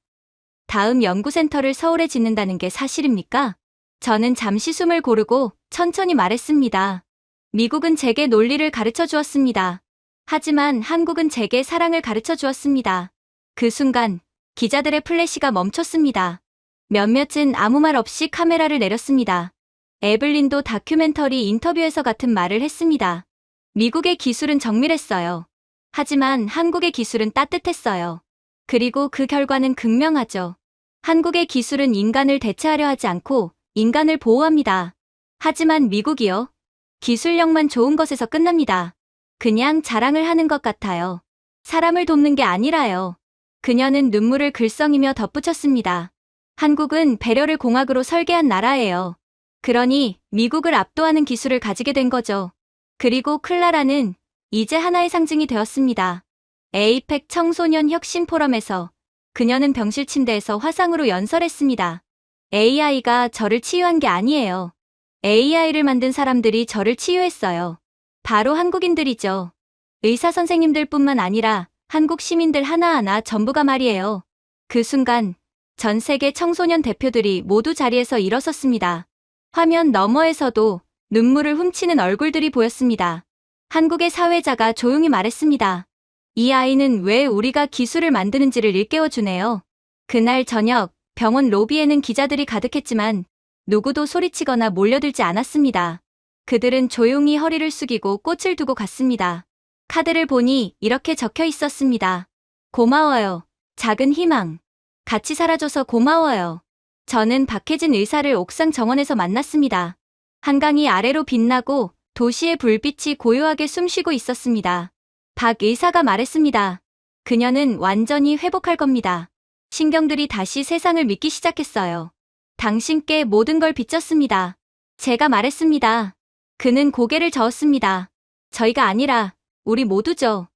다음 연구센터를 서울에 짓는다는 게 사실입니까? 저는 잠시 숨을 고르고 천천히 말했습니다. 미국은 제게 논리를 가르쳐 주었습니다. 하지만 한국은 제게 사랑을 가르쳐 주었습니다. 그 순간 기자들의 플래시가 멈췄습니다. 몇몇은 아무 말 없이 카메라를 내렸습니다. 에블린도 다큐멘터리 인터뷰에서 같은 말을 했습니다. 미국의 기술은 정밀했어요. 하지만 한국의 기술은 따뜻했어요. 그리고 그 결과는 극명하죠. 한국의 기술은 인간을 대체하려 하지 않고 인간을 보호합니다. 하지만 미국이요? 기술력만 좋은 것에서 끝납니다. 그냥 자랑을 하는 것 같아요. 사람을 돕는 게 아니라요. 그녀는 눈물을 글썽이며 덧붙였습니다. 한국은 배려를 공학으로 설계한 나라예요. 그러니 미국을 압도하는 기술을 가지게 된 거죠. 그리고 클라라는 이제 하나의 상징이 되었습니다. 에이펙 청소년 혁신 포럼에서 그녀는 병실 침대에서 화상으로 연설했습니다. AI가 저를 치유한 게 아니에요. AI를 만든 사람들이 저를 치유했어요. 바로 한국인들이죠. 의사 선생님들뿐만 아니라 한국 시민들 하나하나 전부가 말이에요. 그 순간 전 세계 청소년 대표들이 모두 자리에서 일어섰습니다. 화면 너머에서도 눈물을 훔치는 얼굴들이 보였습니다. 한국의 사회자가 조용히 말했습니다. 이 아이는 왜 우리가 기술을 만드는지를 일깨워주네요. 그날 저녁 병원 로비에는 기자들이 가득했지만 누구도 소리치거나 몰려들지 않았습니다. 그들은 조용히 허리를 숙이고 꽃을 두고 갔습니다. 카드를 보니 이렇게 적혀 있었습니다. 고마워요. 작은 희망. 같이 살아줘서 고마워요. 저는 박혜진 의사를 옥상 정원에서 만났습니다. 한강이 아래로 빛나고 도시의 불빛이 고요하게 숨쉬고 있었습니다. 박 의사가 말했습니다. 그녀는 완전히 회복할 겁니다. 신경들이 다시 세상을 믿기 시작했어요. 당신께 모든 걸 비쳤습니다. 제가 말했습니다. 그는 고개를 저었습니다. 저희가 아니라 우리 모두죠.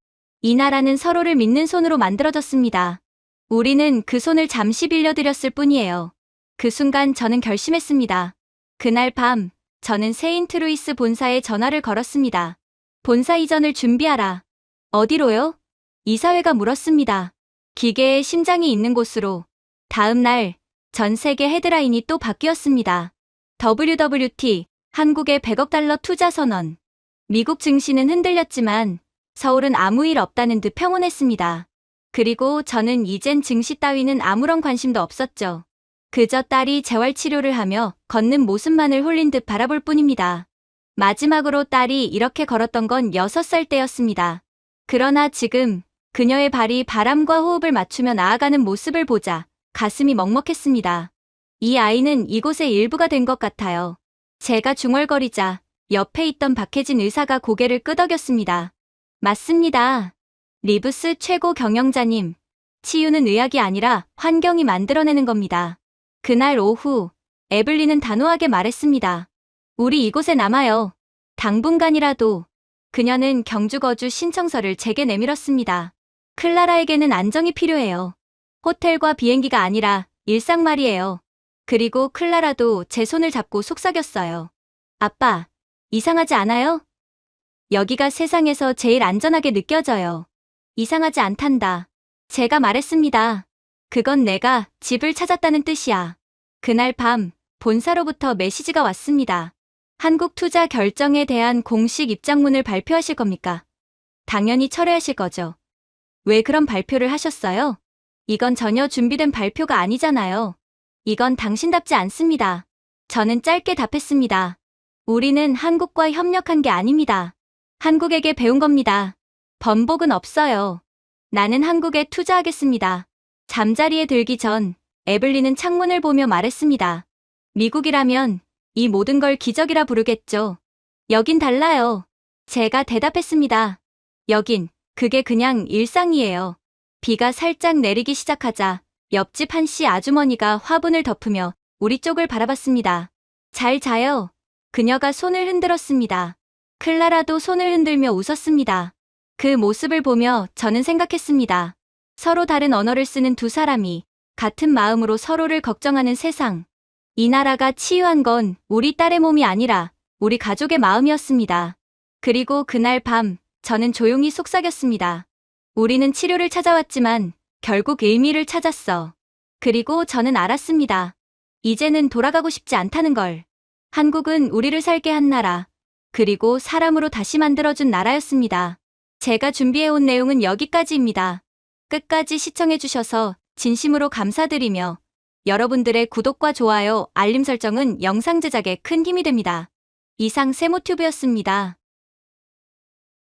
이 나라는 서로를 믿는 손으로 만들어졌습니다. 우리는 그 손을 잠시 빌려드렸을 뿐이에요. 그 순간 저는 결심했습니다. 그날 밤 저는 세인트루이스 본사에 전화를 걸었습니다. 본사 이전을 준비하라. 어디로요? 이사회가 물었습니다. 기계의 심장이 있는 곳으로. 다음 날 전 세계 헤드라인이 또 바뀌었습니다. WWT, 한국의 100억 달러 투자 선언. 미국 증시는 흔들렸지만 서울은 아무 일 없다는 듯 평온했습니다. 그리고 저는 이젠 증시 따위는 아무런 관심도 없었죠. 그저 딸이 재활치료를 하며 걷는 모습만을 홀린 듯 바라볼 뿐입니다. 마지막으로 딸이 이렇게 걸었던 건 6살 때였습니다. 그러나 지금 그녀의 발이 바람과 호흡을 맞추며 나아가는 모습을 보자 가슴이 먹먹했습니다. 이 아이는 이곳의 일부가 된 것 같아요. 제가 중얼거리자 옆에 있던 박혜진 의사가 고개를 끄덕였습니다. 맞습니다. 리브스 최고 경영자님. 치유는 의학이 아니라 환경이 만들어내는 겁니다. 그날 오후 에블린은 단호하게 말했습니다. 우리 이곳에 남아요. 당분간이라도. 그녀는 경주 거주 신청서를 제게 내밀었습니다. 클라라에게는 안정이 필요해요. 호텔과 비행기가 아니라 일상 말이에요. 그리고 클라라도 제 손을 잡고 속삭였어요. 아빠, 이상하지 않아요? 여기가 세상에서 제일 안전하게 느껴져요. 이상하지 않단다. 제가 말했습니다. 그건 내가 집을 찾았다는 뜻이야. 그날 밤 본사로부터 메시지가 왔습니다. 한국 투자 결정에 대한 공식 입장문을 발표하실 겁니까? 당연히 철회하실 거죠. 왜 그런 발표를 하셨어요? 이건 전혀 준비된 발표가 아니잖아요. 이건 당신답지 않습니다. 저는 짧게 답했습니다. 우리는 한국과 협력한 게 아닙니다. 한국에게 배운 겁니다. 번복은 없어요. 나는 한국에 투자하겠습니다. 잠자리에 들기 전 에블린은 창문을 보며 말했습니다. 미국이라면 이 모든 걸 기적이라 부르겠죠. 여긴 달라요. 제가 대답했습니다. 여긴 그게 그냥 일상이에요. 비가 살짝 내리기 시작하자 옆집 한씨 아주머니가 화분을 덮으며 우리 쪽을 바라봤습니다. 잘 자요. 그녀가 손을 흔들었습니다. 클라라도 손을 흔들며 웃었습니다. 그 모습을 보며 저는 생각했습니다. 서로 다른 언어를 쓰는 두 사람이 같은 마음으로 서로를 걱정하는 세상. 이 나라가 치유한 건 우리 딸의 몸이 아니라 우리 가족의 마음이었습니다. 그리고 그날 밤 저는 조용히 속삭였습니다. 우리는 치료를 찾아왔지만 결국 의미를 찾았어. 그리고 저는 알았습니다. 이제는 돌아가고 싶지 않다는 걸. 한국은 우리를 살게 한 나라, 그리고 사람으로 다시 만들어준 나라였습니다. 제가 준비해온 내용은 여기까지입니다. 끝까지 시청해주셔서 진심으로 감사드리며 여러분들의 구독과 좋아요, 알림 설정은 영상 제작에 큰 힘이 됩니다. 이상 세모튜브였습니다.